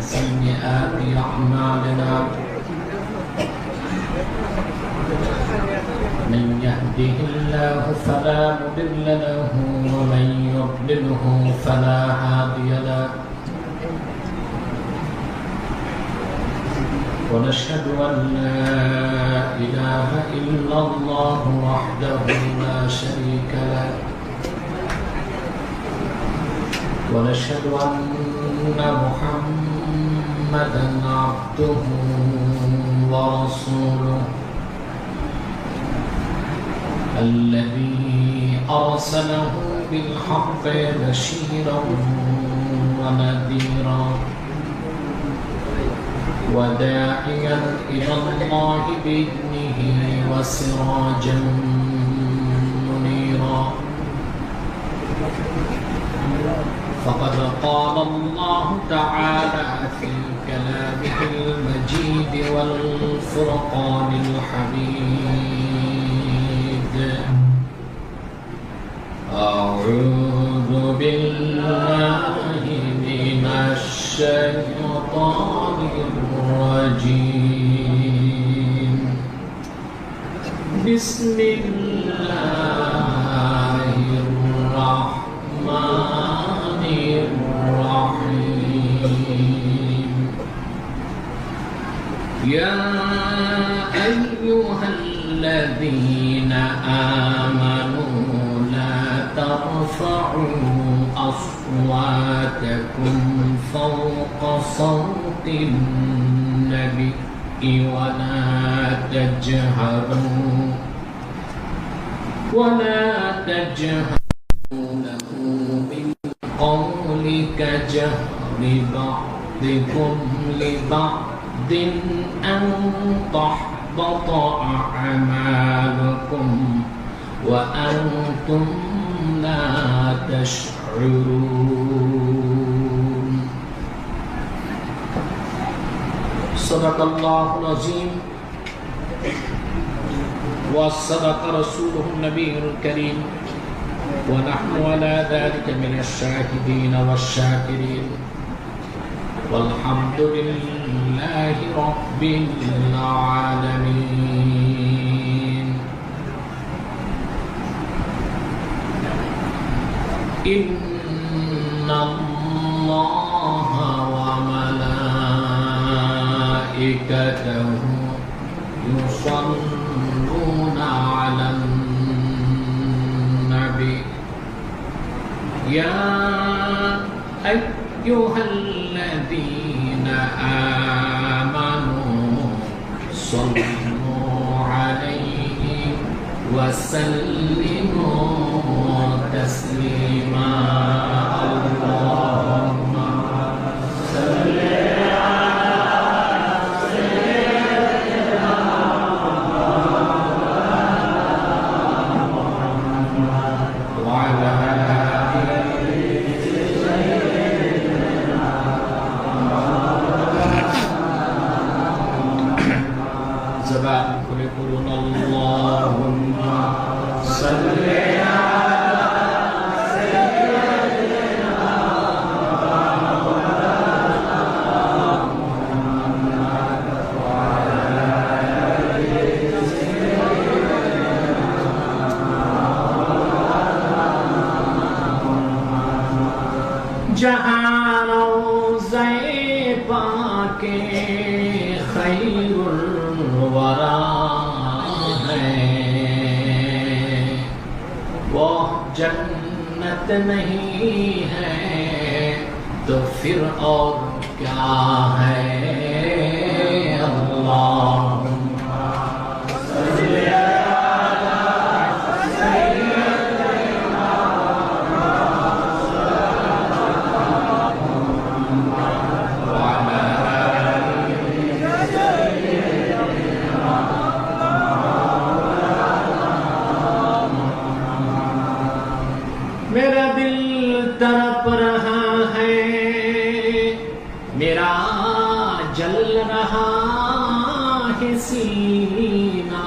سيئات أعمالنا من يهده الله فلا مضل له ومن يضلله فلا هادي له ونشهد أن لا إله إلا الله وحده لا شريك له ونشهد أن محمدا عبده ورسوله الذي أرسله بالحق بشيرا ونذيرا وداعيا إلى الله بإذنه وسراجا منيرا فقد قال الله تعالى في كلامه المجيد والفرقان الحميد أعوذ بالله من الشيطان الرجيم بسم الله الرحمن الرحيم يا أيها الذين آمنوا لا ترفعوا أصواتكم فوق صوت النبي ولا تجهروا له بالقول كجهر بعضكم لبعض أن تحبط أعمالكم وأنتم لا تشعرون صدق الله العظيم وصدق رسوله النبي الكريم ونحن على ذلك من الشاهدين والشاكرين والحمد لله رب العالمين إن الله وملائكته يصلون على النبي يا أيها الذين آمنوا صلوا عليه وسلموا تسليما اللهم صل जहाँ रोज़े पाके खैरुल वरा है वो जन्नत नहीं है तो फिर और क्या है अल्लाह मेरा दिल तड़प रहा है, मेरा जल रहा है सीना,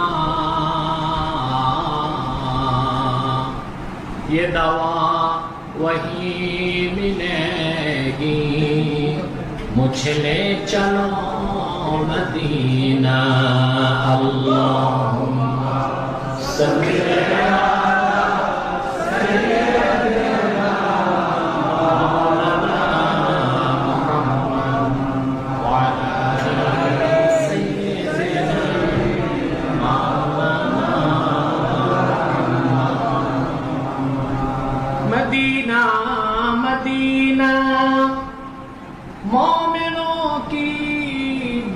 ये दवा वही मिलेगी मुझे ले चलो मदीना अल्लाहुम्मा सल्ली अला सय्यिदिना मौलाना मुहम्मद व अला आलि सय्यिदिना मौलाना मुहम्मद। मदीना मदीना मोमिनों की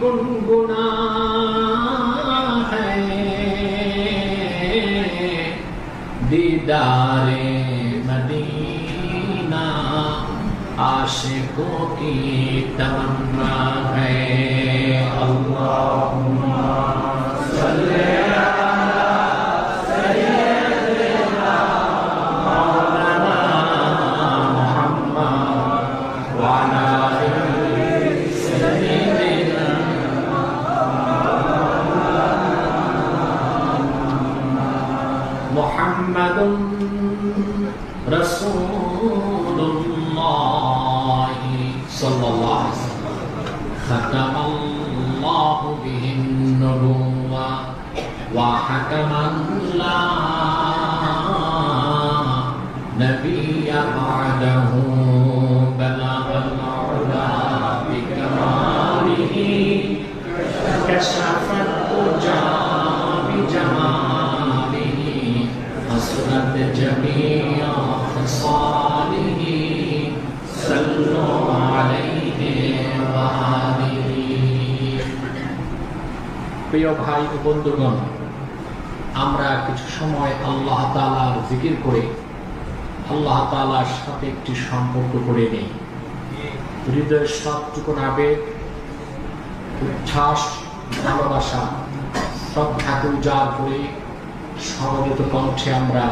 गुनगुना है, दीदारे मदीना आशिकों की तमन्ना है। अल्लाहुम्मा सल्ली अला सय्यिदिना मौलाना मुहम्मद व अला मुहम्मदुन रसूलुल्लाह सल्लल्लाहु अलैहि वसल्लम खतमल्लाहु बिहिन नबुव्वा व हकमन ला नबिय्य बअदहु बलगल उला बिकमालिही कशफत तुजा बिजमालिही हसनत जमीअ खसालिही सल्लु अलैहि व आलिहि। প্রিয় ভাই ও বন্ধুগণ, আমরা কিছু সময় আল্লাহ তাআলার জিকির করে আল্লাহ তাআলার সাথে একটি সম্পর্ক করে নেই। হৃদয়ের সবটুকু আবেগ, উচ্ছ্বাস, ভালোবাসা সবটাকে উজাড় করে সমবেত কণ্ঠে আমরা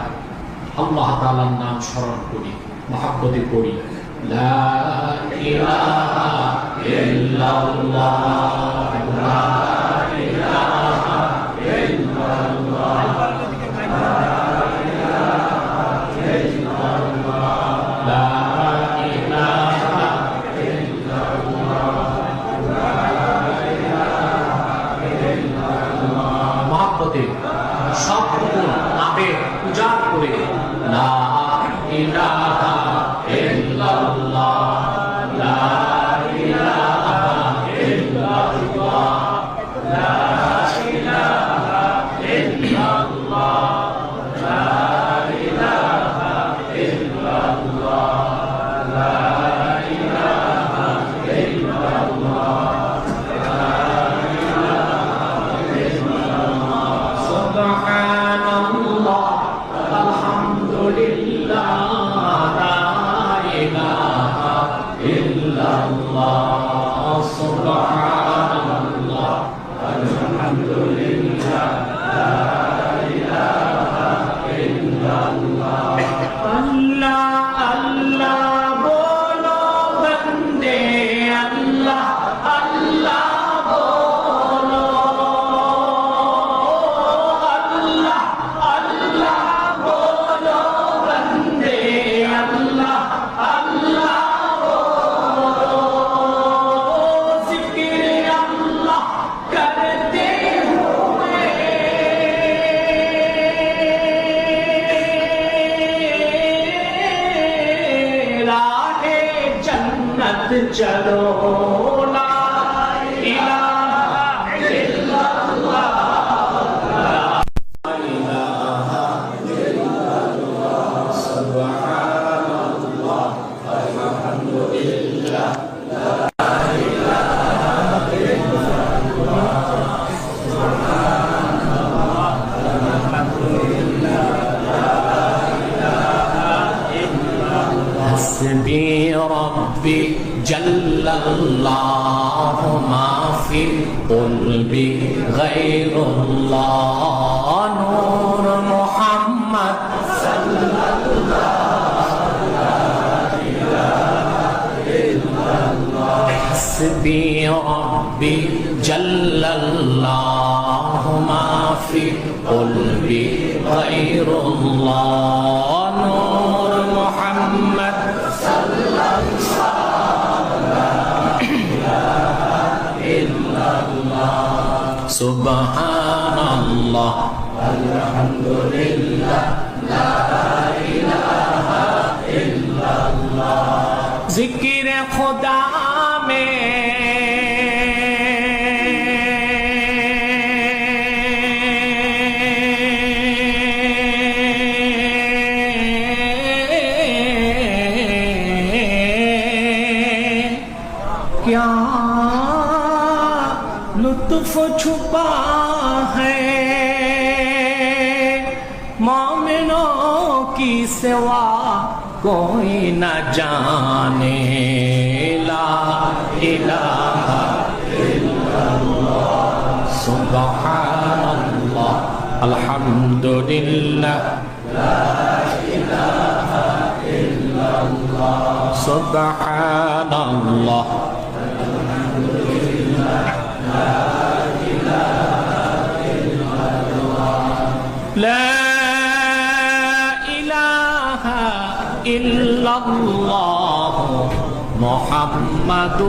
আল্লাহ তাআলার নাম স্মরণ করি, মহব্বতে পড়ি। লা ইলাহা ইল্লাল্লাহ লা ইলাহা ইল্লাল্লাহ লা ইলাহা ইল্লাল্লাহ লা ইলাহা ইল্লাল্লাহ লা ইলাহা ইল্লাল্লাহ। মহব্বতে সবটুকু আবেগ উজাড় করে লা ইলাহা ইল্লাল্লাহ লা ইলাহা ইল্লাল্লাহ লা ইলাহা ইল্লাল্লাহ লা ইলাহা ইল্লাল্লাহ লা ইলাহা ইল্লাল্লাহ লা ইলাহা ইল্লাল্লাহ। সুবহানাল্লাহ আলহামদুলিল্লাহ লা ইলাহা ইল্লাল্লাহ। সুবহানাল্লাহ আলহামদুলিল্লাহ লা ইলাহা ইল্লাল্লাহ। আল্লাহ আল্লাহ বলো বন্দে আল্লাহ আল্লাহ বলো, আল্লাহ আল্লাহ বলো বন্দে আল্লাহ আল্লাহ বলো। জিকির আল্লাহ করতে हुए राहे जन्नत चलो। ला इलाहा इल्लल्लाह ला इलाहा इल्लल्लाह। सुबहानल्लाह अल्हम्दुलिल्लाह ला इलाहा इल्लल्लाह। सुबहानल्लाह अल्हम्दुलिल्लाह ला इलाहा इल्लल्लाह। हस्बी रब्बी जल्लल्लाह मा फी क़ल्बी गैरुल्लाह। नूर मुहम्मद सल्लल्लाहु अलैहि वसल्लम। हस्बी रब्बी जल्लल्लाह मा फी क़ल्बी गैरुल्लाह। नूर मुहम्मद सल्लल्लाहु अलैहि সুবহানাল্লাহ আলহামদুলিল্লাহ লা ইলাহা ইল্লাল্লাহ জিকিরে খুদা মে क्या लुत्फ छुपा है मोमिनों की सिवा कोई न जाने ला इलाहा इल्लल्लाह सुबहानल्लाह अल्हम्दुलिल्लाह ला इलाहा इल्लल्लाह सुबहानल्लाह لا إله إلا الله محمد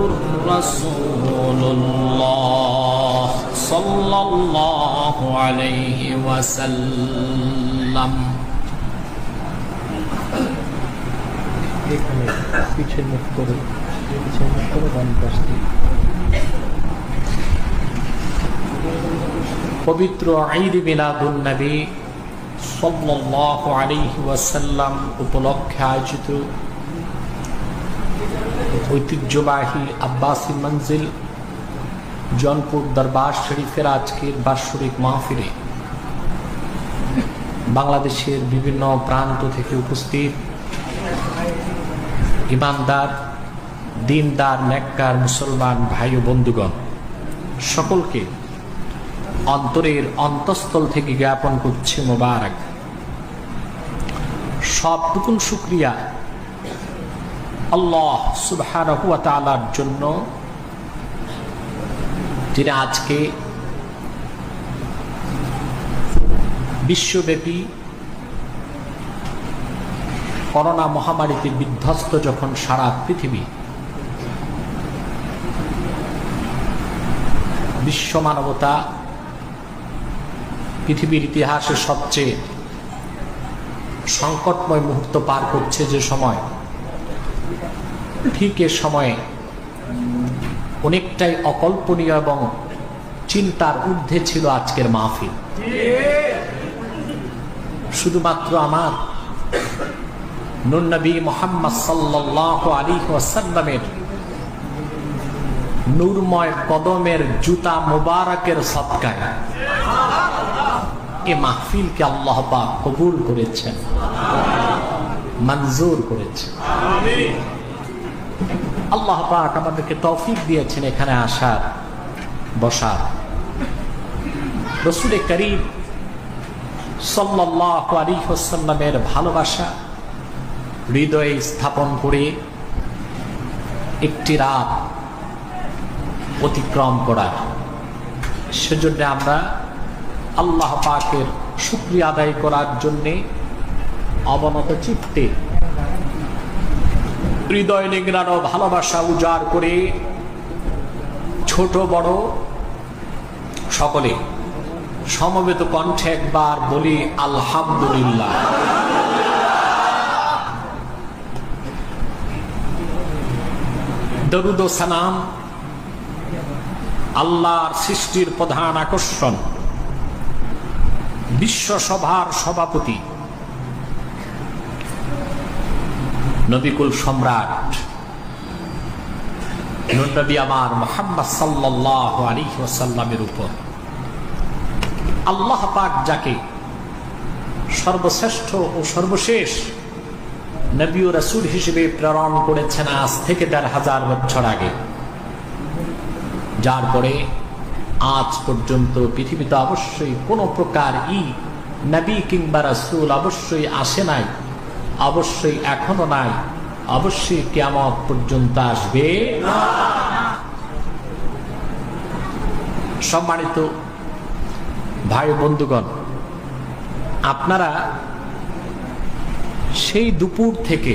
رسول الله صلى الله عليه وسلم पीछे मुख करो पवित्र ঈদ মিলাদুন নবী সাল্লাল্লাহু আলাইহি ওয়াসাল্লাম উপলক্ষে আয়োজিত ঐতিহ্যবাহী আব্বাসী মঞ্জিল জনপুর দরবার শরীফের আজকের বাৎসরিক মাহফিলে বাংলাদেশের বিভিন্ন প্রান্ত থেকে উপস্থিত ইমানদার দিনদার নেককার মুসলমান ভাই ও বন্ধুগণ সকলকে অন্তরের অন্তঃস্থল থেকে জ্ঞাপন করছি মোবারক সবটুকুন শুকরিয়া আল্লাহ সুবহানাহু ওয়া তাআলার জন্য যিনি আজকে বিশ্বব্যাপী করোনা মহামারীতে বিধ্বস্ত যখন সারা পৃথিবী বিশ্ব মানবতা পৃথিবীর ইতিহাসে সবচেয়ে সংকটময় মুহূর্ত পার করছে যে সময় ঠিক এ সময়ে অনেকটাই অকল্পনীয় এবং চিন্তার ঊর্ধ্বে ছিল আজকের মাহফিল শুধুমাত্র আমার নূর নবী মুহাম্মদ সাল্লাল্লাহু আলাইহি ওয়াসাল্লামের নূরময় কদমের জুতা মুবারকের সদকায় এই মাহফিলকে আল্লাহ পাক কবুল করেছেন মঞ্জুর করেছেন আল্লাহ পাক আমাদেরকে তৌফিক দিয়েছেন এখানে আসার বসার রাসূল করিম সাল্লাল্লাহু আলাইহি ওয়াসাল্লামের ভালোবাসা হৃদয়ে স্থাপন করে একটি রাত অতিক্রম করার সেজন্য আমরা আল্লাহ পাকের শুকরিয়া আদায় করার জন্যে অবনত চিত্তে হৃদয় নিংড়ানো ভালোবাসা উজাড় করে ছোট বড় সকলে সমবেত কণ্ঠে একবার বলি আলহামদুলিল্লাহ দরুদ ও সালাম আল্লাহর সৃষ্টির প্রধান আকর্ষণ বিশ্ব সভার সভাপতি নবিকুল সম্রাট নূর নবী আমার মুহাম্মদ সাল্লাল্লাহু আলাইহি ওয়াসাল্লামের উপর আল্লাহ পাক যাকে সর্বশ্রেষ্ঠ ও সর্বশেষ নবী ও রাসূল হিসেবে প্রেরণ করেছেন আজ থেকে ১৫০০ বছর আগে, যার পরে আজ পর্যন্ত পৃথিবীতে অবশ্যই কোনো প্রকার নবী কিংবা রাসূল অবশ্যই আসে নাই, অবশ্যই এখনো নাই, অবশ্যই কিয়ামত পর্যন্ত আসবে না। সম্মানিত ভাই বন্ধুগণ, আপনারা সেই দুপুর থেকে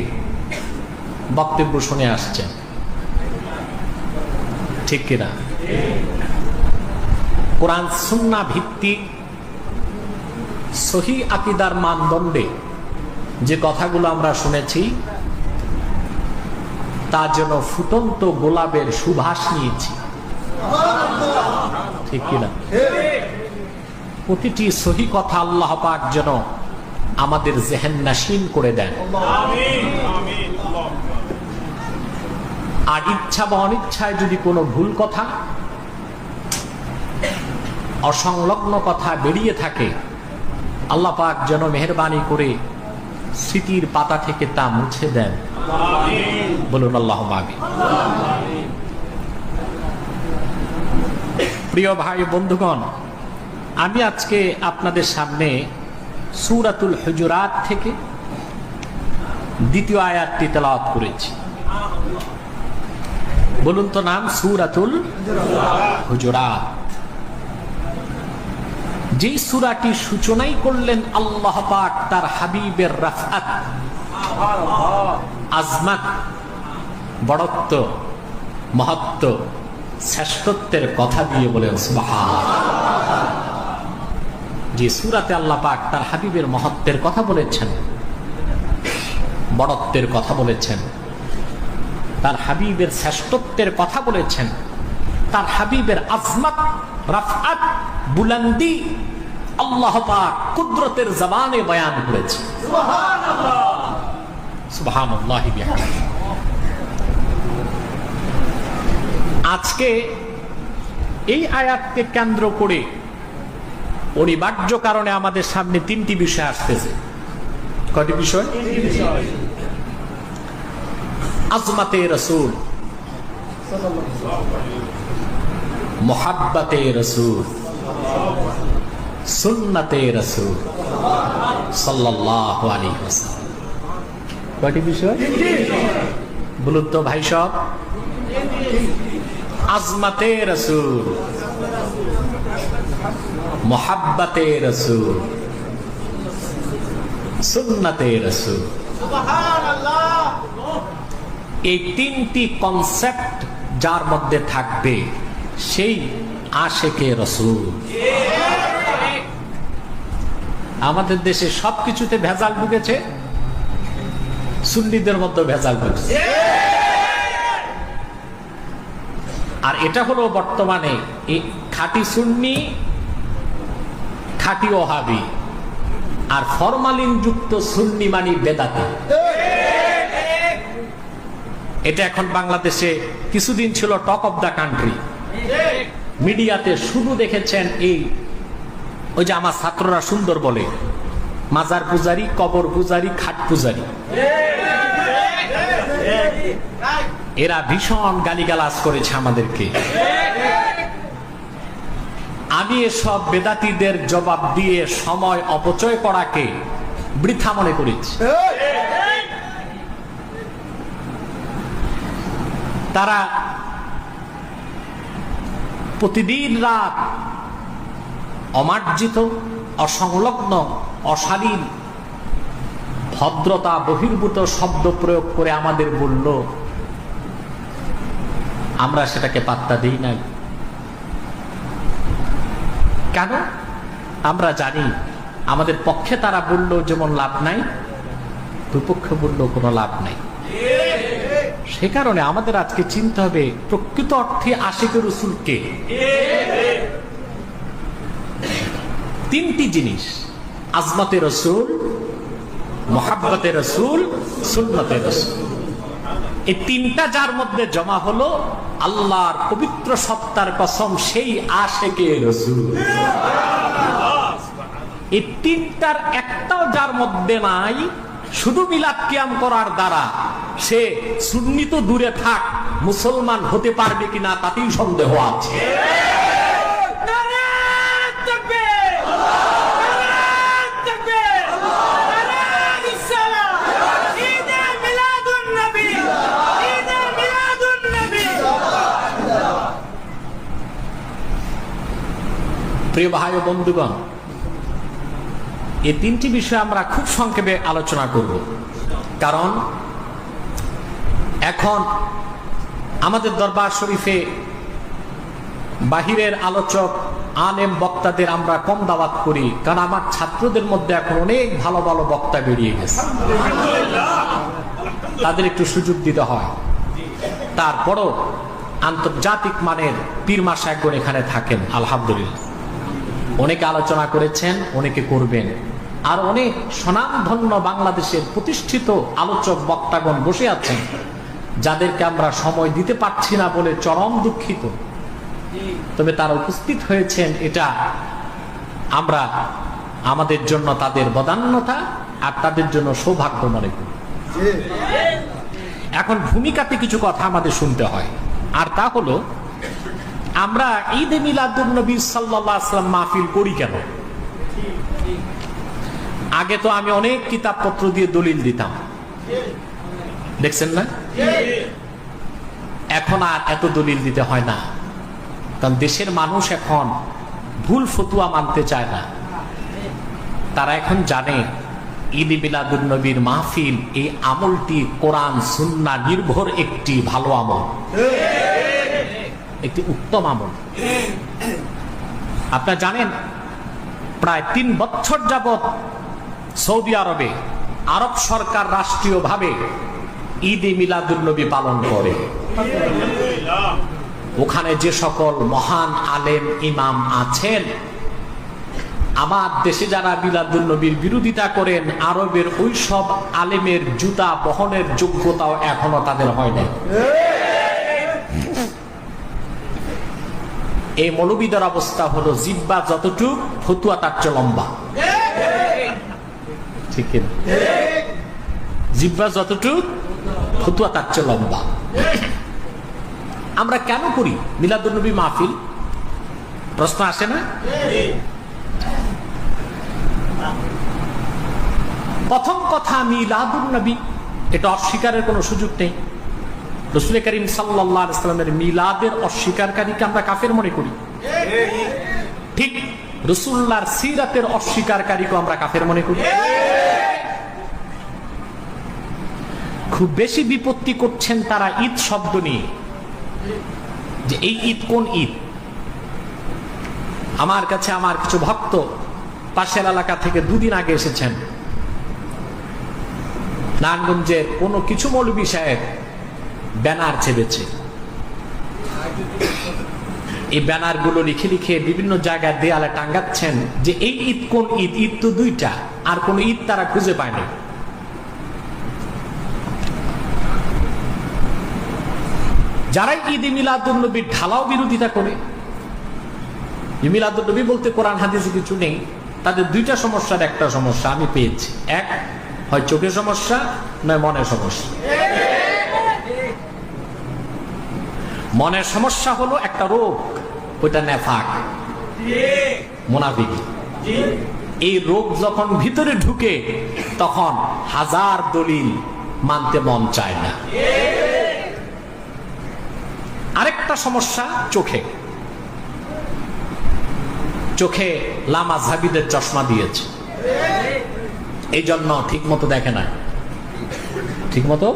বক্তব্য শুনে আসছেন, ঠিক কিনা? কোরআন সুন্নাহ ভিত্তিক সহিহ আকীদার মানদণ্ডে যে কথাগুলো আমরা শুনেছি তা যেন ফুটন্ত গোলাপের সুবাস নিয়েছি, ঠিক কিনা? প্রতিটি সহিহ কথা আল্লাহ পাক যেন আমাদের জেহেন নাশিন করে দেন। আর ইচ্ছা বা অনিচ্ছায় যদি কোনো ভুল কথা, অসংলগ্ন কথা বেরিয়ে থাকে, আল্লাহ পাক যেন মেহেরবানি করে স্মৃতির পাতা থেকে তা মুছে দেন। বলুন আল্লাহুম্মা আমিন। প্রিয় ভাই বন্ধুগণ, আমি আজকে আপনাদের সামনে সূরাতুল হুজুরাত থেকে দ্বিতীয় আয়াতটি তেলাওয়াত করেছি। বলুন তো নাম, সূরাতুল হুজুরাত। যেই সূরাটি সূচনাই করলেন আল্লাহ পাক তার হাবিবের রাফআত, আজমাত, বড়ত্ব, মহত্ব, শ্রেষ্ঠত্বের কথা দিয়ে বলেন সুবহানাল্লাহ। যে সূরাতে আল্লাহ পাক তার হাবিবের মহত্বের কথা বলেছেন, বড়ত্বের কথা বলেছেন, তার হাবিবের শ্রেষ্ঠত্বের কথা বলেছেন, তার হাবিবের আজমত, রাফআত, বুলন্দি আল্লাহ পাক কুদরতের জবানে বয়ান করেছে। সুবহানাল্লাহ, সুবহানাল্লাহি বিহামদিহি। আজকে এই আয়াতকে কেন্দ্র করে অনিবার্য কারণে আমাদের সামনে তিনটি বিষয় আসতেছে। কয়টি বিষয়? আজমাতে রাসূল, মুহাব্বতে রাসূল, সুন্নতে রাসূল সাল্লাল্লাহু আলাইহি ওয়াসাল্লাম। কয়টি বিষয়? বলুন তো ভাই সব। আজমাতে রাসূল, মুহাব্বতে রাসূল, সুন্নতে রাসূল। সুবহানাল্লাহ। এই তিনটি কনসেপ্ট যার মধ্যে থাকবে সেই আশেকে রাসূল। আমাদের দেশে সবকিছুতে ভেজাল ঢুকেছে, সুন্নিদের মধ্যে ভেজাল ঢুকেছে। আর এটা হলো বর্তমানে এই খাঁটি সুন্নি, খাঁটি ওহাবি, আর ফরমালিন যুক্ত সুন্নি মানি বেদাতি। এটা এখন বাংলাদেশে কিছুদিন ছিল টক অফ দ্য কান্ট্রি। মিডিয়াতে শুধু দেখেছেন এই ওই যে আমার ছাত্ররা সুন্দর বলে মাজার পূজারি, কবর পূজারি, খাট পূজারি। এরা ভীষণ গালিগালাজ করেছে আমাদেরকে। আমি এসব বেদাতীদের জবাব দিয়ে সময় অপচয় করাকে বৃথা মনে করেছি। তারা প্রতিদিন রাত অমার্জিত, অসংলগ্ন, অশালীন, ভদ্রতা বহির্ভূত শব্দ প্রয়োগ করে আমাদের বলল, আমরা সেটাকে পাত্তা দিই নাই। কেন? আমরা জানি আমাদের পক্ষে তারা বলল যেমন লাভ নাই, বিপক্ষে বলল কোনো লাভ নাই। সে কারণে আমাদের আজকে চিন্তা হবে প্রকৃত অর্থে আশিকে রাসূল কে। তিনটি জিনিস, আজমতে রাসূল, মুহাব্বতে রাসূল, সুন্নতে রাসূল। এই তিনটা যার মধ্যে জমা হলো, আল্লাহর পবিত্র সত্তার কসম, সেই আশিকে রাসূল। এই তিনটার একটাও যার মধ্যে নাই, শুধু মিলাদ কিয়াম করার দ্বারা সে সুন্নি তো দূরে থাক, মুসলমান হতে পারবে কিনা তাতেই সন্দেহ আছে। প্রিয় ভাই ও বন্ধুগণ, এই তিনটি বিষয় আমরা খুব সংক্ষেপে আলোচনা করব, কারণ এখন আমাদের দরবার শরীফে বাহিরের আলোচক আলেম বক্তাদের আমরা কম দাওয়াত করি, কারণ আমার ছাত্রদের মধ্যে এখন অনেক ভালো ভালো বক্তা বেরিয়ে গেছে, তাদের একটু সুযোগ দিতে হয়। তারপরও আন্তর্জাতিক মানের পীর মাশায়েখগণ এখানে থাকেন, আলহামদুলিল্লাহ। অনেকে আলোচনা করেছেন, অনেকে করবেন, আর অনেক স্বনামধন্য বাংলাদেশের প্রতিষ্ঠিত আলোচক বক্তাগণ বসে আছেন, যাদেরকে আমরা সময় দিতে পারছি না বলে চরম দুঃখিত। তবে তারা উপস্থিত হয়েছেন, এটা আমরা আমাদের জন্য তাদের বদান্যতা আর তাদের জন্য সৌভাগ্য মনে করি। এখন ভূমিকাতে কিছু কথা আমাদের শুনতে হয়, আর তা হলো আমরা ঈদে মিলাদুন নবী সাল্লাল্লাহু আলাইহি ওয়াসাল্লাম মাহফিল করি কেন? আগে তো আমি অনেক কিতাবপত্র দিয়ে দলিল দিতাম, দেখছেন না? এখন আর এত দলিল দিতে হয় না, কারণ দেশের মানুষ এখন ভুল ফতুয়া মানতে চায় না। তারা এখন জানে ঈদে মিলাদুন নবীর মাহফিল, এই আমলটি কোরআন সুন্নাহ নির্ভর একটি ভালো আমল, একটি উত্তম আমল। আপনারা জানেন প্রায় 3 বছর যাবত সৌদি আরবে আরব সরকার রাষ্ট্রীয়ভাবে ঈদে মিলাদুন নবী পালন করে। ওখানে যে সকল মহান আলেম ইমাম আছেন, আমার দেশে যারা মিলাদুন নবীর বিরোধিতা করেন, আরবের ওই সব আলেমের জুতা বহনের যোগ্যতাও এখনো তাদের হয় না। এই মৌলবীদের অবস্থা হলো জিব্বা যতটুক, ফতুয়া তার চেয়ে লম্বা, ঠিক না? জিব্বা যতটুক, ফতুয়া তার চেয়ে লম্বা। আমরা কেন করি মিলাদুন নবী মাহফিল? প্রশ্ন আসে না? প্রথম কথা, মিলাদুন নবী এটা অস্বীকারের কোনো সুযোগ নেই। রাসূল করিম সাল্লাল্লাহু আলাইহি ওয়াসাল্লামের মিলাদের অস্বীকারীকে আমরা কাফের মনে করি, ঠিক রাসূলুল্লাহর সিরাতের অস্বীকারীকে আমরা কাফের মনে করি। খুব বেশি বিপত্তি করছেন তারা ঈদ শব্দ নিয়ে, যে এই ঈদ কোন ঈদ। আমার কাছে আমার কিছু ভক্ত পাশের এলাকা থেকে 2 দিন আগে এসেছেন। নারায়ণগঞ্জের কোনো কিছু মৌলবী সাহেব ব্যানার ছেড়েছে, এই ব্যানার গুলো লিখে লিখে বিভিন্ন জায়গায় দেয়ালে টাঙ্গাচ্ছেন যে এই ঈদ কোন ঈদ। ঈদ তো 2টা, আর কোন ঈদ তারা খুঁজে পায়নি। যারা ঈদে মিলাদুন নবীর ঢালাও বিরোধিতা করে, মিলাদুন নবী বলতে কোরআন হাদিসে কিছু নেই, তাদের 2টা সমস্যার একটা সমস্যা আমি পেয়েছি। এক, হয় চোখের সমস্যা, নয় মনের সমস্যা। মনের সমস্যা হলো একটা রোগ, ওইটা নেফাক, মুনাফিকি। এই রোগ যখন ভিতরে ঢুকে, তখন 1000 দলিল মানতে মন চায় না। আরেকটা সমস্যা চোখে, চোখে লামাযহাবীদের চশমা দিয়েছে, এই জন্য ঠিক মতো দেখে না, ঠিক মতো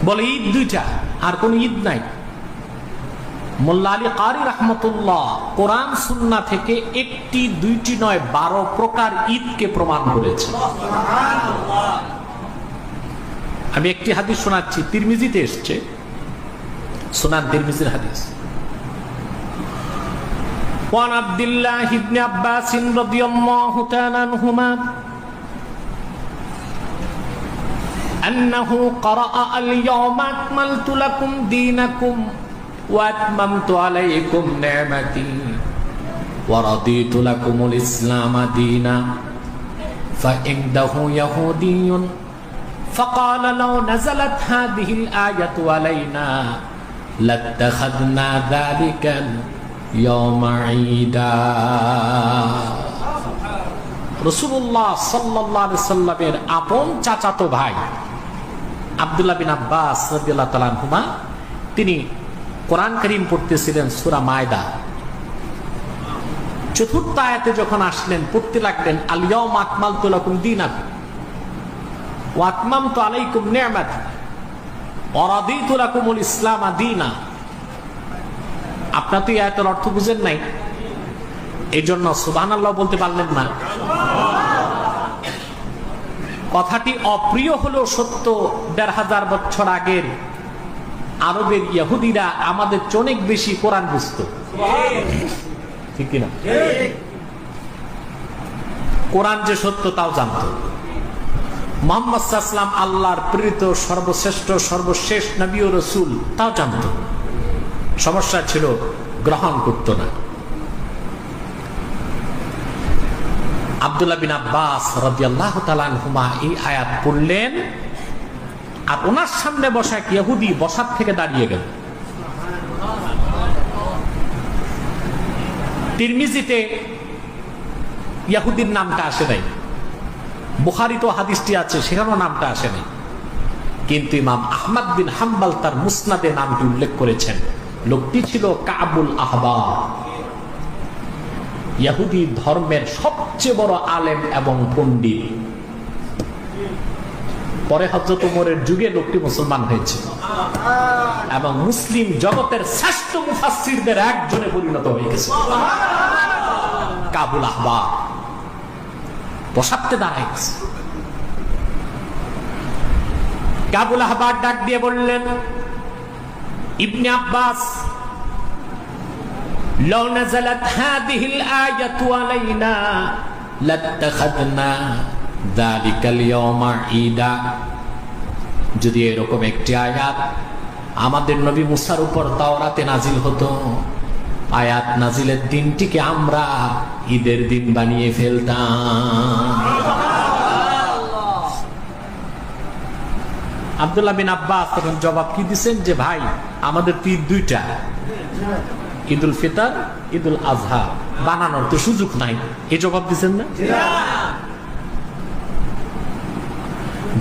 বলে ঈদ 2টা, আর কোন ঈদ নাই। মোল্লা আলী কারি রাহমাতুল্লাহ কোরআন সুন্নাহ থেকে 1টি 2টি নয় 12 প্রকার ঈদকে প্রমাণ করেছে। আমি একটি হাদিস শোনাচ্ছি, তিরমিজিতে এসছে, সুনান তিরমিজির হাদিস। ওয়ান আব্দুল্লাহ ইবনে আব্বাস রাদিয়াল্লাহু তাআলা আনহুমা আন্নাহু ক্বারাআ আল-ইয়াওমা আকমালতু লাকুম দীনাকুম ওয়া আতমামতু আলাইকুম নি'মাতি ওয়া রাদিতু লাকুমুল ইসলামা দীনা ফাইনদাহু ইয়াহুদিয়্যুন فقال لو نزلت هذه الآية علينا لاتخذنا ذلك اليوم عيدا। রাসূলুল্লাহ সাল্লাল্লাহু আলাইহি সাল্লামের আপন চাচাতো ভাই আব্দুল্লাহ বিন আব্বাস রাদিয়াল্লাহু তাআলা আনহুমা, তিনি কোরআন কারীম পড়তেছিলেন সূরা মায়দা। 4th আয়াতে যখন আসলেন, পড়তে লাগলেন আল ইয়াওমা আকমালতু লাকুম দীনাকুম ওয়া আতমামতু আলাইকুম নি'মাতি ওয়া রাদিতু লাকুমুল ইসলামা দীনা। আপনার তো এই আয়াতের অর্থ বুঝেন নাই, এই জন্য সুবহানাল্লাহ বলতে পারলেন না। কথাটি অপ্রিয় হলেও সত্য। ১৫০০ বছর আগের আরবের ইহুদিরা আমাদের চেয়ে অনেক বেশি কোরআন বুঝত, ঠিক কিনা? কোরআন যে সত্য তাও জানত। মুহাম্মদ সাল্লাল্লাহু আলাইহি ওয়াসাল্লাম আল্লাহর প্রেরিত সর্বশ্রেষ্ঠ সর্বশেষ নবী ও রাসূল তাও জানত। সমস্যা ছিল গ্রহণ করত না। আব্দুল্লাহ বিন আব্বাস রাদিয়াল্লাহু তাআলা আনহুমা এই আয়াত পড়লেন, আর ওনার সামনে বসা এক ইহুদি বসার থেকে দাঁড়িয়ে গেল। তিরমিজিতে ইহুদির নামটা আসে নাই, বুখারীতে হাদিসটি আছে সেখানেও নামটা আসে নাই, কিন্তু ইমাম আহমদ বিন হাম্বল তার মুসনাদে নামটি উল্লেখ করেছেন। লোকটি ছিল কাবুল আহবার, ইহুদি ধর্মের সবচেয়ে বড় আলেম এবং পণ্ডিত। পরে হযরত ওমরের যুগে লোকটি মুসলমান হয়েছে এবং মুসলিম জগতের শ্রেষ্ঠ মুফাসসিরদের একজনে পরিণত হয়ে গেছে। কাবুল আহবার বসাতে দাঁড়ায় গেছে। কাবুল আহবার ডাক দিয়ে বললেন, ইবনে আব্বাস, লাউ নাযালাত হাযিহিল আয়াতু আলাইনা লাত্তাখাযনা যালিকাল ইয়াওমা ঈদা। যদি এরকম একটি আয়াত আমাদের নবী মুসার উপর তাওরাতে নাজিল হতো, আয়াত নাজিলের দিনটিকে আমরা ঈদের দিন বানিয়ে ফেলতাম। আব্দুল্লাহ বিন আব্বাস তখন জবাব কি দিচ্ছেন যে ভাই, আমাদের তো ঈদ দুইটা, ঈদুল ফিতর, ঈদুল আজহা, বানানোর তো সুযোগ নাই। এই জবাব দিচ্ছেন না?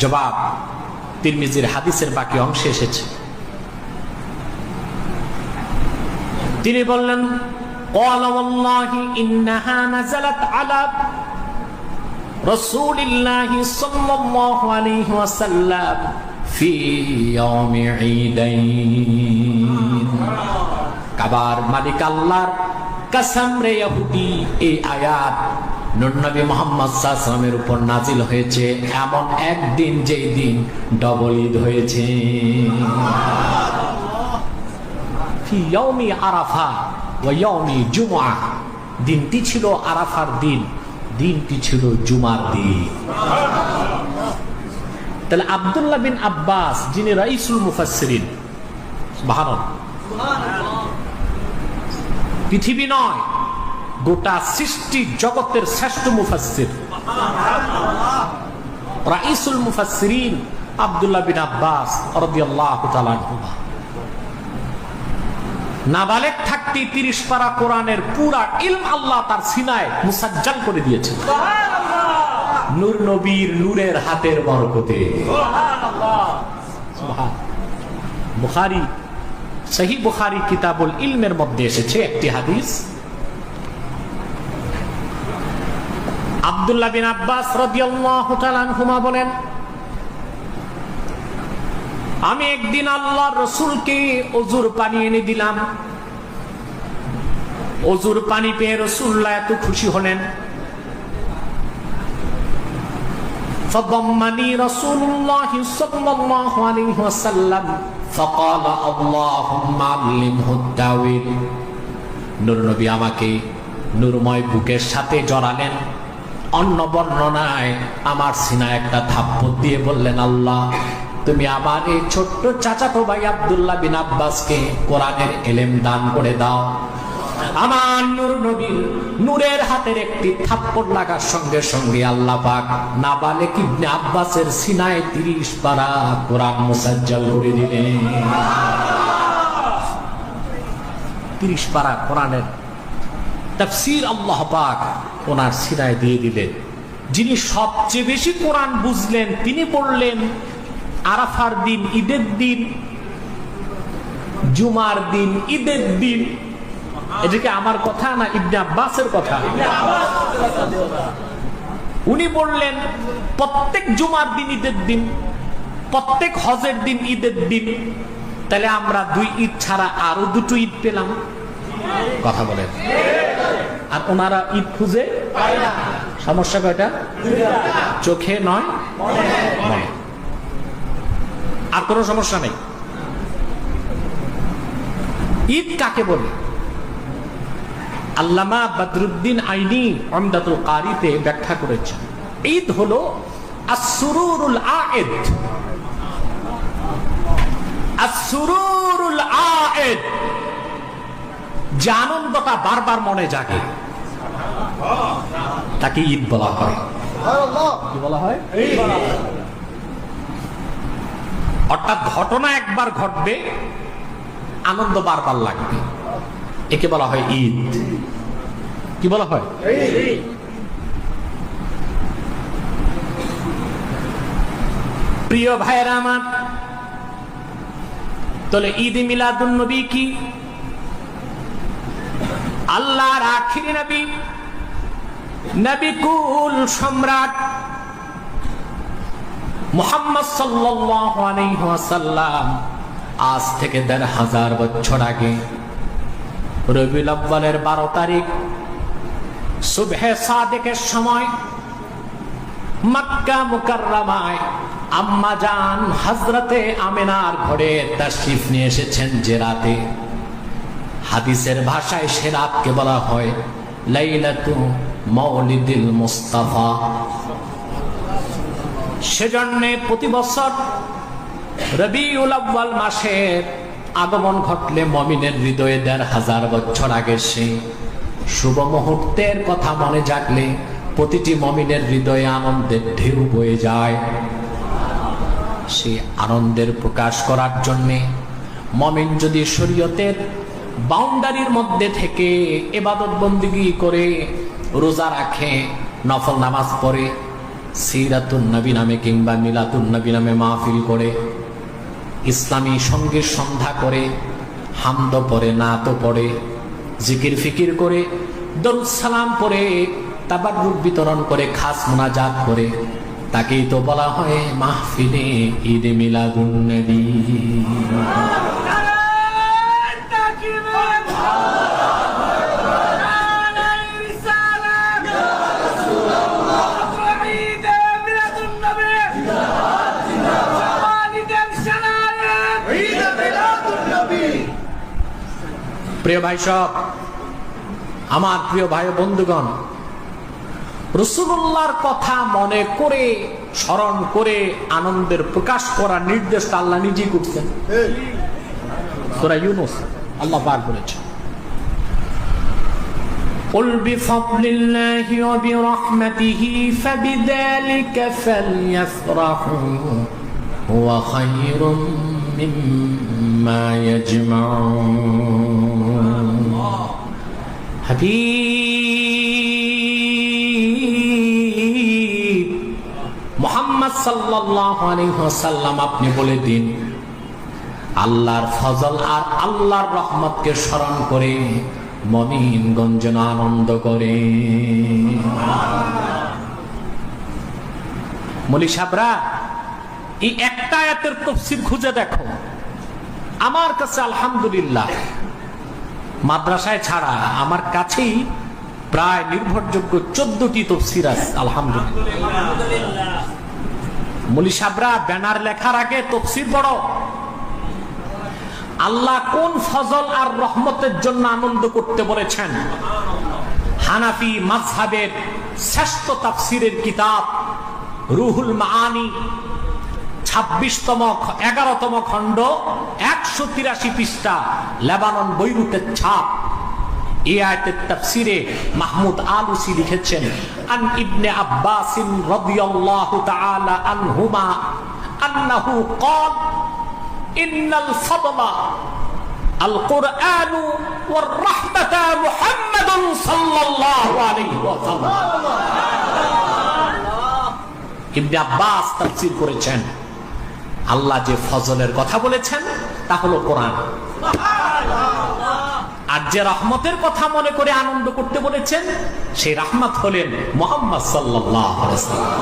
জবাব তিরমিজির হাদিসের বাকি অংশে এসেছে। তিনি বললেন, ক্বালা ওয়াল্লাহি ইন্নাহা নাযালাত আলা রাসূলিল্লাহি সাল্লাল্লাহু আলাইহি ওয়াসাল্লাম ফি ইয়াউমি ঈদাইন। কাবার মালিক আল্লাহর কসম রে ইহুদি, এই আয়াত নূর নবী মুহাম্মদ সাল্লাল্লাহু আলাইহি ওয়াসাল্লামের উপর নাজিল হয়েছে এমন একদিন যেই দিন ডবল ঈদ হয়েছে। ফি ইয়াউমি আরাফা ওয়া ইয়াউমি জুমআহ, দিনটি ছিল আরাফার দিন, দিনটি ছিল জুমার দিন। তাহলে আব্দুল্লাহ বিন আব্বাস যিনি রাইসুল মুফাসসিরিন, সুবহানাল্লাহ, পৃথিবী নয় গোটা সৃষ্টি জগতের শ্রেষ্ঠ মুফাসসির, রাইসুল মুফাসসিরিন আব্দুল্লাহ বিন আব্বাস রাদিয়াল্লাহু তাআলা আনহু, নাবালেগ থাকতে 30 পারা কোরআনের পুরা ইলম আল্লাহ তার সিনায় মুসাজ্জাল করে দিয়েছেন নূর নবীর নূরের হাতের বরকতে। বুখারী, সহিহ বুখারী কিতাবুল ইলমের মধ্যে এসেছে একটি হাদিস। আব্দুল্লাহ বিন আব্বাস রাদিয়াল্লাহু তাআলা আনহুমা বলেন, আমি একদিন আল্লাহর রাসূলকে ওযুর পানি এনে দিলাম। ওযুর পানি পেয়ে রাসূলুল্লাহ এত খুশি হলেন, ফাদাম্মানি রাসূলুল্লাহ সাল্লাল্লাহু আলাইহি ওয়াসাল্লাম ফাকালা আল্লাহুম্মা আল্লিমহু তাওয়িল। নূর নবী আমাকে নূরময় বুকের সাথে জড়ালেন। অন্য বর্ণনায় আমার সিনায় একটা থাপ্পড় দিয়ে বললেন, আল্লাহ তুমি আমার এই ছোট্ট চাচাতো ভাই আব্দুল্লাহ বিন আব্বাসকে কোরআনের ইলম দান করে দাও। আমার নূর নবীর নূরের হাতের একটি থাপ্পড় লাগার সঙ্গে সঙ্গে আল্লাহ পাক নাবালেগ ইবনে আব্বাসের সিনায় 30 পারা কোরআন মুসাজ্জাল করে দিলেন। 30 পারা কোরআনের তাফসীর আল্লাহ পাক ওনার সিনায় দিয়ে দিলেন। যিনি সবচেয়ে বেশি কোরআন বুঝলেন তিনি বললেন, আরাফার দিন ঈদের দিন, জুমার দিন ঈদের দিন। এটাকে আমার কথা না, ইবনে আব্বাসের কথা। উনি বললেন প্রত্যেক জুমার দিন ঈদের দিন, প্রত্যেক হজের দিন ঈদের দিন। তাহলে আমরা 2 ঈদ ছাড়া আরো 2টো ঈদ পেলাম। কথা বলেন। আর ওনারা ঈদ খুঁজে সমস্যা কয়টা? চোখে নয়, মনে। আর কোনো সমস্যা নেই। ঈদ কাকে বলে? আল্লামা বদরুদ্দিন আইনি উমদাতুল কারিতে ব্যাখ্যা করেছেন, ঈদ হলো আসসুরুরুল আয়েদ। আসসুরুরুল আয়েদ, যে আনন্দটা বারবার মনে জাগে তাকে ঈদ বলা হয়। কি বলা হয়? অর্থাৎ ঘটনা একবার ঘটবে, আনন্দ বারবার লাগবে, একে বলা হয় ঈদ। কি বলা হয়? প্রিয় ভাইরা আমার, তাহলে ঈদ মিলাদুন নবী কি? আল্লাহর আখিরি নবী, নবী কুল সম্রাট মুহাম্মদ সাল্লাল্লাহু আলাইহি ওয়াসাল্লাম আজ থেকে ১৫০০ বছর আগে রবিউল আউয়ালের ১২ তারিখ সুবহে সাদেকের সময় মক্কা মুকাররমায় আম্মা জান হযরতে আমিনার ঘরে তাশরিফ নিয়ে এসেছেন যে রাতে। হাদিসের ভাষায় সে রাতকে বলা হয় লাইলাতু মাউলিদিল মুস্তাফা। সেজন্য প্রতি বছর রবিউল আউয়াল মাসের আগমন ঘটলে মুমিনের হৃদয়ে ১৫০০ বছর আগে সে শুভ মুহূর্তের কথা মনে জাগলে প্রতিটি মুমিনের হৃদয়ে আনন্দের ঢেউ বয়ে যায়। সেই আনন্দের প্রকাশ করার জন্যে মুমিন যদি শরীয়তের বাউন্ডারির মধ্যে থেকে ইবাদত বন্দেগী করে, রোজা রাখে, নফল নামাজ পড়ে, সিরাতুন নবী নামে কিংবা মিলাদুন নবী নামে মাহফিল করে, ইসলামী সঙ্গীত সন্ধ্যা করে, হামদ পড়ে, নাত পড়ে, জিকির ফিকির করে, দরুদ সালাম পড়ে, তাবাররুক বিতরণ করে, খাস মুনাজাত করে, তাকেই তো বলা হয় মাহফিলে ঈদ মিলাদুন নবী। প্রিয় ভাই সব, আমার প্রিয় ভাই বন্ধুগণ, রাসূলুল্লাহর কথা মনে করে, স্মরণ করে আনন্দের প্রকাশ করার নির্দেশ আল্লাহ নিজেই করছেন। সূরা ইউনূস আল্লাহ পাক বলেছেন, قل بفضل الله وبرحمته فبذلك فليفرحوا هو خير مما يجمعون। হাবিব মুহাম্মদ সাল্লাল্লাহু আলাইহি ওয়াসাল্লাম, আপনি বলে দিন, আল্লাহর ফজল আর আল্লাহর রহমতকে স্মরণ করে মুমিনগণ যেন আনন্দ করে। মৌলী সাহেবরা, এই একটা আয়াতের তাফসীর খুঁজে দেখো, আমার কাছে আলহামদুলিল্লাহ মাদ্রাসায় ছাড়া আমার কাছেই প্রায় নির্ভরযোগ্য 14টি তাফসীর আছে। আলহামদুলিল্লাহ। মৌলী সাহেবরা, ব্যানার লেখার আগে তাফসীর পড়ো। আল্লাহ কোন ফজল আর রহমতের জন্য আনন্দ করতে বলেছেন? হানাফি মাযহাবের শ্রেষ্ঠ তাফসীরের কিতাব রুহুল মাআনি 11তম খণ্ড 183 পৃষ্ঠা, লেবানন বৈরুতের ছাপ। এই আয়াতের তাফসীরে মাহমুদ আলুসি লিখেছেন, আন ইবনে আব্বাস রাদিয়াল্লাহু তাআলা আনহুমা আন্নাহু ক্বাল ইন্নাল ফাদলা আল কুরআন ওয়ার রাহমাতা মুহাম্মাদুন সাল্লাল্লাহু আলাইহি ওয়াসাল্লাম। ইবনে আব্বাস তাফসীর করেছেন, আল্লাহ যে ফজলের কথা বলেছেন তা হলো কোরআন, আর যে রহমতের কথা মনে করে আনন্দ করতে বলেছেন সেই রহমত হলেন মুহাম্মদ সাল্লাল্লাহু আলাইহি ওয়াসাল্লাম।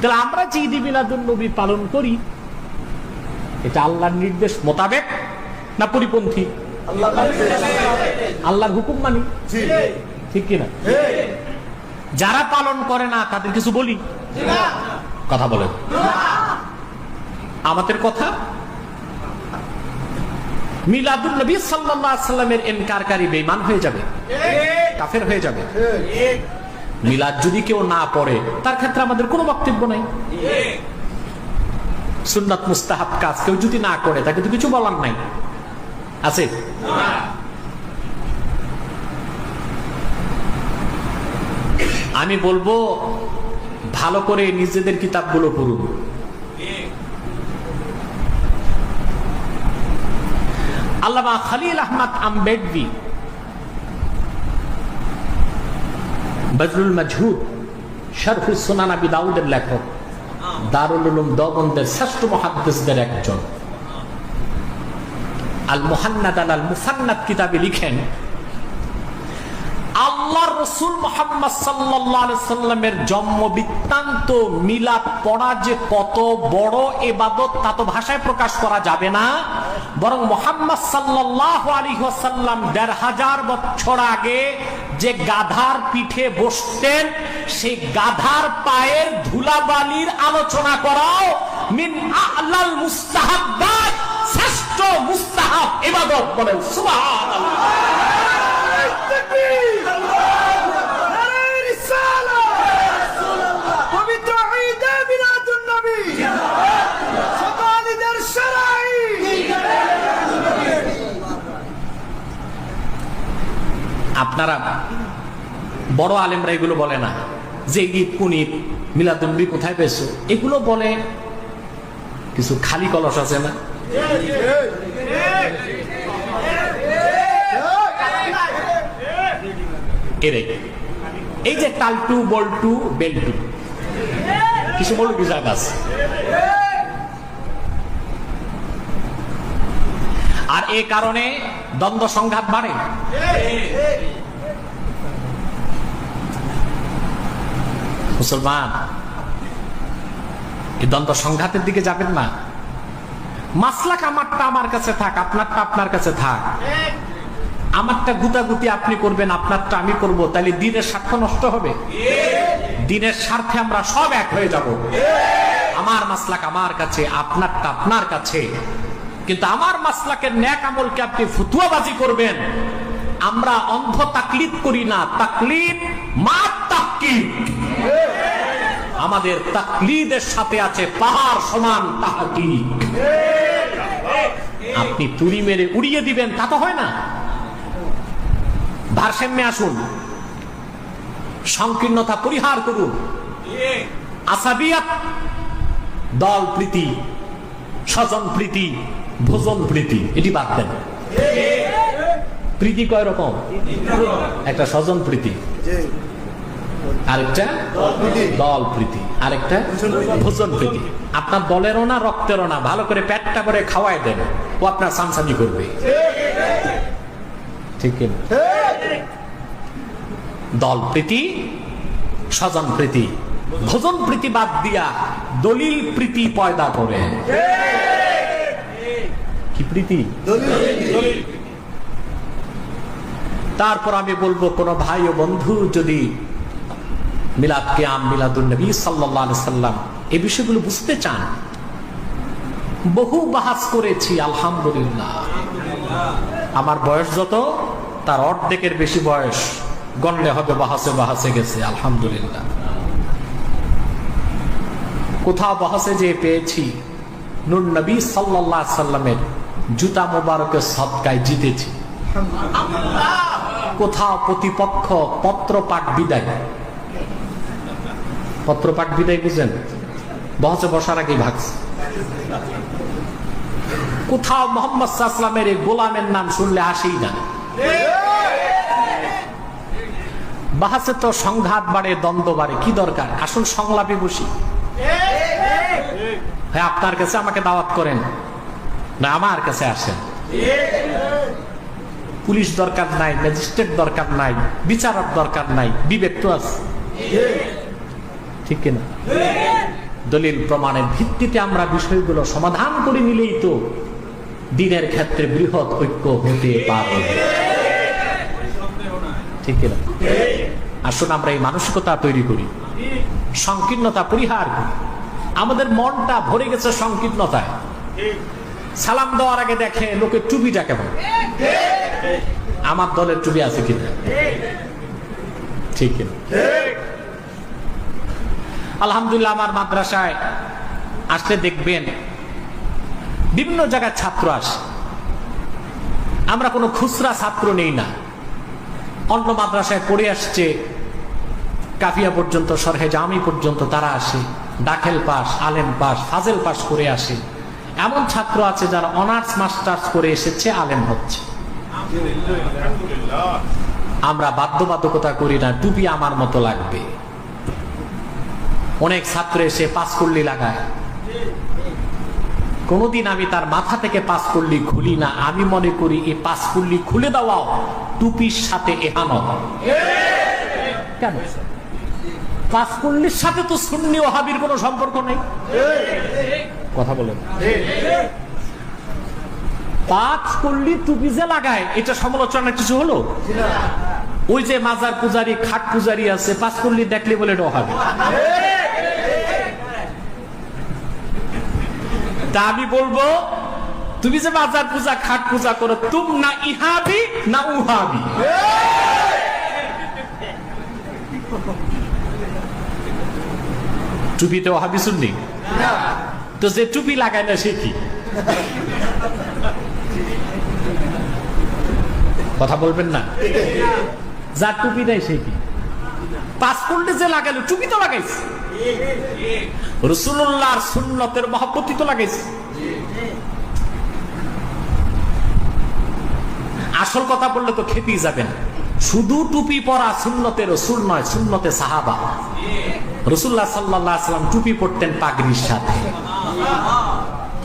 তাহলে আমরা যে ঈদ মিলাদুন নবী পালন করি, এটা আল্লাহর নির্দেশ মোতাবেক না পরিপন্থী? আল্লাহর হুকুম মানি, ঠিক কিনা? যারা পালন করে না তাদের কিছু বলি? কথা বলেন। আমাদের কথা মিলাদুন নবী সাল্লাল্লাহু আলাইহি ওয়াসাল্লামের ইনকারকারী বেঈমান হয়ে যাবে, কাফের হয়ে যাবে। মিলাদ যদি কেউ না পড়ে তার ক্ষেত্রে আমাদের কোনো বক্তব্য নাই। সুন্নাত মুস্তাহাব কাজ কেউ যদি না করে তাকে তো কিছু বলার নাই, আছে? আমি বলবো ভালো করে নিজেদের কিতাবগুলো পড়ুন। আল্লামা খলিল আহমদ আম্বেদকর বজলুল মাজহুদ শরহ সুনান আবি দাউদের লেখক, দারুল উলুম দেওবন্দের শ্রেষ্ঠ মুহাদ্দিসদের একজন, আল মুহান্নাদ আল মুসান্নাদ কিতাবে লিখেন, আল্লাহর রাসূল মুহাম্মদ সাল্লাল্লাহু আলাইহি সাল্লামের জন্ম বৃত্তান্ত মিলাদ পড়া যে কত বড় ইবাদত তা তো ভাষায় প্রকাশ করা যাবে না, বরং মুহাম্মদ সাল্লাল্লাহু আলাইহি ওয়াসাল্লাম ১৫০০ বছর আগে যে গাধার পিঠে বসতেন সেই গাধার পায়ের ধুলাবালির আলোচনা করাও মিন আ'লাল মুস্তাহাব্বাত, শ্রেষ্ঠ মুস্তাহাব ইবাদত। বলেন সুবহানাল্লাহ। আপনারা বড় আলেমরা এগুলো বলে না যে ঈদ কোন ঈদ, মিলাদুন নবী কোথায় পেয়েছো, এগুলো বলে কিছু খালি কলস আছে না, এরে এই যে টালটু বল্টু বেল্টু কিছু বলু বিষয় আছে। আর এই কারণে দ্বন্দ্ব সংঘাত বাড়ে। মুসলমান এই দ্বন্দ্ব সংঘাতের দিকে যাবেন না। মাসলাক আমারটা আমার কাছে থাক, আপনারটা আপনার কাছে থাক। আমারটা গুতাগুতি আপনি করবেন, আপনারটা আমি করব, তাহলে দিনের স্বার্থ নষ্ট হবে। দিনের স্বার্থে আমরা সব এক হয়ে যাব। আমার মাসলাক আমার কাছে, আপনারটা আপনার কাছে। কিন্তু আমার মাসলাকের ন্যাক আমলকে আপনি ফতুয়াবাজি করবেন। আমরা অন্ধ তাকলিদ করি না, তাকলিদ মা তাহকিক। আমাদের তাকলিদের সাথে আছে পাহাড় সমান তাহকিক। আপনি তুড়ি মেরে উড়িয়ে দিবেন তা তো হয় না। ভারসাম্যে আসুন, সংকীর্ণতা পরিহার করুন। আসাবিয়াত, দল প্রীতি, স্বজন প্রীতি, ভোজন প্রীতি, এটি বাদ দেন। প্রীতি কয় রকম? একটা স্বজন প্রীতি, আরেকটা দল প্রীতি, আরেকটা ভোজন প্রীতি। আপনার দলেরও না রক্তেরও না, ভালো করে পেটটা করে খাওয়াই দেন, ও আপনার সামসামি করবে, ঠিক না? দল প্রীতি, স্বজন প্রীতি, ভোজন প্রীতি বাদ দিয়া দলিল প্রীতি পয়দা করে। কি প্রীতি? তারপর আমি বলবো, কোন ভাই ও বন্ধু যদি মিলাদ কিয়াম, মিলাদুন নবী সাল্লাল্লাহু আলাইহি সাল্লাম এই বিষয়গুলো বুঝতে চান, বহু বাহাস করেছি আলহামদুলিল্লাহ। আমার বয়স যত তার অর্ধেকের বেশি বয়স গণলে হবে বাহাসে বাহাসে গেছে আলহামদুলিল্লাহ। কোথাও বাহাসে যে পেয়েছি নূর নবী সাল্লাল্লাহু আলাইহি সাল্লামের জুতা মোবারকের সদকায় জিতেছি। কোথাও প্রতিপক্ষ পত্রপাঠ বিদায়, পত্রপাঠ বিদায় বুঝেন, বহসে বসার আগে ভাগছে। কোথাও মোহাম্মদ সাল্লাল্লাহু আলাইহি ওয়াসাল্লামের এই গোলামের নাম শুনলে আসেই না। বাহাসে তো সংঘাত বাড়ে, দ্বন্দ্ব বাড়ে, কি দরকার? আসুন সংলাপে বসি। হ্যাঁ, আপনার কাছে আমাকে দাওয়াত করেন না, আমার কাছে আসেন। পুলিশ দরকার নাই, ম্যাজিস্ট্রেট দরকার নাই, বিচারক দরকার নাই, বিবেক তো আছে, ঠিক কিনা? দলিল প্রমাণের ভিত্তিতে আমরা বিষয়গুলো সমাধান করে নিলেই তো দিনের ক্ষেত্রে বৃহৎ ঐক্য হতে পারে। ঠিক কিনা? আসুন আমরা এই মানসিকতা তৈরি করি, সংকীর্ণতা পরিহার করি। আমাদের মনটা ভরে গেছে সংকীর্ণতায়। সালাম দেওয়ার আগে দেখে লোকে টুপিটা কেমন, আমার দলের টুপি আছে কিনা, ঠিক কিনা? আলহামদুলিল্লাহ, আমার মাদ্রাসায় আসলে দেখবেন বিভিন্ন জায়গায় ছাত্র আসে। আমরা কোনো খুচরা ছাত্র নেই না। অন্য মাদ্রাসায় পড়ে আসছে কাফিয়া পর্যন্ত, সরহে জামি পর্যন্ত তারা আসে, দাখিল পাস, আলেম পাস, ফাজেল পাস করে আসে। এমন ছাত্র আছে যারা অনার্স মাস্টার্স করে এসেছে, আলেম হচ্ছে। আমরা বাধ্যবাধকতা করি না টুপি আমার মতো লাগবে। অনেক ছাত্র এসে পাঁচকুল্লি লাগায়, কোনদিন আমি তার মাথা থেকে পাঁচকুল্লি খুলি না। আমি মনে করি এই পাঁচকুল্লি খুলে দেওয়াও টুপির সাথে এহানত। কেন? পাঁচকুল্লির সাথে তো সুন্নি ওয়াহাবির কোনো সম্পর্ক নেই। কথা বলেন। পাঁচকুল্লি টুপি যে লাগায়, এটা সমালোচনার কিছু হলো? ওই যে মাজার পূজারি, খাট পূজারি আছে, পাঁচকুল্লি দেখলে বলে এটা ওয়াহাবি। তা আমি বলবো, তুমি যে মাজার পূজা, খাট পূজা করো, তুম না ইহাবি না উহাবি। টুপিতে ওয়াহাবি সুন্নি? তো যে টুপি লাগায় না সে কি? কথা বলবেন না। যার টুপি দেয় সে কি? পাসপোর্টে যে লাগাইলো, টুপি তো লাগাইছে। রাসূলুল্লাহর সুন্নতের মহব্বতি তো লাগাইছে। আসল কথা বললে তো খেতেই যাবেন। শুধু টুপি পরা সুন্নতে রাসূল নয়, সুন্নতে সাহাবা। রাসূলুল্লাহ সাল্লাল্লাহু আলাইহি ওয়াসাল্লাম টুপি পরতেন পাগড়ির সাথে।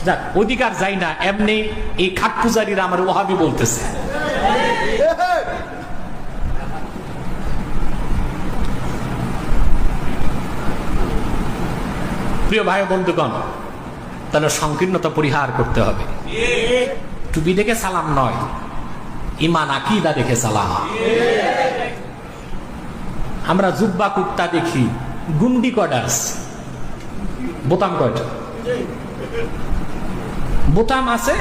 যাক, অধিকার যাই না, এমনি এই খাট পূজারীরা আমার ওয়াহাবি বলতেছে। প্রিয় ভাই বন্ধুগণ, তাহলে সংকীর্ণতা পরিহার করতে হবে। টুপি দেখে সালাম নয়, ঈমান আকীদা দেখে সালাম। আমরা জুব্বা কুর্তা দেখি, গুন্ডি কডার্স, বোতাম কয়টা? বোতাম আছে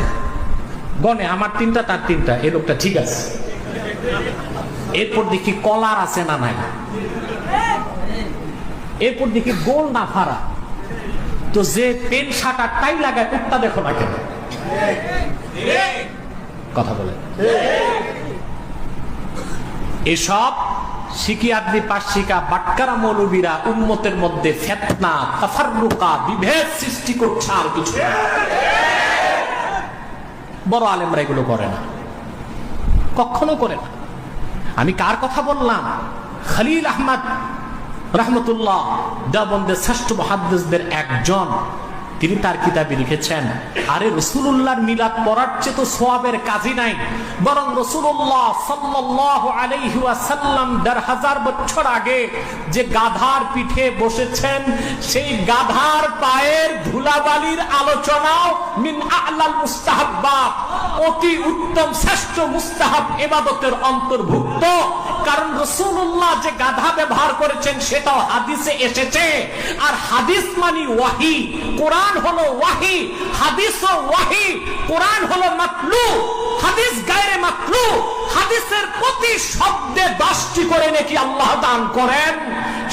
গনে, আমার 3টা তার 3টা, এই লোকটা ঠিক আছে। এরপর দেখি কলার আছে না নাই, এরপর দেখি গোল না ফাড়া। তো যে পেন শার্ট আর টাই লাগায়, কুর্তা দেখো না কেন? কথা বলে। এসব শিকিয়াতনি পাশিকা বাটকারা মৌলবীরা উম্মতের মধ্যে ফিতনা, তাফাররুকা, বিভেদ সৃষ্টি করছে, আর কিছু। বড় আলেমরা এগুলো করে না, কখনো করে না। আমি কার কথা বললাম? খলিল আহমদ রহমতুল্লাহ, দেওবন্দের শ্রেষ্ঠ মুহাদ্দিসদের একজন। তিনি তার কিতাবে লিখেছেন, আরে রাসূলুল্লাহর মিলাদ পড়ার চেয়ে তো সওয়াবের কাজই নাই, বরং রাসূলুল্লাহ সাল্লাল্লাহু আলাইহি ওয়াসাল্লাম ১৫০০ বছর আগে যে গাধার পিঠে বসেছেন, সেই গাধার পায়ের ধুলাবালির আলোচনাও মিন আ'লাল মুস্তাহাব্বাত, অতি উত্তম শ্রেষ্ঠ মুস্তাহাব ইবাদতের অন্তর্ভুক্ত। কারণ রাসূলুল্লাহ যে গাধা ব্যবহার করেছেন সেটাও হাদিসে এসেছে। আর হাদিস মানে ওয়াহি, কোরআন হলো ওয়াহি, হাদিসও ওয়াহি। কোরআন হলো মাতলু, হাদিস গায়রে মাতলু। হাদিসের প্রতি শব্দে 10টি করে নাকি আল্লাহ দান করেন।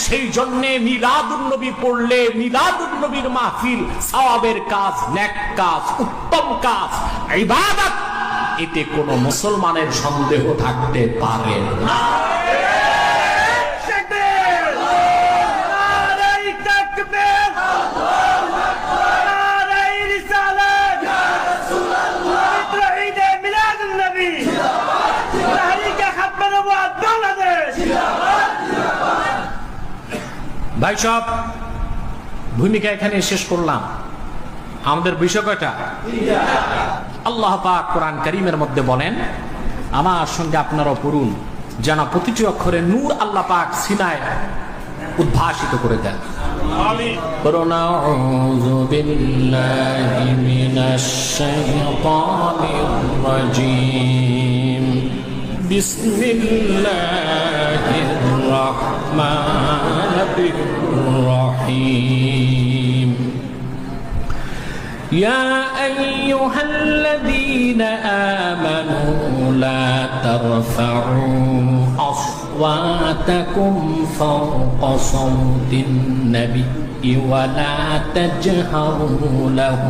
সেই জন্য মিলাদুন নবী পড়লে মিলাদুন নবীর মাহফিল সওয়াবের কাজ, নেক কাজ, উত্তম কাজ, ইবাদত, এতে কোনো মুসলমানের সন্দেহ থাকতে পারে না। ভাই সব ভূমিকা এখানে শেষ করলাম। আমাদের বিষয় কয়টা? আল্লাহ পাক কোরআন কারীমের মধ্যে বলেন, আমার সঙ্গে আপনারাও পড়ুন, যেন প্রতিটি অক্ষরে নূর আল্লাহ পাক সিনায় উদ্ভাসিত করে দেন। قل أعوذ بالله من الشيطان الرجيم بسم الله الرحمن الرحيم يا أيها الذين آمنوا لا ترفعوا أصواتكم فوق صوت النبي ولا تجهروا له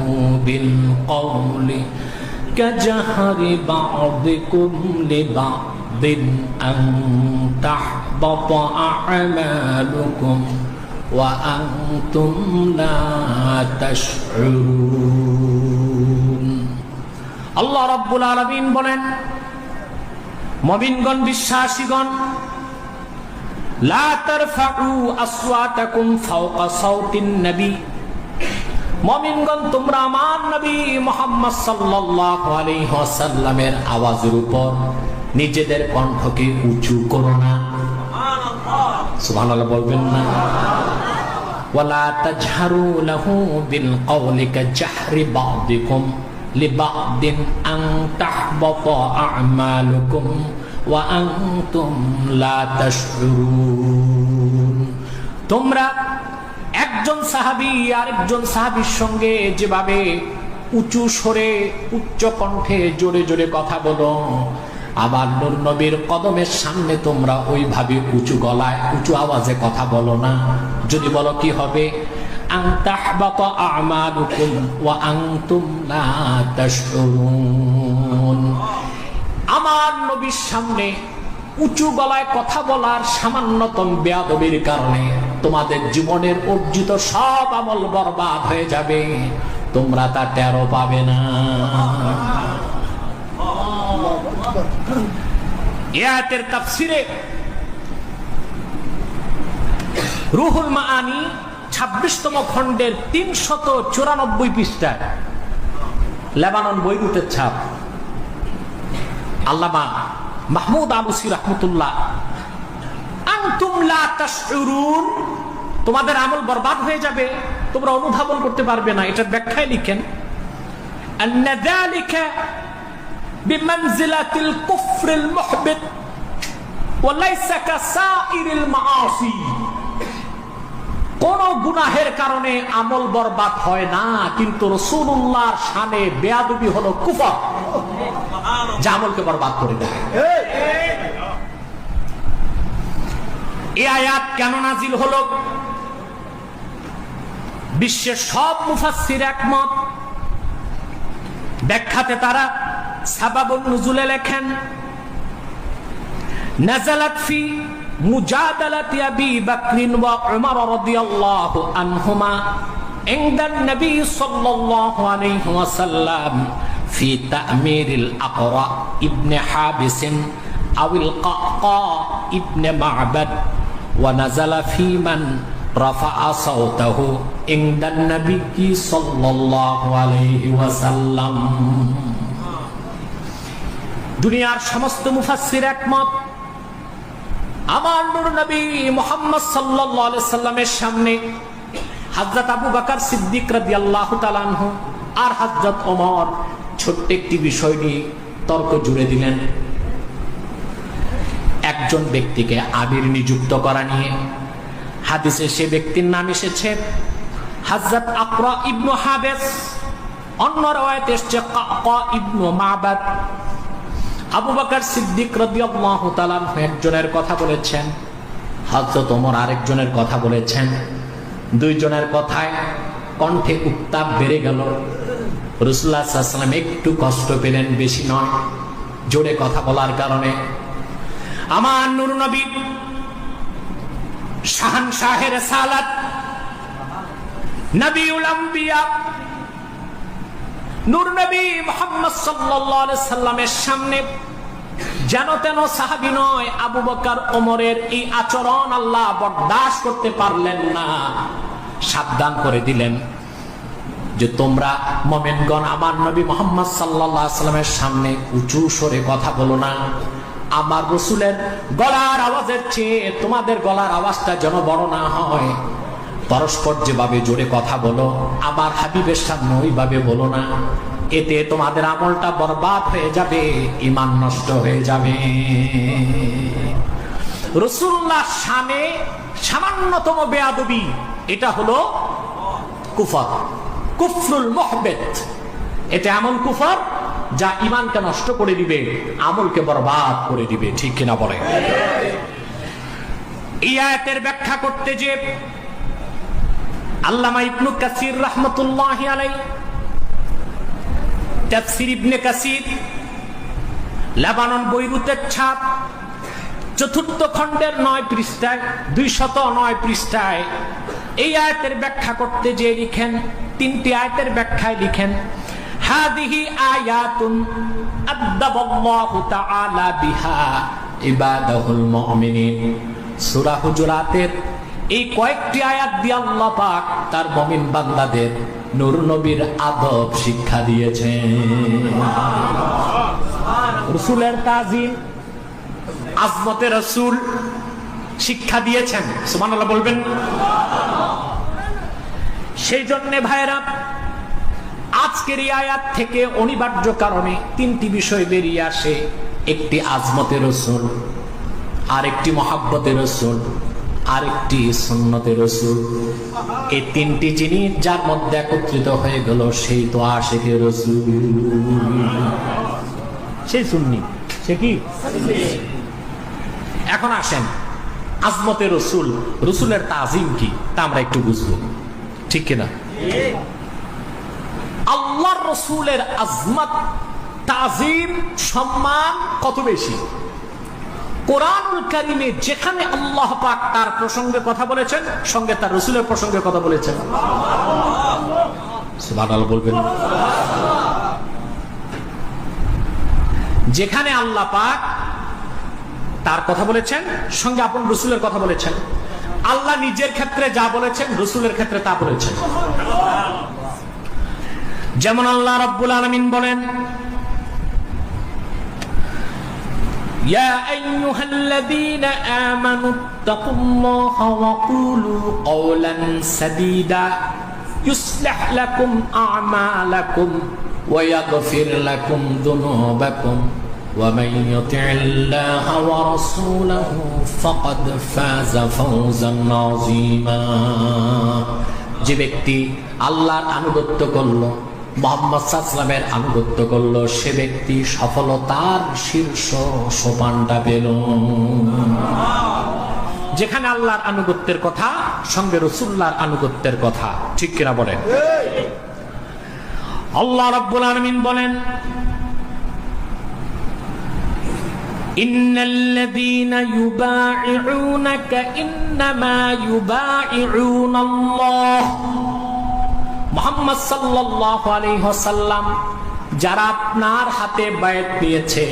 بالقول كجهر بعضكم لبعض أن تحبط أعمالكم وأنتم لا تشعرون আল্লাহ রাব্বুল আলামিন বলেন, মুমিনগণ, বিশ্বাসীগণ, লা তারফাউ আসওয়াতাকুম ফাওকা সাউতিন নবী, মুমিনগণ, তোমরা আমার নবী মুহাম্মদ সাল্লাল্লাহু আলাইহি ওয়াসাল্লামের আওয়াজের উপর নিজেদের কণ্ঠকে উঁচু করো না। সুবহানাল্লাহ বলবেন না? ওয়ালা তাজহারু লাহু বিল কওলি কাজহরি বা'দিকুম লিবা'দিন আন তাহবাতা আ'মালুকুম ওয়া আনতুম লা তাশউরুন। তোমরা একজন সাহাবী আরেকজন সাহাবীর সঙ্গে যেভাবে উঁচু স্বরে উচ্চ কণ্ঠে জোরে জোরে কথা বলো, আবার নূর নবীর কদমের সামনে তোমরা ওইভাবে উঁচু গলায় উঁচু আওয়াজে কথা বলো না। যদি বলো কি হবে? আন তাহবাতা আ'মালুকুম ওয়া আনতুম লা তাশউরুন। আমার নবীর সামনে উঁচু গলায় কথা বলার সামান্যতম বেয়াদবির কারণে তোমাদের জীবনের অর্জিত সব আমল বরবাদ হয়ে যাবে, তোমরা তা টেরও পাবে না। আয়াতের তাফসিরে রুহুল মাআনি 26তম খণ্ডের 394 পৃষ্ঠায় লেবানন বৈরুতের ছাপ আল্লামা মাহমুদ আলুসি রাহমাতুল্লাহ, আনতুম লা তাশউরুন, তোমাদের আমল বরবাদ হয়ে যাবে, তোমরা অনুধাবন করতে পারবে না। এটার ব্যাখ্যায় লিখেন, আন্না যালিকা বিমানজিলাতিল কুফরিল মুহবিত ওয়া লাইসা কাসাইরিল মাআসি। কোন গুনাহের কারণে আমল বরবাদ হয় না, কিন্তু রাসূলুল্লাহর শানে বেয়াদবি হলো কুফর, যা আমলকে বরবাদ করে দেয়। এই আয়াত কেন নাজিল হলো? বিশ্বের সব মুফাসসির একমত। ব্যাখ্যাতে তারা সাবাবুন নুজুলে লেখেন, নাযালাত ফি মুজাদালাতি আবি বকর ওয়া উমর রাদিয়াল্লাহু আনহুমা ইনদান নবী সাল্লাল্লাহু আলাইহি ওয়াসাল্লাম ফি তা'মিরিল আকরা ইবনে হাবিস আওয়াল কাকা ইবনে মা'বাদ ওয়া নাযালা ফি মান রাফা'a সাওতাহু ইনদান নবী সাল্লাল্লাহু আলাইহি ওয়াসাল্লাম। দুনিয়ার সমস্ত মুফাসসির একমত, আমার নূর নবী মুহাম্মদ সাল্লাল্লাহু আলাইহি সাল্লামের সামনে হযরত আবু বকর সিদ্দিক রাদিয়াল্লাহু তাআলা আনহু আর হযরত ওমর ছোট্ট একটি বিষয় নিয়ে তর্ক জুড়ে দিলেন। একজন ব্যক্তিকে আমির নিযুক্ত করা নিয়ে হাদিসে সে ব্যক্তির নাম এসেছে হযরত আকরা ইবনে হাবিস, অন্য রওয়ায়াতে এসেছে কাকা ইবনে মা'বাদ। আবু বকর সিদ্দিক রাদিয়াল্লাহু তাআলা একজনের কথা বলেছেন, হযরত ওমর আরেকজনের কথা বলেছেন। দুইজনের কথায় কণ্ঠে উত্তাপ বেড়ে গেল। রাসূলুল্লাহ সাল্লাল্লাহু আলাইহি ওয়াসাল্লাম একটু কষ্ট পেলেন, বেশি নয়, জোরে কথা বলার কারণে। আমার নূর নবী শাহানশাহে রিসালাত, নবিউল আম্বিয়া, নূর নবী মুহাম্মদ সাল্লাল্লাহু আলাইহি সাল্লামের সামনে যেন তেন সাহাবী নয়, আবু বকর ওমরের এই আচরণ আল্লাহ বরদাস্ত করতে পারলেন না। সাবধান করে দিলেন যে তোমরা মুমিনগণ আমার নবী মুহাম্মদ সাল্লাল্লাহু আলাইহি সাল্লামের সামনে উঁচু স্বরে কথা বলো না। আমার রাসূলের গলার আওয়াজের চেয়ে তোমাদের গলার আওয়াজটা যেন বড় না হয়। পরস্পর যেভাবে জোরে কথা বলো, আমার হাবিবের সামনে ওইভাবে বলো না, এতে তোমাদের আমলটা বরবাদ হয়ে যাবে, ঈমান নষ্ট হয়ে যাবে। রাসূলুল্লাহ শানে সামান্যতম বেয়াদবি, এটা হলো কুফর, কুফরুল মুহবিত। এটা এমন কুফর যা ঈমানকে নষ্ট করে দিবে, আমলকে বরবাদ করে দিবে। ঠিক কিনা বলে? এই আয়াতের ব্যাখ্যা করতে যে আল্লামা ইবনে কাসির রাহমাতুল্লাহি আলাইহি তাফসীর ইবনে কাসির লেবানন বৈরুতের ছাপ 4th খণ্ডের 9 পৃষ্ঠায় 209 পৃষ্ঠায় এই আয়াতের ব্যাখ্যা করতে যে লিখেন, 3টি আয়াতের ব্যাখ্যায় লিখেন, হাদিহি আয়াতুন আদাবাল্লাহু তাআলা বিহা ইবাদাহুল মুমিনিন। সূরা হুজুরাতের এই কয়েকটি আয়াত দিয়ে আল্লাহ পাক তার মুমিন বান্দাদের নূর নবীর আদব শিক্ষা দিয়েছেন। রাসূলের তাজিম, আজমতে রাসূল শিক্ষা দিয়েছেন। সুবহানাল্লাহ বলবেন। সেই জন্য ভাইরা, আজকের এই আয়াত থেকে অনিবার্য কারণে 3টি বিষয় বেরিয়ে আসে। একটি আজমতে রাসূল, আরেকটি মহাব্বতে রাসূল, আরেকটি সুন্নতে রাসূল। এই 3টি জিনিস যার মধ্যে একত্রিত হয়ে গেল, সেই তো আশিকে রাসূল, সেই সুন্নি, সে কি? এখন আসেন, আজমতে রাসূল, রাসূলের তাজিম কি তা আমরা একটু বুঝবো। ঠিক কিনা? আল্লাহর রাসূলের আজমত, তাজিম, সম্মান কত বেশি! কোরআনুল কারীমে যেখানে আল্লাহ পাক তার প্রসঙ্গে কথা বলেছেন, সঙ্গে তার রাসূলের প্রসঙ্গে কথা বলেছেন। সুবহানাল্লাহ বলবেন। যেখানে আল্লাহ পাক তার কথা বলেছেন, সঙ্গে আপন রাসূলের কথা বলেছেন। আল্লাহ নিজের ক্ষেত্রে যা বলেছেন, রাসূলের ক্ষেত্রে তা বলেছেন। যেমন আল্লাহ রাব্বুল আলামিন বলেন, ইয়া আইয়ুহাল্লাযীনা আমানুত্তাকুল্লাহা ওয়া কুলু কওলান সাদীদা ইউসলিহ লাকুম আ'মালাকুম ওয়া ইয়াগফির লাকুম যুনুবাকুম ওয়া মান ইউতি'িল্লাহা ওয়া রাসূলাহু ফাকাদ ফাযা ফাওজান আযীমা। যে ব্যক্তি আল্লাহর আনুগত্য করলো, মুহাম্মদ সাল্লাল্লাহু আলাইহি ওয়াসাল্লামের আনুগত্য করলো, সে ব্যক্তি সফলতার শীর্ষ সোপানটা পেল। যেখানে আল্লাহর আনুগত্যের কথা, সঙ্গে রাসূলুল্লাহর আনুগত্যের কথা। ঠিক কিনা বলেন? আল্লাহ রাব্বুল আলামিন বলেন, ইন্নাল্লাযীনা ইউবাইউনাকা ইন্নামা ইউবাইউনাল্লাহ। মুহাম্মদ সাল্লাল্লাহু আলাইহি ওয়াসাল্লাম, যারা আপনার হাতে বায়াত নিয়েছে,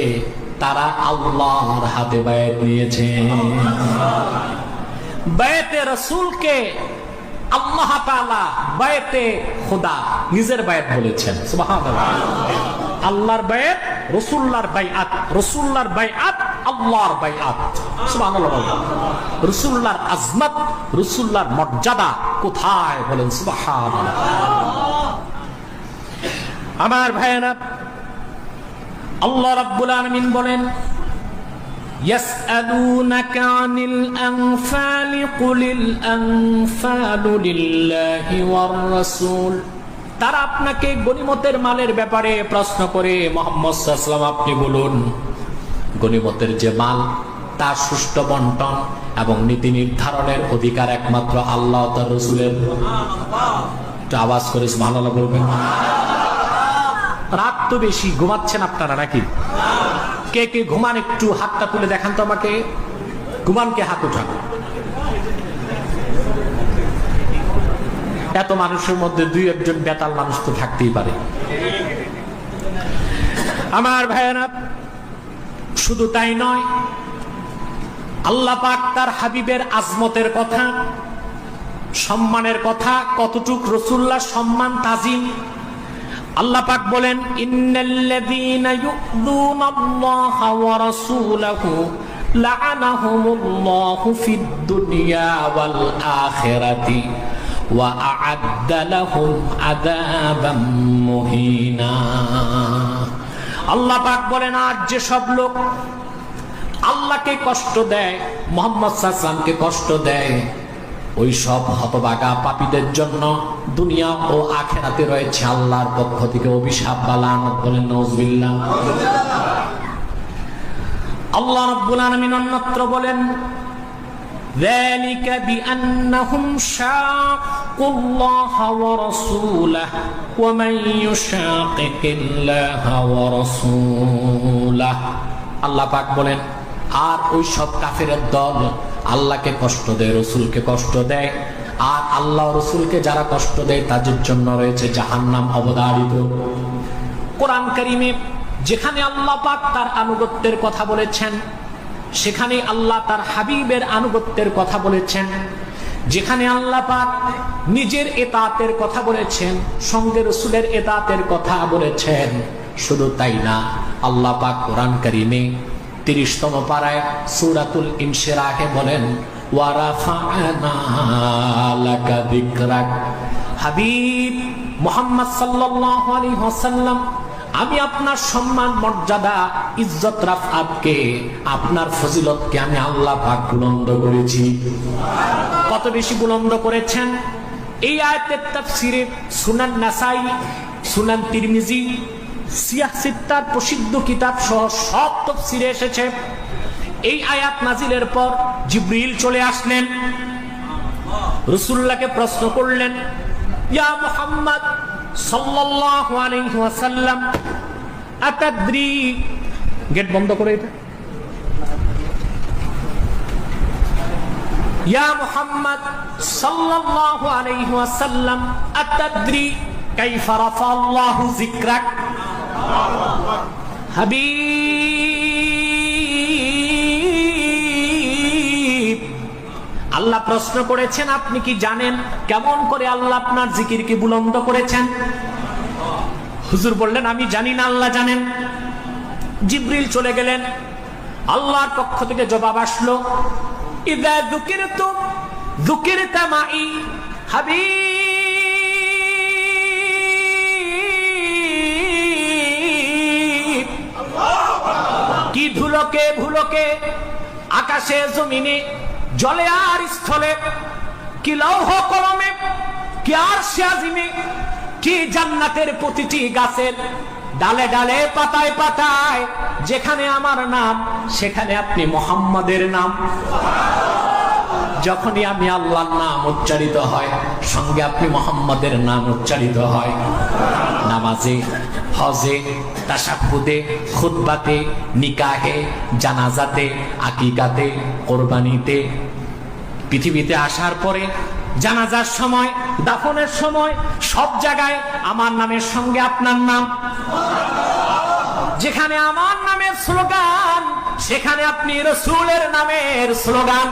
তারা আল্লাহর হাতে বায়াত নিয়েছে। বায়াতে রাসূলকে আল্লাহ তাআলা বায়াতে খোদা, নিজের বায়াত বলেছেন। সুবহানাল্লাহ। আল্লাহর বায়াত, রাসূলুল্লাহর বায়াত, রাসূলুল্লাহর বায়াত, আল্লাহর বায়াত। সুবহানাল্লাহ। রাসূলুল্লাহর আজমত, রাসূলুল্লাহর মর্যাদা কোথায় বলেন? সুবহানাল্লাহ। আমার ভাইয়েরা, আল্লাহ রাব্বুল আলামিন বলেন, ইয়াসআলুনাকা আনিল আনফালি কুলিল আনফালু লিল্লাহি ওয়ার রাসূল। তারা আপনাকে গনিমতের মালের ব্যাপারে প্রশ্ন করে, মুহাম্মদ সাল্লাল্লাহু আলাইহি ওয়াসাল্লাম আপনি বলুন, গনিমতের যে মাল, তার সুষ্ঠু বন্টন এবং নীতি নির্ধারণের অধিকার একমাত্র আল্লাহ ও তার রাসূলের। একটু আওয়াজ করে সুবহানাল্লাহ বলবেন। রাত তো বেশি, ঘুমাচ্ছেন আপনারা নাকি? কে কে ঘুমান একটু হাতটা তুলে দেখান তো আমাকে। ঘুমান কে? হাত উঠান। এত মানুষের মধ্যে 2-1 বেতাল মানুষ তো থাকতেই পারে। আমার ভাইয়েরা, শুধু তাই নয়, আল্লাহ পাক তার হাবিবের আজমতের কথা, সম্মানের কথা, কতটুক রাসূলুল্লাহ সম্মান তাজিম, আল্লাহ পাক বলেন, ইন্নাল্লাযীনা ইউযুনাল্লাহা ওয়া রাসূলাহু লা'আনাহুমুল্লাহু ফিদ দুনিয়া ওয়াল আখিরাতি ওয়া আ'আদ্দা লাহুম আযাবাম মুহিনা। আল্লাহ পাক বলেন, আর যে সব লোক আল্লাহকে কষ্ট দেয়, মুহাম্মদ সাল্লাল্লাহু আলাইহি ওয়াসাল্লামকে কষ্ট দেয়, ওই সব হতভাগা পাপীদের জন্য দুনিয়া ও আখিরাতে রয়েছে আল্লাহর পক্ষ থেকে অভিশাপ বা লানত। বলেন নাউযুবিল্লাহ। আল্লাহ রাব্বুল আলামিন অন্যত্র বলেন, যালিকা বিআন্নাহুম শাক্কুল্লাহা ওয়া রাসূলাহু ওয়া মান ইউশাকিকিল্লাহা ওয়া রাসূলাহু। আল্লাহ পাক বলেন, আর ওই সব কাফেরের দল আল্লাহকে কষ্ট দেয়, রসুলকে কষ্ট দেয়, আর আল্লাহ রসুলকে যারা কষ্ট দেয় তাদের জন্য রয়েছে জাহান্নাম অবধারিত। কোরআন কারীমে যেখানে আল্লাহ পাক তার আনুগত্যের কথা বলেছেন, সেখানে আল্লাহ তার হাবিবের আনুগত্যের কথা বলেছেন। যেখানে আল্লাহ পাক নিজের ইতাআতের কথা বলেছেন, সঙ্গে রসুলের ইতাআতের কথা বলেছেন, শুধু তাই না, আল্লাহ পাক কোরআন কারীমে 30তম পারায় সূরাতুল ইনশিরাহে বলেন, ওয়া রাফা'না লাকা যিকরাক। হাবিব মুহাম্মদ সাল্লাল্লাহু আলাইহি ওয়াসাল্লাম, আমি আপনার সম্মান, মর্যাদা, ইজ্জত, রাফআতকে, আপনার ফজিলতকে আমি আল্লাহ পাক বুলন্দ করেছি। কত বেশি বুলন্দ করেছেন! এই আয়াতের তাফসীরে সুনান নাসাই, সুনান তিরমিজি, সিয়াহ সিত্তার প্রসিদ্ধ কিতাব সহ সব তাফসীরে এসেছে। এই আয়াত নাজিলের পর জিবরিল চলে আসলেন, রাসূলুল্লাহকে প্রশ্ন করলেন, ইয়া মুহাম্মদ সাল্লাল্লাহু আলাইহি ওয়াসাল্লাম, আতাদরি, গেট বন্ধ করে এটা, ইয়া মুহাম্মদ সাল্লাল্লাহু আলাইহি ওয়াসাল্লাম, আতাদরি কাইফা রাফা আল্লাহু যিকরাক। হাবিব, আল্লাহ প্রশ্ন করেছেন, আপনি কি জানেন কেমন করে আল্লাহ আপনার জিকিরকে বুলন্দ করেছেন? হুজুর বললেন, আমি জানি না, আল্লাহ জানেন। জিবরিল চলে গেলেন, আল্লাহর পক্ষ থেকে জবাব আসলো, ইযা যুকিরতু যুকিরতা মাই। হাবিব, কি ধুলোকে ভুলোকে, আকাশে জমিনে, জলে আর স্থলে, কি লৌহ কলমে, কি আরশে আজিমে, কি জান্নাতের প্রতিটি গাছের ডালে ডালে, পাতায় পাতায়, যেখানে আমার নাম সেখানে আপনি মুহাম্মাদের নাম। যখনই আমি আল্লাহর নাম উচ্চারিত হয়, সঙ্গে আপনি মুহাম্মাদের নাম উচ্চারিত হয়। নামাজে, হজে, তাশাহুদে, খুতবাতে, নিকাহে, জানাজাতে, আকিকাতে, কোরবানিতে, পৃথিবীতে আসার পরে, জানাজার সময়, দাফনের সময়, সব জায়গায় আমার নামের সঙ্গে আপনার নাম। যেখানে আমার নামের স্লোগান, সেখানে আপনি রাসূলের নামের স্লোগান।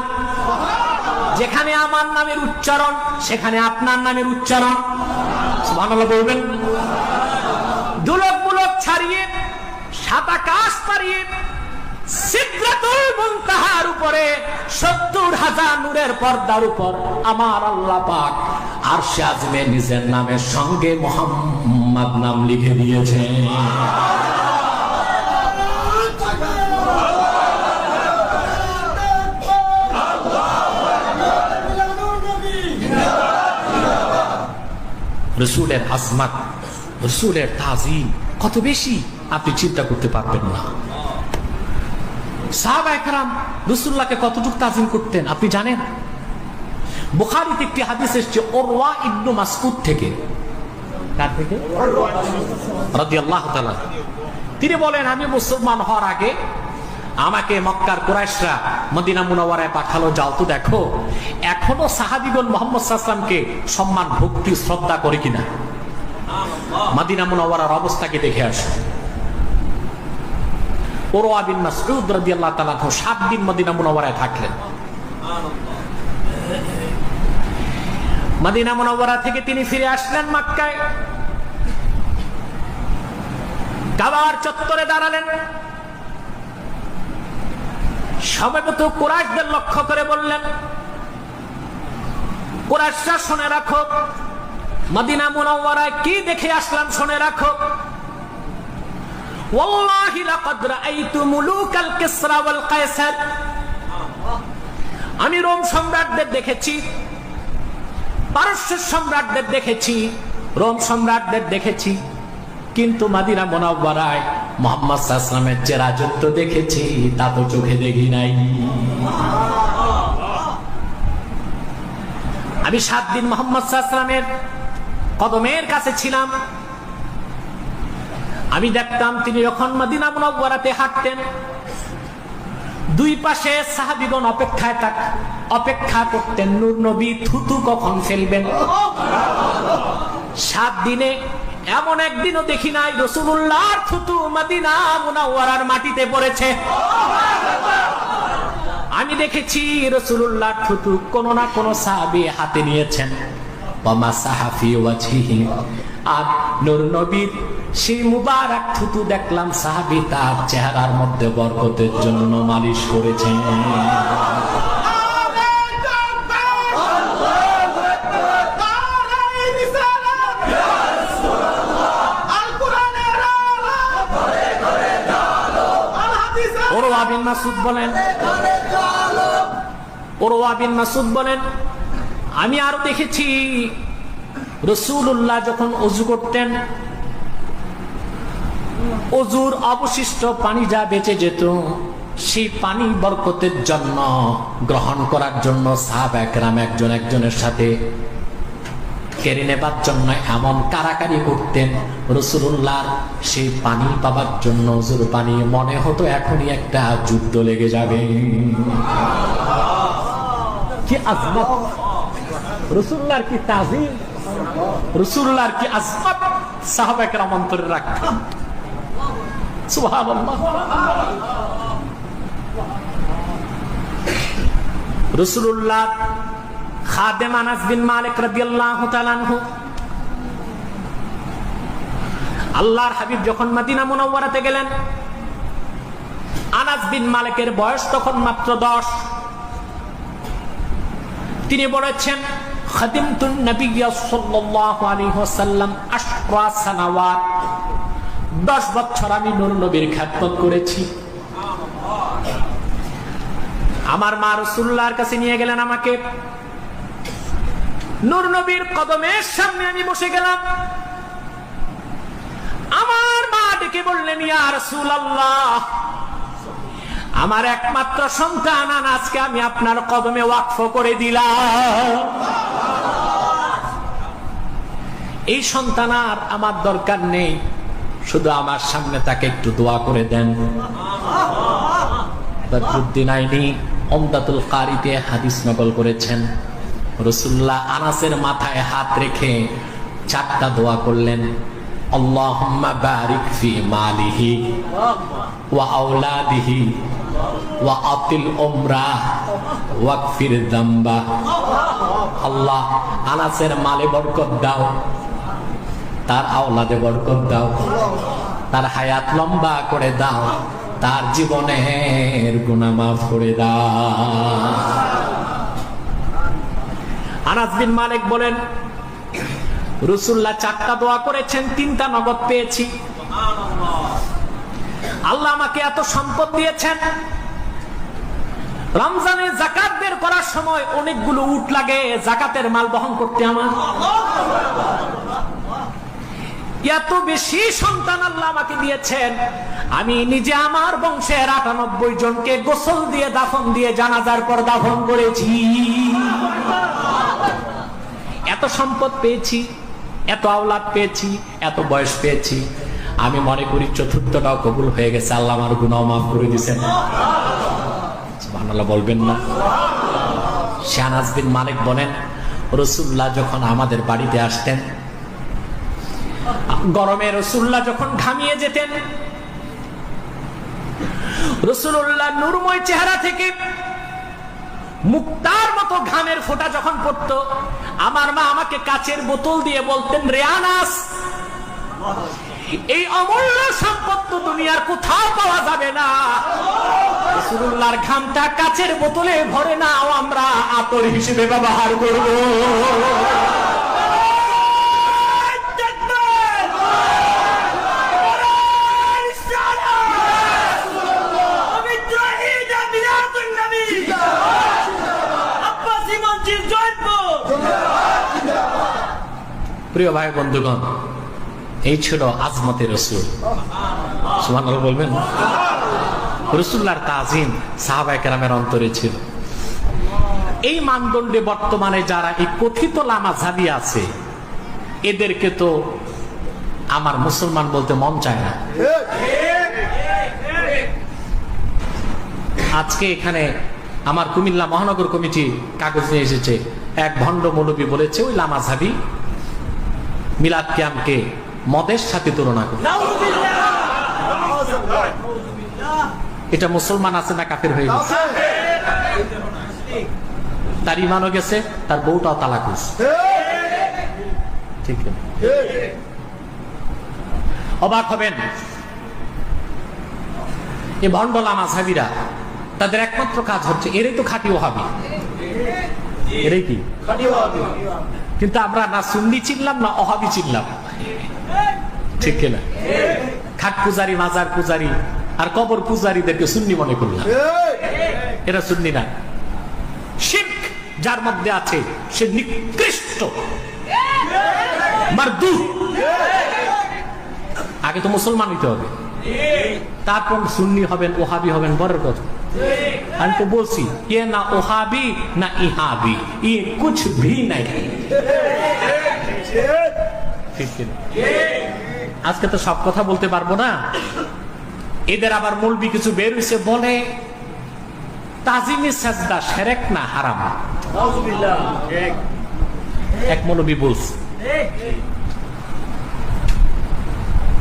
যেখানে আমার নামের উচ্চারণ, সেখানে আপনার নামের উচ্চারণ। সুবহানাল্লাহ বলবেন। দুলক বুলক ছাড়িয়ে, সাত আকাশ পাড়িয়ে, সিদরাতুল মুনতাহার উপরে ৭০,০০০ নূরের পর্দার উপর আমার আল্লাহ পাক আরশে আযমে নিজের নামের সঙ্গে মুহাম্মদ নাম লিখে দিয়েছেন। রাসূলের আজমত, রাসূলের তাজিম কত বেশি আপনি চিন্তা করতে পারবেন না। সাহাবায়ে কেরাম রাসূলুল্লাহকে কতটুকু তাজিম করতেন আপনি জানেন? বুখারীতে একটি হাদিস এসেছে উরওয়া ইবনে মাসউদ থেকে। কার থেকে? রাদিয়াল্লাহু তাআলা। তিনি বলেন, আমি মুসলমান হওয়ার আগে আমাকে মক্কার কুরাইশরা মদিনা মুনাওয়ারায় পাঠালো, যাও তো দেখো এখনো সাহাবীগণ মুহাম্মদ সাল্লাল্লাহু আলাইহি ওয়াসাল্লামকে সম্মান, ভক্তি, শ্রদ্ধা করে কিনা। মদিনা মুনাওয়ারার অবস্থাকে দেখে আসো। উরওয়া বিন মাসউদ রাদিয়াল্লাহু তাআলা 7 দিন মদিনা মুনাওয়ারায় থাকলেন। মদিনা মুনাওয়ারা থেকে তিনি ফিরে আসলেন মক্কায়। কাবার চত্বরে দাঁড়ালেন। সমবেত কুরাইশদের লক্ষ্য করে বললেন, কুরাইশরা শুনে রাখো, মদিনা মুনাওয়ারায় কি দেখে আসলাম শুনে রাখো। ওয়াল্লাহি লাকাদ রাআইতু মুলুকাল কিসরা ওয়াল কায়সার, আমি রোম সম্রাটদের দেখেছি, পারস্যের সম্রাটদের দেখেছি, রোম সম্রাটদের দেখেছি, কিন্তু মদিনা মুনাওয়ারায় মুহাম্মদ সাল্লাল্লাহু আলাইহি ওয়াসাল্লামের যে রাজত্ব দেখেছি তা তো চোখে দেখি নাই। আমি 7 দিন মুহাম্মদ সাল্লাল্লাহু আলাইহি ওয়াসাল্লামের কদমের কাছে ছিলাম। আমি দেখতাম তিনি যখন মদিনা মুনাওয়ারাতে হাঁটতেন, দুই পাশে সাহাবীগণ অপেক্ষা করতেন নূর নবী থুতু কখন ফেলবেন। 7 দিনে এমন একদিনও দেখি নাই রাসূলুল্লাহর থুতু মদিনা মুনাওয়ারার মাটিতে পড়েছে। আমি দেখেছি রাসূলুল্লাহর থুতু কোন না কোন সাহাবী হাতে নিয়েছেন। আর নূর নবীর সেই মুবারক থুতু দেখলাম সাহাবী তার চেহারার মধ্যে বরকতের জন্য মালিশ করেছেন। উরওয়া বিন মাসউদ বলেন আমি আরো দেখেছি রাসূলুল্লাহ যখন ওযু করতেন, ওযুর অবশিষ্ট পানি যা বেঁচে যেত সেই পানি বরকতের জন্য গ্রহণ করার জন্য সাহাবায়ে কেরাম একজন একজনের সাথে কেড়ে নেবার জন্য এমন কারাকারি করতেন। রাসূলুল্লাহর সেই পানি পাবার জন্য ওযুর পানি মনে হতো এখনই একটা যুদ্ধ লেগে যাবে। কি আজমত, রাসূলুল্লাহর কি তাজিম, রাসূলুল্লাহর কি আজমত সাহাবায়ে কেরাম অন্তরে রাখতেন। সুবহানাল্লাহ। রাসূলুল্লাহ খাদেম আনাস বিন মালিক রাদিয়াল্লাহু তাআলা আনহু, আল্লাহর হাবিব যখন মদিনা মুনাওয়ারাতে গেলেন, আনাস বিন মালিকের বয়স তখন মাত্র 10। তিনি বলেছেন খাদিমতুন নবিয়্য সাল্লাল্লাহু আলাইহি ওয়াসাল্লাম 10 সানাওয়াত, 10 বছর আমি নূর নবীর খেদমত করেছি। আমার মা রাসূলুল্লাহর কাছে নিয়ে গেলেন আমাকে, নূর নবীর কদমের সামনে আমি বসে গেলাম। আমার মা ডেকে বললেন ইয়া রাসূলুল্লাহ, আমার একমাত্র সন্তান আনাসকে আমি আপনার কদমে ওয়াকফ করে দিলাম। এই সন্তান আর আমার দরকার নেই, শুধু আমার সামনে তাকে একটু দোয়া করে দেন। বদরুদ্দিন আইনি উমদাতুল কারিতে হাদিস নকল করেছেন, রাসূলুল্লাহ আনাসের মাথায় হাত রেখে 4টা দোয়া করলেন। আল্লাহুম্মা বারিক ফি মালিহি ওয়া আওলাদিহি ওয়া আতিল উমরাহ ওয়াগফির যামবা। আল্লাহ আনাসের মালে বরকত দাও, তার আওলাদে বরকত দাও, তার হায়াত লম্বা করে দাও, তার জীবনের গুনাহ মাফ করে দাও। আনাস বিন মালিক বলেন রাসূলুল্লাহ 4টা দোয়া করেছেন, 3টা নগদ পেয়েছি। আল্লাহ আমাকে এত সম্পদ দিয়েছেন, রমজানে যাকাত বের করার সময় অনেকগুলো উট লাগে যাকাতের মাল বহন করতে। আমার এত বেশি সন্তান আল্লাহ আমাকে দিয়েছেন, আমি নিজে আমার বংশের 98 জনকে গোসল দিয়ে দাফন দিয়ে জানাজার পর দাফন করেছি। এত সম্পদ পেয়েছি, এত আওলাদ পেয়েছি, এত বয়স পেয়েছি, আমি মনে করি 4র্থটাও কবুল হয়ে গেছে, আল্লাহ আমার গুনাহ মাফ করে দিয়েছেন। সুবহানাল্লাহ বলবেন না? আনাস বিন মালিক বলেন রাসূলুল্লাহ যখন আমাদের বাড়িতে আসতেন, গরমে রাসূলুল্লাহ যখন ঘামিয়ে যেতেন, রাসূলুল্লাহ নূরময় চেহারা থেকে মুক্তার মতো ঘামের ফোঁটা যখন পড়তো, আমার মা আমাকে কাচের বোতল দিয়ে বলতেন, রে আনাস, এই অমূল্য সম্পদ তো দুনিয়ার কোথাও পাওয়া যাবে না। রাসূলুল্লাহর ঘামটা কাচের বোতলে ভরে নাও, আমরা আতর হিসেবে ব্যবহার করব। প্রিয় ভাই বন্ধুগণ, এই ছিল আজমতে রসুল। সুবহানাল্লাহ বলবেন। রাসূলুল্লাহর তাজিম সাহাবায়ে কেরামের অন্তরে ছিল। এই মানদণ্ডে বর্তমানে যারা এই কথিত লামাঝাবি আছে, এদেরকে তো আমার মুসলমান বলতে মন চায় না। আজকে এখানে আমার কুমিল্লা মহানগর কমিটি কাগজ নিয়ে এসেছে, এক ভণ্ড মৌলবী বলেছে ওই লামাঝাবি মিলাদ কিয়ামকে মদের সাথে তুলনা করে। এটা মুসলমান আছে না কাফের হয়ে গেছে? তার ইমানও গেছে, তার বউটাও তালাক হয়েছে। ঠিক না? অবাক হবেন, এই ভণ্ড লামাঝাবিরা তাদের একমাত্র কাজ হচ্ছে, এরাই তো খাঁটি ওহাবি, এরাই কি খাঁটি ওহাবি। কিন্তু আমরা না সুন্নি চিনলাম না ওহাবি চিনলাম, ঠিক কিনা? খাট পূজারি, মাজার পূজারি আর কবর পূজারীদেরকে সুন্নি মনে করলাম। এরা সুন্নি না। শিরক যার মধ্যে আছে সে নিকৃষ্ট মারদুদ। আগে তো মুসলমান হইতে হবে, তারপর সুন্নি হবেন, ওহাবি হবেন, বড় কথা। আমি তো বলছি এ না ওহাবি না ইহাবি, ই কুছ ভি নাই। আজকে তো সব কথা বলতে পারবো না। এদের আবার মৌলবি কিছু বের হইছে, বলে তাজিমি সাজদা শিরক না হারাম। এক মৌলবি বলছে।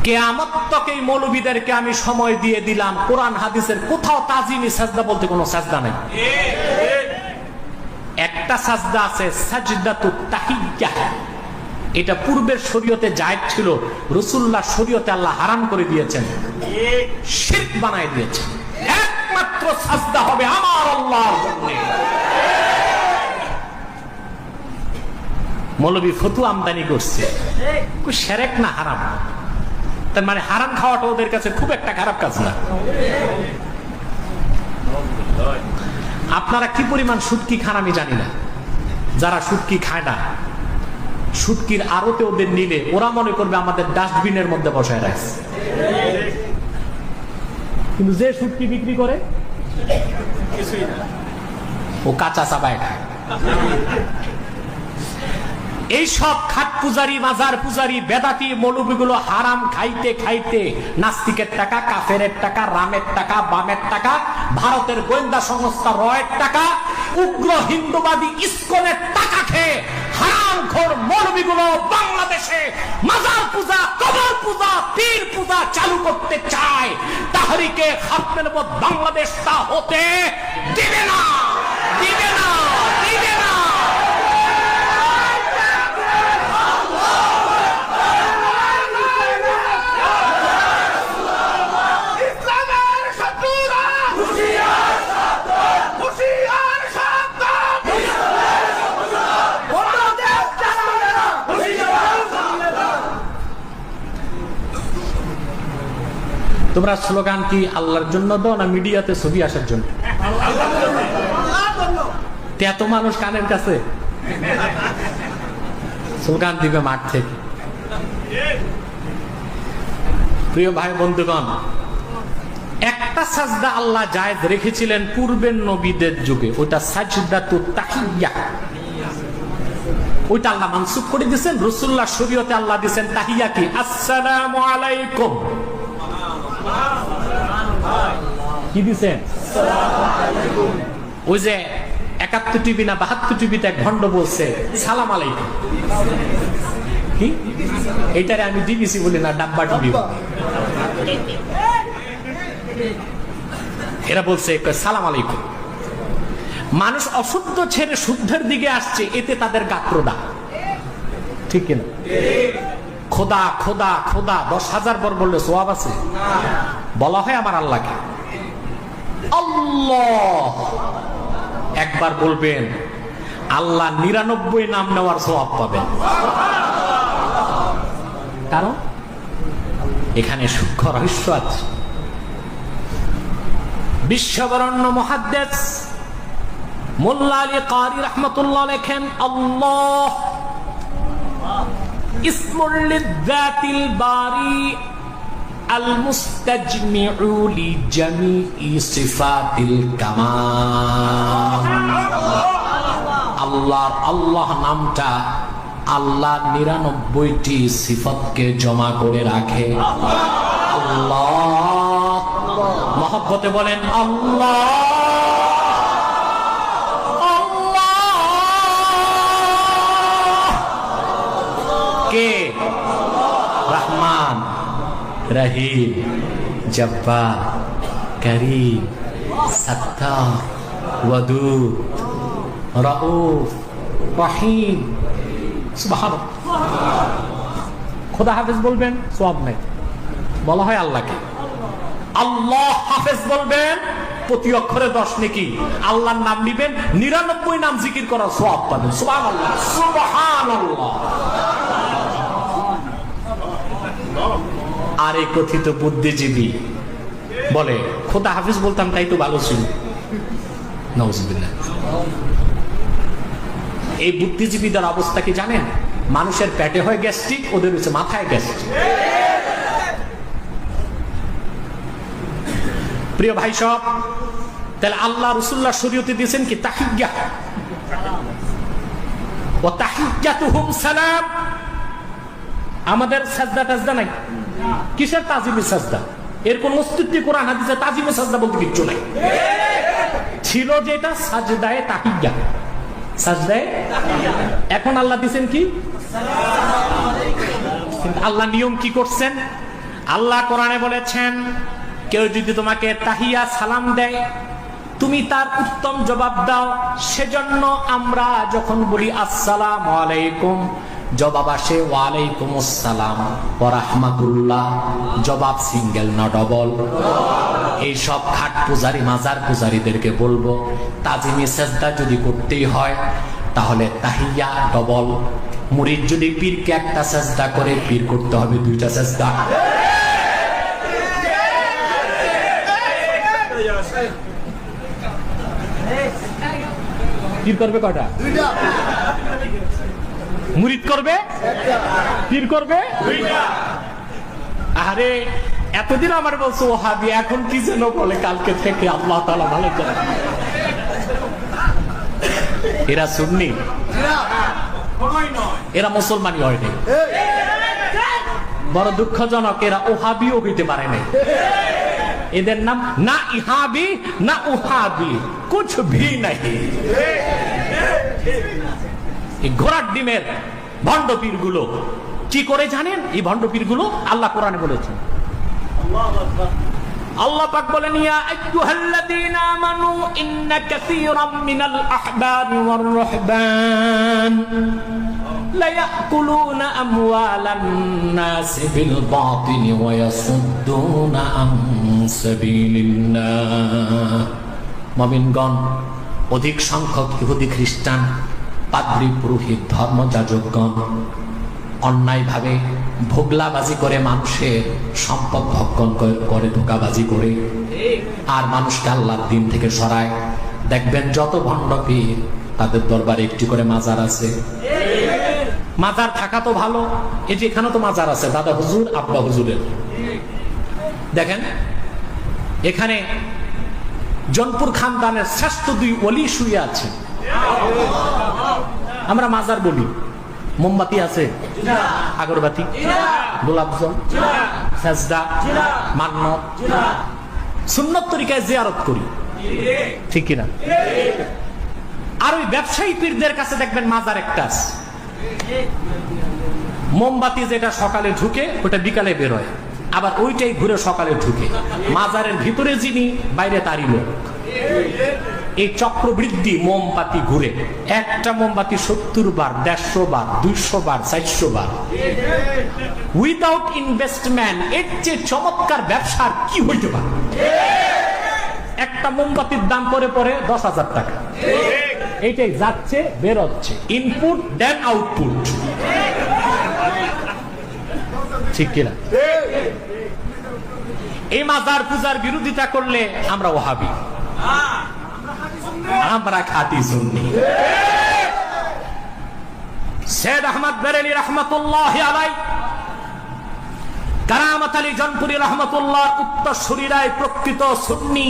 কিয়ামত তক এই মৌলবীদেরকে আমি সময় দিয়ে দিলাম, কোরআন হাদিসের কোথাও তাজিমি সাজদা বলতে কোনো সাজদা নাই। একটা সাজদা আছে, সাজদাতুত তাহিয়্যাহ। এটা পূর্বের শরীয়তে জায়েজ ছিল, রাসূলুল্লাহ শরীয়তে আল্লাহ হারাম করে দিয়েছেন, শিরক বানায় দিয়েছেন। একমাত্র সাজদা হবে আমার আল্লাহর জন্য। মৌলবী ফতোয়া আমদানি করছে, শিরক না হারাম। তার মানে হারাম খাওয়াটা ওদের কাছে খুব একটা খারাপ কাজ না। আপনারা কি পরিমাণ শুটকি খান আমি জানি না। যারা শুটকি খায় না, শুটকির আড়তে ওদের নিলে ওরা মনে করবে আমাদের ডাস্টবিনের মধ্যে বসায় রাখছে। কিন্তু যে শুটকি বিক্রি করে ও কাঁচা চাবায় খায়। এই সব খাট পূজারি, মাজার পূজারি, বেদাতি মৌলবীগুলো হারাম খাইতে খাইতে নাস্তিকের টাকা, কাফেরের টাকা, রামের টাকা, বামের টাকা, ভারতের গোয়েন্দা সংস্থা রয়ের টাকা, উগ্র হিন্দুবাদী ইসকনের টাকা খেয়ে হারামখোর মৌলবীগুলো বাংলাদেশে মাজার পূজা, কবর পূজা, পীর পূজা চালু করতে চায়। তাহরিকে খাতমে নবুয়ত বাংলাদেশ তা হতে দিবে না, দিবে না, দিবে না। তোমরা স্লোগান কি আল্লাহর জন্য দাও না মিডিয়াতে ছবি আসার জন্য? এত মানুষ কানের কাছে স্লোগান দিবে মাঠ থেকে। প্রিয় ভাই বন্ধুগণ, একটা সাজদা আল্লাহ জায়েজ রেখেছিলেন পূর্বের নবীদের যুগে, ওটা সাজদাতুত তাহিয়্যাহ। ওইটা আল্লাহ মানসুখ করে দিয়েছেন, রাসূলুল্লাহ শরীয়তে আল্লাহ দিয়েছেন তাহিয়্যাহ কি আসসালামু আলাইকুম। কি দিছেন? ওই যে ৭১ টিভি না ৭২ টিভিতে এক ভণ্ড বলছে সালাম আলাইকুম। কি এইটারে আমি ডিবিসি বলি না, ডাব্বা টিভি। এরা বলছে সালাম আলাইকুম। মানুষ অশুদ্ধ ছেড়ে শুদ্ধের দিকে আসছে, এতে তাদের গাত্রদা, ঠিক কিনা? খোদা খোদা খোদা ১০,০০০ বার বললে সওয়াব আছে? বলা হয় আমার আল্লাহকে। আল্লাহ একবার বলবেন, আল্লাহ 99 নাম নেওয়ার সওয়াব পাবেন। কারণ এখানে সূক্ষ্ম রহস্য আছে। বিশ্ববরণ্য মুহাদ্দিস মোল্লা আলী কারি রাহমাতুল্লাহ লেখেন, আল্লাহ ইসমুল লিযাতিল বারি আল মুস্তাজমিউ লিজামিই সিফাতিল কামাল। আল্লাহর আল্লাহ নামটা আল্লাহ 99টি সিফাতকে জমা করে রাখে। আল্লাহ মহব্বতে বলেন আল্লাহ, কে? রহমান, রহিম, জব্বার, করিম, সত্তার, ওয়াদুদ, রাউফ, রহিম। সুবহানাল্লাহ। খোদা হাফেজ বলবেন, সওয়াব নাই। বলা হয় আল্লাহকে। আল্লাহ হাফেজ বলবেন, প্রতি অক্ষরে 10 নেকি। আল্লাহর নাম নিবেন, 99 নাম জিকির করার সওয়াব পাবেন। সুবহানাল্লাহ, সুবহানাল্লাহ। আর এই কথিত বুদ্ধিজীবী বলে খোদা হাফিজ বলতাম তাই তো ভালো ছিল। নাউজুবিল্লাহ। এই বুদ্ধিজীবীদের অবস্থা কি জানেন? মানুষের পেটে হয় গ্যাস্ট্রিক, ওদের হচ্ছে মাথায় গ্যাস্ট্রিক। প্রিয় ভাই সব, তাহলে আল্লাহ রাসূলুল্লাহ শরীয়তে দিয়েছেন কি তাহিয়্যা, ওয়া তাহিয়্যাতুহুম সালাম। আমাদের সাজদা টাজদা নাই। কিসের তাজিমে সাজদা? এর কোন অস্তিত্ব কোরআন হাদিসে তাজিমে সাজদা বলতে কিচ্ছু নাই। ছিল যেটা সাজদায়ে তাহিয়্যা, সাজদায়ে তাহিয়্যা। এখন আল্লাহ দিবেন কি? আল্লাহ নিয়ম কি করছেন? আল্লাহ কোরআনে বলেছেন, কেউ যদি তোমাকে তাহিয়া সালাম দেয়, তুমি তার উত্তম জবাব দাও। সেজন্য আমরা যখন বলি আসসালামু আলাইকুম, জবাব আসে ওয়ালাইকুম আসসালাম ওয়া রাহমাতুল্লাহ। জবাব সিঙ্গেল না ডবল? এই সব খাট পূজারি, মাজার পূজারীদেরকে বলবো, তাজিমি সাজদা যদি করতেই হয় তাহলে তাহিয়া ডবল। মুরিদ যদি পীরকে একটা সাজদা করে, পীর করতে হবে 2টা সাজদা। পীর করবে কয়টা? 2টা। মুরিদ করবে 1টা, পীর করবে 2টা। আরে এতদিন আমার বলছো ওহাবি, এখন কি যেন বলে কালকে থেকে। আল্লাহ তাআলা ভালো জানে। এরা সুন্নি, এরা মুসলমানই হয়নি। বড় দুঃখজনক, এরা ওহাবিও হইতে পারে নাই। এদের নাম না ইহাবি না উহাবি, কুছ ভি নাই। এই ঘোড়ার ডিমের ভণ্ড পীর গুলো কি করে জানেন? এই ভণ্ড পীর গুলো আল্লাহ কোরআনে বলেছেন। আল্লাহ পাক বলেন, ইয়া আইয়ুহাল্লাযীনা আমানু ইন্না কাসীরাম মিনাল আহবারি ওয়ার রুহবান লা ইয়াকুলুনা আমওয়ালান নাসি বিল বাতিল ওয়া ইয়াসুদ্দুনা আন সাবিলিল্লাহ। মুমিনগণ, অধিক সংখ্যক ইহুদি খ্রিস্টান, পাদ্রী, পুরোহিত, ধর্মযাজকগণ অন্যায়ভাবে ভোগলাবাজি করে মানুষের সম্পদ ভক্ষণ করে, ধোঁকাবাজি করে, আর মানুষকে আল্লাহর দিন থেকে সরায়। দেখবেন যত ভণ্ড পীর, তাদের দরবারে একটি করে মাজার আছে। মাজার থাকা তো ভালো। এই যে এখানে তো মাজার আছে দাদা হুজুর, আব্বা হুজুরের। দেখেন এখানে জনপুর খানদানের শ্রেষ্ঠ 2 ওলি শুয়ে আছে। আমরা মাজার বলি। মোমবাতি আছে, আগরবাতি, গোলাপ জল, সাজদা, মান্নত, সুন্নত তরিকায় জিয়ারত করি, ঠিক কিনা? আর ওই ব্যবসায়ী পীরদের কাছে দেখবেন মাজার একটা আছে। মোমবাতি যেটা সকালে ঢুকে ওটা বিকালে বের হয়, আবার ওইটাই ঘুরে সকালে ঢুকে। মাজারের ভিতরে যিনি, বাইরে তারই লোক। এই চক্রবৃদ্ধি মোমবাতি ঘুরে। একটা মোমবাতি 70 বার, 150 বার, 200 বার, 400 বার। উইদাউট ইনভেস্টমেন্ট এর চেয়ে চমৎকার ব্যবসার কি হইতে পারে? একটা মোমবাতির দাম পরে 10,000 টাকা। এইটাই যাচ্ছে বেরোচ্ছে, ইনপুট দেন আউটপুট, ঠিক কিনা? এই মাজার পূজার বিরোধিতা করলে আমরা ওহাবি, আমরা খাঁটি সুন্নি। সৈয়দ আহমদ বেরেলী রহমতুল্লাহ আলাইহি, কারামত আলী জনপুরি রহমতুল্লাহ উত্তরসূরিরাই প্রকৃত সুন্নি,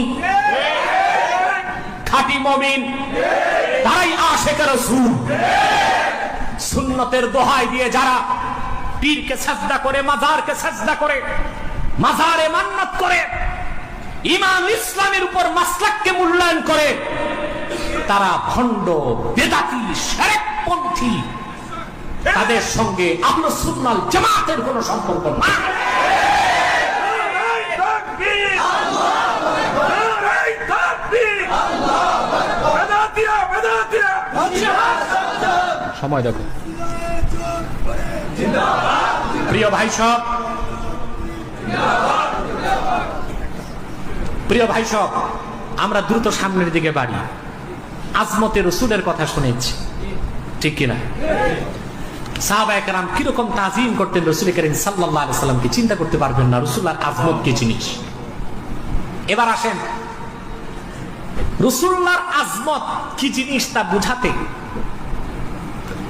খাঁটি মুমিন, তারাই আশিকে রাসূল। সুন্নতের দোহাই দিয়ে যারা পীরকে সাজদা করে, মাজারকে সাজদা করে, মাজারে মান্নাত করে, ইমান ইসলামের উপর মাসলাককে মূল্যায়ন করে, তারা ভণ্ড, বেদাতি, শিরকপন্থী। তাদের সঙ্গে আহলুস সুন্নাহ জামাতের কোনো সম্পর্ক না। সময় দেখো প্রিয় ভাই সব, প্রিয় ভাই সব, আমরা দ্রুত সামনের দিকে বাড়ি। আজমতে রসুলের কথা শুনেছি, ঠিক কিনা? সাহাবায়ে কেরাম কিরকম তাজিম করতেন রাসূল করিম সাল্লাল্লাহু আলাইহি সাল্লামকে, চিন্তা করতে পারবেন না রাসূলুল্লাহর আজমত কি জিনিস। এবার আসেন রাসূলুল্লাহর আজমত কি জিনিস তা বুঝাতে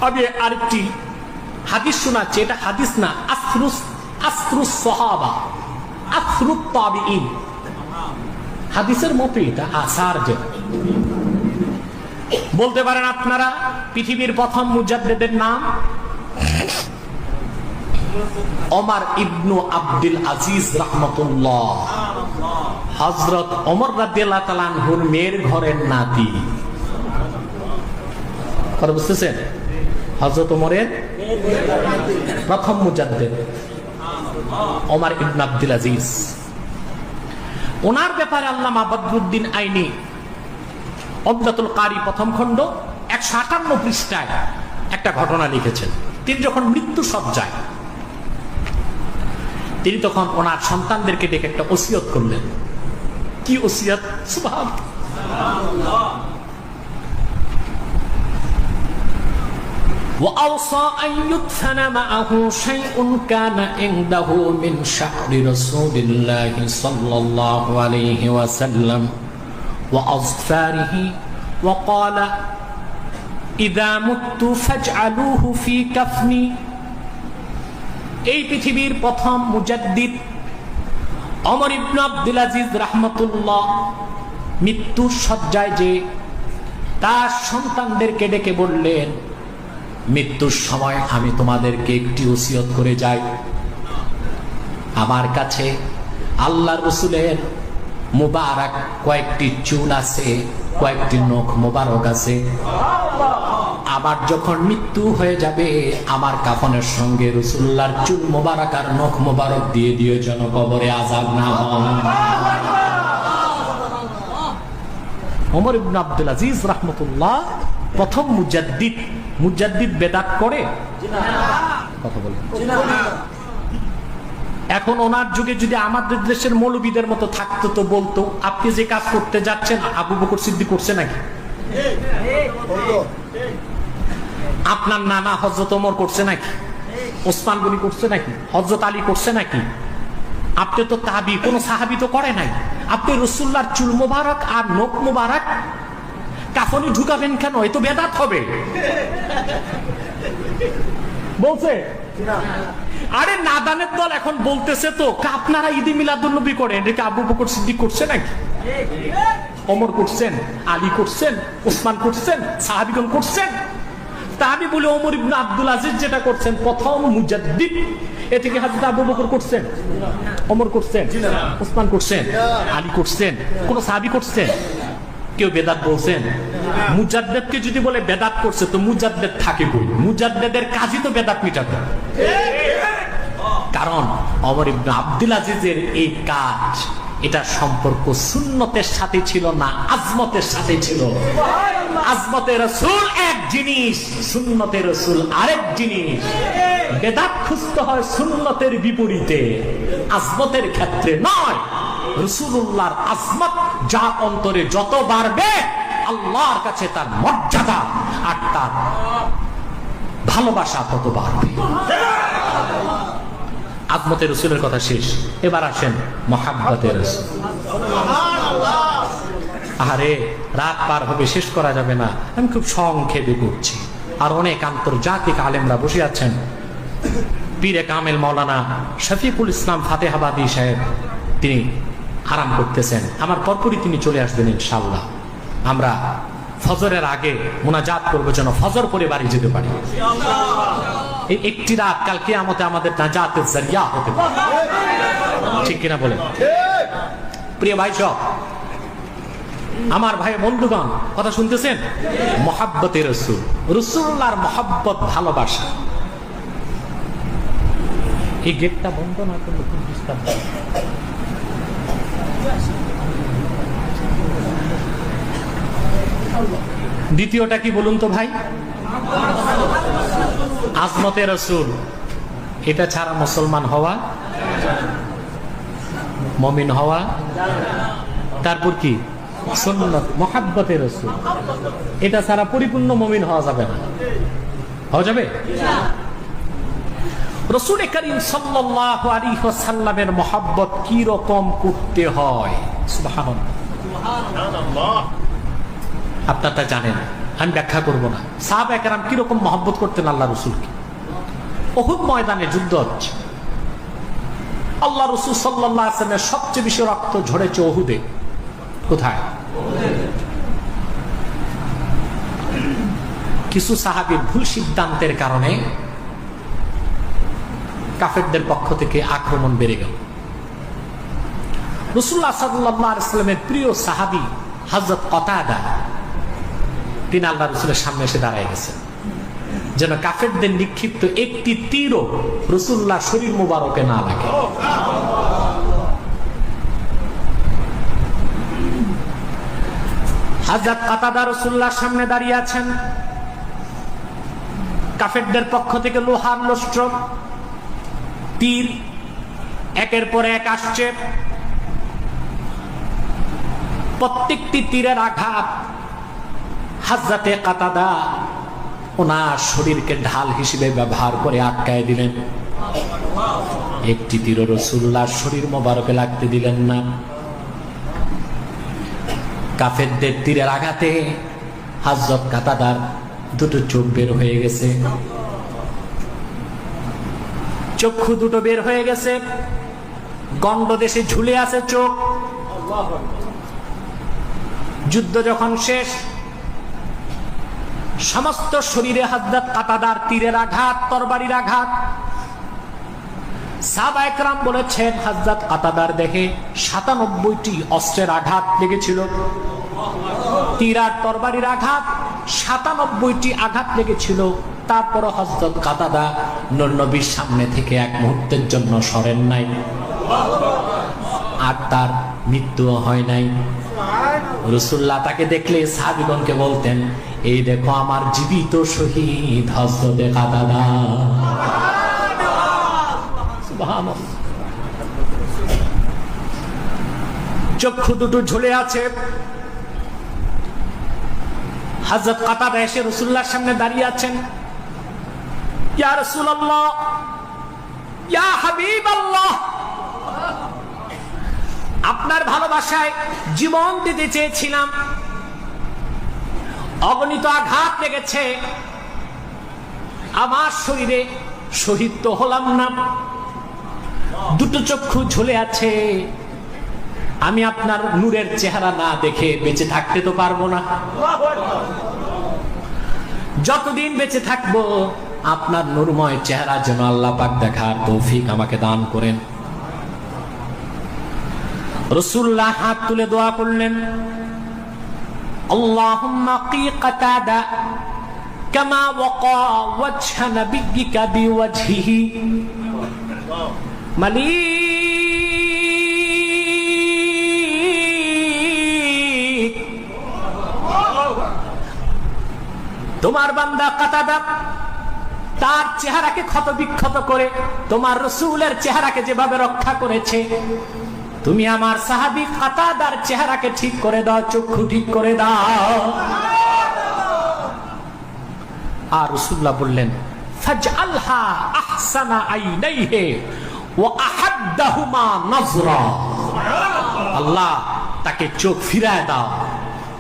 আমি আরেকটি হাদিস শোনাচ্ছি। এটা হাদিস না, আসরুস সাহাবা, আসরুত তাবিঈন, হাদিসের মতো এটা আসার। যে বলতে পারেন আপনারা পৃথিবীর প্রথম মুজাদ্দিদের নাম ওমর ইবনু আব্দুল আজিজ রাহমাতুল্লাহ, হযরত ওমর রাদিয়াল্লাহু তাআলা আনহুর মেয়ের ঘরের নাতি। কথা বুঝতেছেন? হযরত ওমরের প্রথম মুজাদ্দিদ ওমর ইবনু আব্দুল আজিজ। ওনার ব্যাপারে আল্লামা বদরুদ্দিন আইনি উমদাতুল কারি প্রথম খণ্ড 158 পৃষ্ঠায় একটা ঘটনা লিখেছেন। তিনি যখন মৃত্যু সজ্জায়, তিনি তখন ওনার সন্তানদেরকে ডেকে একটা ওসিয়ত করলেন। কি ওসিয়ত? সুবহানাল্লাহ। وأوصى أن يدفن معه شيء كان عنده من شعر رسول الله صلى الله عليه وسلم وأظفاره وقال إذا مت فاجعلوه في كفني। এই পৃথিবীর প্রথম মুজাদ্দিদ ওমর ইবনে আব্দুল আজিজ রাহমাতুল্লাহ মৃত্যুর শয্যায় যে তার সন্তানদেরকে ডেকে বললেন, মৃত্যুর সময় আমি তোমাদেরকে একটি ওসিয়ত করে যাই। আমার কাছে আল্লাহর রাসূলের মুবারক কয়েকটি চুল আছে, কয়েকটি নখ মুবারক আছে। আবার যখন মৃত্যু হয়ে যাবে, আমার কাফনের সঙ্গে রাসূলুল্লাহর চুল মুবারক আর নখ মুবারক দিয়ে দিও, যেন কবরে আযাব না হয়। ওমর ইবনে আব্দুল আজিজ রাহমাতুল্লাহ প্রথম মুজাদ্দিদ। মুজাদ্দিদ বেদাত করে? কথা বলেন। এখন ওনার যুগে যদি আমাদের দেশের মৌলবীদের মতো থাকতো তো বলতো, আপনি যে কাজ করতে যাচ্ছেন আবু বকর সিদ্দিক করছে নাকি? আপনার নানা হযরত ওমর করছে নাকি? ওসমান গনি করছে নাকি? হযরত আলী করছে নাকি? আপনি তো তাবি, কোন সাহাবী তো করে নাই। আপনি রাসূলুল্লাহর চুল মোবারক আর নখ মোবারক কাফনে ঢুকাবেন কেন? এ তো বেদাত হবে বলছে। আরে নাদানের দল এখন বলতেছে তো, আপনারা ঈদে মিলাদুন নবী করেন, এটা আবু বকর সিদ্দিক করছে নাকি? ওমর করছেন, আলী করছেন, ওসমান করছেন, সাহাবীগণ করছেন। তা আমি বলি ওমর ইবনে আব্দুল আজিজ যেটা করছেন প্রথম মুজাদ্দিদ, এটা কি হযরত আবু বকর করছেন? ওমর করছেন? ওসমান করছেন? আলী করছেন? কোন সাহাবী করছেন? কেউ বেদাত বলছেন? মুজাদ্দিদকে যদি বলে বেদাত করছে, তো মুজাদ্দিদ থাকে কই? মুজাদ্দিদের কাজই তো বেদাত মিটাতে। কারণ ওমর ইবনে আব্দুল আজিজের এই কাজ, এটা সম্পর্ক সুন্নতের সাথে ছিল না, আজমতের সাথে ছিল। আজমতে রাসূল এক জিনিস, সুন্নতে রাসূল আরেক জিনিস। বেদাত খুঁজতে হয় সুন্নতের বিপরীতে, আজমতের ক্ষেত্রে নয়। রাসূলুল্লাহর আজমত যা অন্তরে যত বাড়বে, আল্লাহর কাছে তার মর্যাদা আর তার ভালোবাসা তত বাড়বে। আজমতে রাসূলের কথা শেষ, এবার আসেন মুহাব্বতে রাসূল। আরে রাত পার হবে, শেষ করা যাবে না, আমি খুব সংক্ষেপে করছি। আর অনেক আন্তর্জাতিক আলেমরা বসে আছেন। পীরে কামেল মাওলানা শফিকুল ইসলাম ফাতেহাবাদী সাহেব তিনি আরাম করতেছেন, আমার পরপরই তিনি চলে আসবেন ইনশাআল্লাহ। আমরা ফজরের আগে মুনাজাত করবো যেন ফজর পরে বাড়ি যেতে পারি। এই একটি রাত কাল কিয়ামতে আমাদের নাজাতের জারিয়া হতে পারে, ঠিক কিনা বলেন? প্রিয় ভাই সব, আমার ভাই বন্ধুগণ, কথা শুনতেছেন? মুহাব্বতে রাসূল, রাসূলুল্লাহর মুহাব্বত, ভালোবাসা। এই গেটটা বন্ধ না করলে খুব ডিস্টার্ব হয়। দ্বিতীয়টা কি বলুন তো ভাই? আজমতে রাসূল, এটা ছাড়া মুসলমান হওয়া, মুমিন হওয়া। তারপর কি? সুন্নাত, মুহাব্বতে রাসূল, এটা ছাড়া পরিপূর্ণ মুমিন হওয়া যাবে না। হওয়া যাবে? রাসূল করিম সাল্লাল্লাহু আলাইহি ওয়াসাল্লামের মুহাব্বত কি রকম করতে হয়? সুবহানাল্লাহ। আপনারা জানেন, আমি ব্যাখ্যা করব না। সাহাবায়ে কেরাম কি রকম মুহাব্বত করতেন আল্লাহ রাসূলকে। উহুদ ময়দানে যুদ্ধ হচ্ছে, আল্লাহ রাসূল সাল্লাল্লাহু আলাইহি ওয়াসাল্লামের সবচেয়ে বেশি রক্ত ঝরেছে উহুদে। কোথায়? কিছু সাহাবীর ভুল সিদ্ধান্তের কারণে কাফেরদের পক্ষ থেকে আক্রমণ বেড়ে গেল। রাসূলুল্লাহ সাল্লাল্লাহু আলাইহি ওয়াসাল্লামের প্রিয় সাহাবী হযরত কাতাদা, তিনি আল্লাহ রাসূলের সামনে এসে দাঁড়ায় গেছেন যেন কাফেরদের নিক্ষিপ্ত একটি তীরও রাসূলুল্লাহ শরীর মুবারকে না লাগে। হযরত কাতাদা রাসূলুল্লাহর সামনে দাঁড়িয়ে আছেন। কাফেরদের পক্ষ থেকে লোহার অস্ত্র, তীর একের পর এক আসছে। প্রত্যেকটি তীরের আঘাত হযরতে কাতাদা ওনার শরীরকে ঢাল হিসেবে ব্যবহার করে আটকায় দিলেন। একটি তীর রাসূলুল্লাহর শরীর মোবারকে লাগতে দিলেন না। কাফেরদের তীরের আঘাতে হযরত কাতাদার দুটো চোখ বের হয়ে গেছে, চক্ষু দুটো বের হয়ে গেছে, গন্ডদেশে ঝুলে আছে চোখ। যুদ্ধ যখন শেষ, সমস্ত শরীরে হযরত কাতাদার তীরের আঘাত, তরবারির আঘাত। সাহাবায়ে কেরাম বলেছেন হযরত কাতাদার দেহে ৯৭টি অস্ত্রের আঘাত লেগেছিল। তীর আর তরবারির আঘাত ৯৭টি আঘাত লেগেছিল। তারপর হযরত কাতাদা নবীর সামনে থেকে এক মুহূর্তের জন্য সরেন নাই, আর তার মৃত্যুও হয় নাই। রাসূলুল্লাহ তাকে দেখলে সাহাবীগণকে বলতেন, এই দেখো আমার জীবিত শহীদ হযরতে কাতাদা। সুবহানাল্লাহ। চক্ষু দুটো ঝুলে আছে। হযরত কাতাদা এসে রাসূলুল্লাহর সামনে দাঁড়িয়ে আছেন। ইয়া রাসূলুল্লাহ, ইয়া হাবিবাল্লাহ, আপনার ভালোবাসায় জীবন দিতে চেয়েছিলাম, অগণিত আঘাত লেগেছে, আমার শরীরে শহীদ তো হলাম না, দুটো চক্ষু ঝুলে আছে, আমি আপনার নূরের চেহারা না দেখে বেঁচে থাকতে তো পারবো না। যতদিন বেঁচে থাকবো আপনার নূরময় চেহারা যেন আল্লাহ পাক দেখার তৌফিক আমাকে দান করেন। রাসূলুল্লাহ হাত তুলে দোয়া করলেন, আল্লাহুম্মা কি কাতাদা কামা ওয়াকা ওয়াজহা নাবিয়্যিকা বিওয়াজহিহি মালিক। তোমার বান্দা কাতাদা তার চেহারাকে ক্ষত বিক্ষত করে তোমার রাসূলের চেহারাকে যেভাবে রক্ষা করেছে, তুমি আমার সাহাবী কাতাদার চেহারাকে ঠিক করে দাও, চক্ষু ঠিক করে দাও। আর রাসূলুল্লাহ বললেন, ফাজআলহা আহসানা আইনাইহি ওয়া আহাদ্দাহুমা নাজরা। আল্লাহ তাকে চোখ ফিরায় দাও,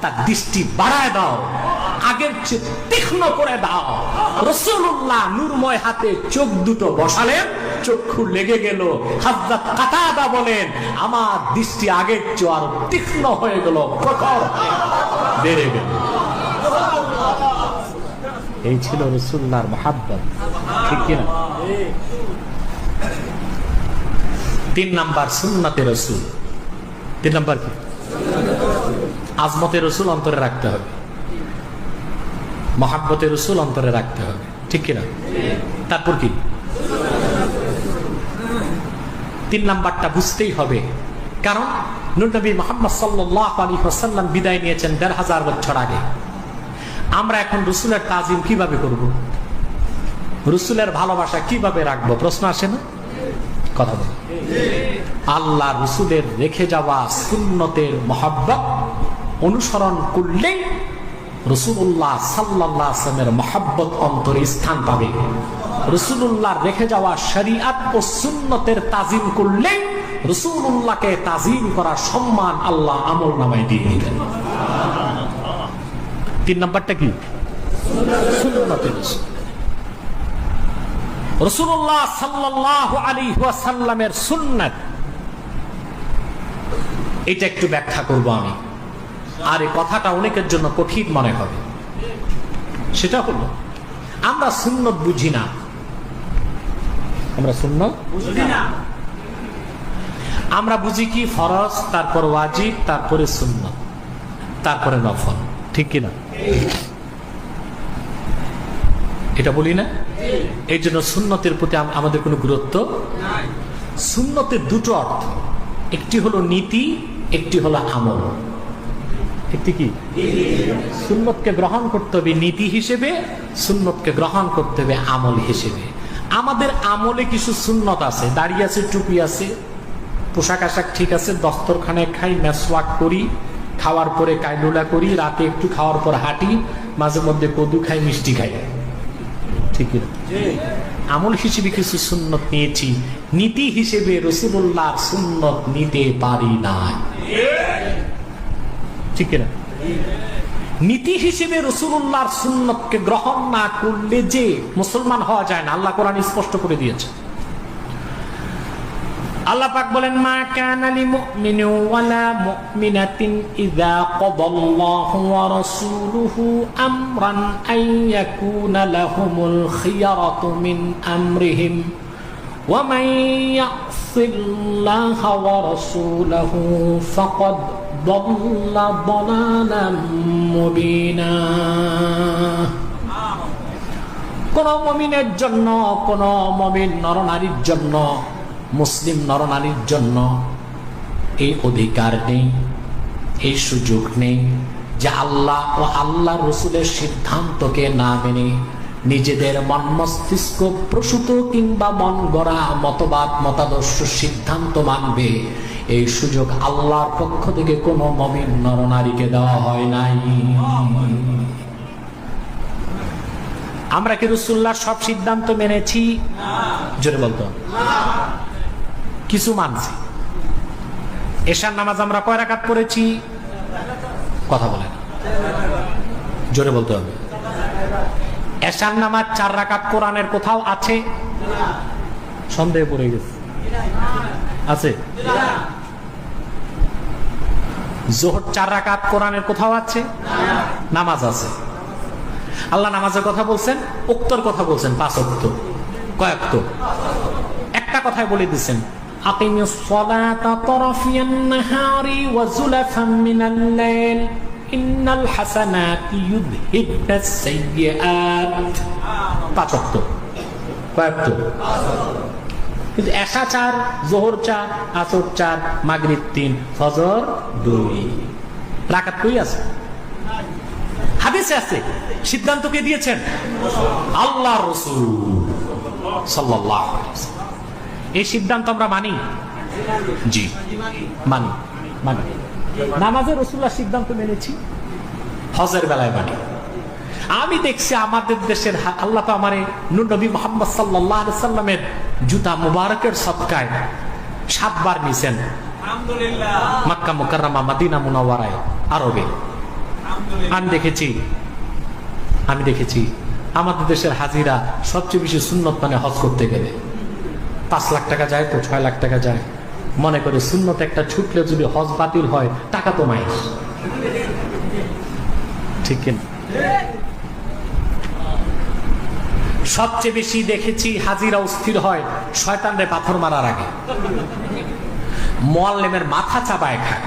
তার দৃষ্টি বাড়ায় দাও, আগের চেয়ে তীক্ষ্ণ করে দাও। রাসূলুল্লাহ নূরময় হাতে চোখ দুটো বসালেন, চক্ষু লেগে গেল। হযরত কাতাদা বলেন, আমার দৃষ্টি আগের চেয়ে আরো তীক্ষ্ণ হয়ে গেল, প্রখর বেড়ে গেল। এই ছিল রাসূলুল্লাহর মহব্বত, ঠিক কিনা? 3 নাম্বার সুন্নতে রাসূল। 3 নাম্বার কি? আজমতে রাসূল অন্তরে রাখতে হবে, মহব্বতে রাসূল অন্তরে রাখতে হবে, ঠিক কিনা? তারপর কি? 3 নাম্বারটা বুঝতেই হবে, কারণ নূর নবী মুহাম্মদ সাল্লাল্লাহু আলাইহি ওয়াসাল্লাম বিদায় নিয়েছেন 1500 বছর আগে। আমরা এখন রাসূলের তাজিম কিভাবে করব? রাসূলের ভালোবাসা কিভাবে রাখবো? প্রশ্ন আসে না? কথা বল। আল্লাহ রাসূলের রেখে যাওয়া সুন্নতের মহব্বত অনুসরণ করলেই রাসূলুল্লাহ সাল্লাল্লাহু আলাইহি ওয়াসাল্লামের মহব্বত অন্তরে স্থান পাবে। রাসূলুল্লাহর রেখে যাওয়া শরীয়ত ও সুন্নতের তাজিম করলেই রাসূলুল্লাহকে তাজিম করার সম্মান আল্লাহ আমলনামায় দিয়ে দিবেন। 3 নাম্বারটা কি? সুন্নতের রাসূল। রাসূলুল্লাহ সাল্লাল্লাহু আলাইহি ওয়াসাল্লামের সুন্নাত, এটা একটু ব্যাখ্যা করব আমি। আর এই কথাটা অনেকের জন্য কঠিন মনে হবে। সেটা হলো, আমরা সুন্নত বুঝি না। আমরা সুন্নত বুঝি না। আমরা বুঝি কি? ফরজ, তারপর ওয়াজিব, তারপরে সুন্নত, তারপরে নফল, ঠিক কিনা? এটা বলি না? এই জন্য সুন্নতের প্রতি আমাদের কোনো গুরুত্ব নাই। সুন্নতের 2টো অর্থ, একটি হলো নীতি, একটি হলো আমল। একটি কি? সুন্নতকে গ্রহণ করতে হবে নীতি হিসেবে, সুন্নতকে গ্রহণ করতে হবে আমল হিসেবে। আমাদের আমলে কিছু সুন্নত আছে, দাড়ি আছে, টুপি আছে, পোশাক আশাক ঠিক আছে, দস্তরখানে খাই, মেসওয়াক করি, খাওয়ার পরে কাইলুলা করি, রাতে একটু খাওয়ার পর হাঁটি, মাঝে মধ্যে কদু খাই, মিষ্টি খাই, ঠিক না? আমল হিসেবে কিছু সুন্নত নিয়েছি, নীতি হিসেবে রাসূলুল্লাহর সুন্নত নিতে পারি না, ঠিক না? নীতি হিসেবে রাসূলুল্লাহর সুন্নতকে গ্রহণ না করলে যে মুসলমান হওয়া যায় না, আল্লাহ কোরআন স্পষ্ট করে দিয়েছে। আল্লাহ পাক বলেন, মা কানা লিমুমিনিন ওয়ালা মুমিনাতিন ইযা কাদাল্লাহু ওয়া রাসূলুহু আমরান আন ইয়াকুনা লাহুমুল খিয়ারাতু মিন আমরিহিম ওয়া মান ইয়াসিল্লাহা ওয়া রাসূলুহু ফাকাদ দাল্লা দালালাম মুবিনা। কোন মুমিনের জন্য, কোন মুমিন নরনারীর জন্য, মুসলিম নরনারীর জন্য এই অধিকার নেই, এই সুযোগ নেই যে আল্লাহ ও আল্লাহ রসুলের সিদ্ধান্তকে না মেনে নিজেদের মন মস্তিষ্ক প্রসূত কিংবা মন গড়া মতবাদ মতাদর্শ সিদ্ধান্ত মানবে। এই সুযোগ আল্লাহর পক্ষ থেকে কোনো মুমিন নরনারীকে দেওয়া হয় নাই। আমরা কি রাসূলুল্লাহর সব সিদ্ধান্ত মেনেছি? জোরে বলতো। কিছু মানছি। এশার নামাজ আমরা কয় রাকাত পড়েছি? কথা বলেন, জোরে বলতে হবে। এশার নামাজ 4 রাকাত কোরআনের কোথাও আছে? সন্দেহ পড়ে গেছে, আছে? যোহর 4 রাকাত কোরআনের কোথাও আছে? নামাজ আছে। আল্লাহ নামাজের কথা বলছেন, উক্তর কথা বলছেন 5 ওয়াক্ত। কয় ওয়াক্ত? একটা কথাই বলে দিচ্ছেন, আকিমিস সালাতা তারাফিয়ান নাহারি ওয়া যুলাফাম মিনাল লাইল ইন্নাল হাসানাতি ইউযহিবনাস সাইয়্যাত। 5 ওয়াক্ত। কয় ওয়াক্ত? কিন্তু এশা 4, যোহর 4, আসর 4, মাগরিব 3, ফজর 2। রাকাত কই আছে? হাদিসে আছে। সিদ্ধান্ত কে দিয়েছেন? আল্লাহর রাসূল সাল্লাল্লাহু আলাইহি ওয়াসাল্লাম। এই সিদ্ধান্ত আমরা মানি। জি মানি মানি। নামাজে রাসূলুল্লাহ সিদ্ধান্ত মেনেছি, হজের বেলায় মানি। আমি দেখছি আমাদের দেশের আল্লাহ তো আমার নূর নবী মুহাম্মদ সাল্লাল্লাহু আলাইহি সাল্লামের জুতা মুবারকের সদকায় 7 বার নিছেন, আলহামদুলিল্লাহ, মক্কা মুকাররমা, মদিনা মুনাওয়ারায়, আরবে। আমি দেখেছি আমাদের দেশের হাজিরা সবচেয়ে বেশি সুন্নত মানে হজ করতে গেলে 5 লাখ টাকা যায়, তো 6 লাখ টাকা যায়। মনে করে সুন্নত একটা ছুটলে যদি হজ বাতিল হয় টাকা তো মাইস, ঠিক কিনা? সবচেয়ে বেশি দেখেছি হাজিরা অস্থির হয় শয়তানরে পাথর মারার আগে, মুআল্লিমের মাথা চাবায় খায়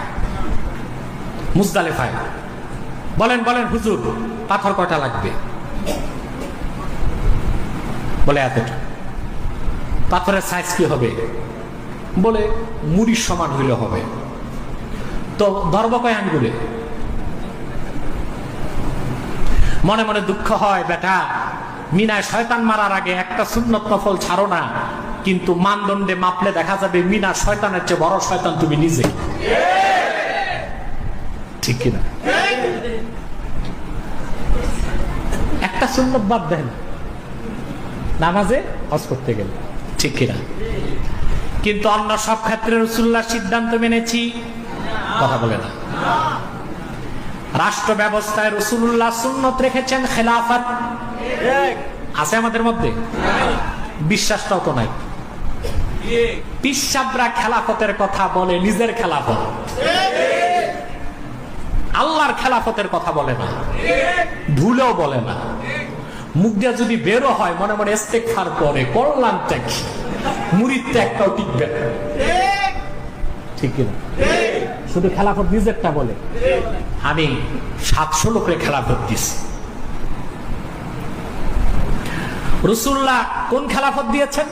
মুজদালিফায়। বলেন হুজুর পাথর কয়টা লাগবে? বলে এতটা। পাথরের সাইজ কি হবে? বলে মুড়ির সমান হইলে হবে। তো ধর্ম কয় আঙ্গুলে? মনে মনে দুঃখ হয়, বেটা মিনায় শয়তান মারার আগে একটা সুন্নত নফল ছাড়ো না, কিন্তু মানদণ্ডে মাপলে দেখা যাবে মিনা শয়তানের চেয়ে বড় শয়তান তুমি নিজে, ঠিক কিনা? একটা সুন্নত বাদ দেন নামাজে, হজ করতে গেলে, ঠিক কিনা? কিন্তু অন্য সব ক্ষেত্রে রাসূলুল্লাহ সিদ্ধান্ত মেনেছি, কথা বলে না। রাষ্ট্র ব্যবস্থায় রাসূলুল্লাহ সুন্নত রেখেছেন, খেলাফত আছে আমাদের মধ্যে, বিশ্বাসটাও তো নাই। পিসাবরা খেলাফতের কথা বলে, নিজের খেলাফত, আল্লাহর খেলাফতের কথা বলে না, ভুলেও বলে না। মুখ দিয়ে যদি বেরো হয় মনে মনে ইস্তেগফার করে, করলাম ত্যাগ, মুরিদ ত্যাগটাও টিকবে না, ঠিক কিনা? শুধু খেলাফত নিজেরটা বলে। আমি 700 লোকের খেলাফত দিছি। রাসূলুল্লাহ কোন খেলাফত দিয়েছেন?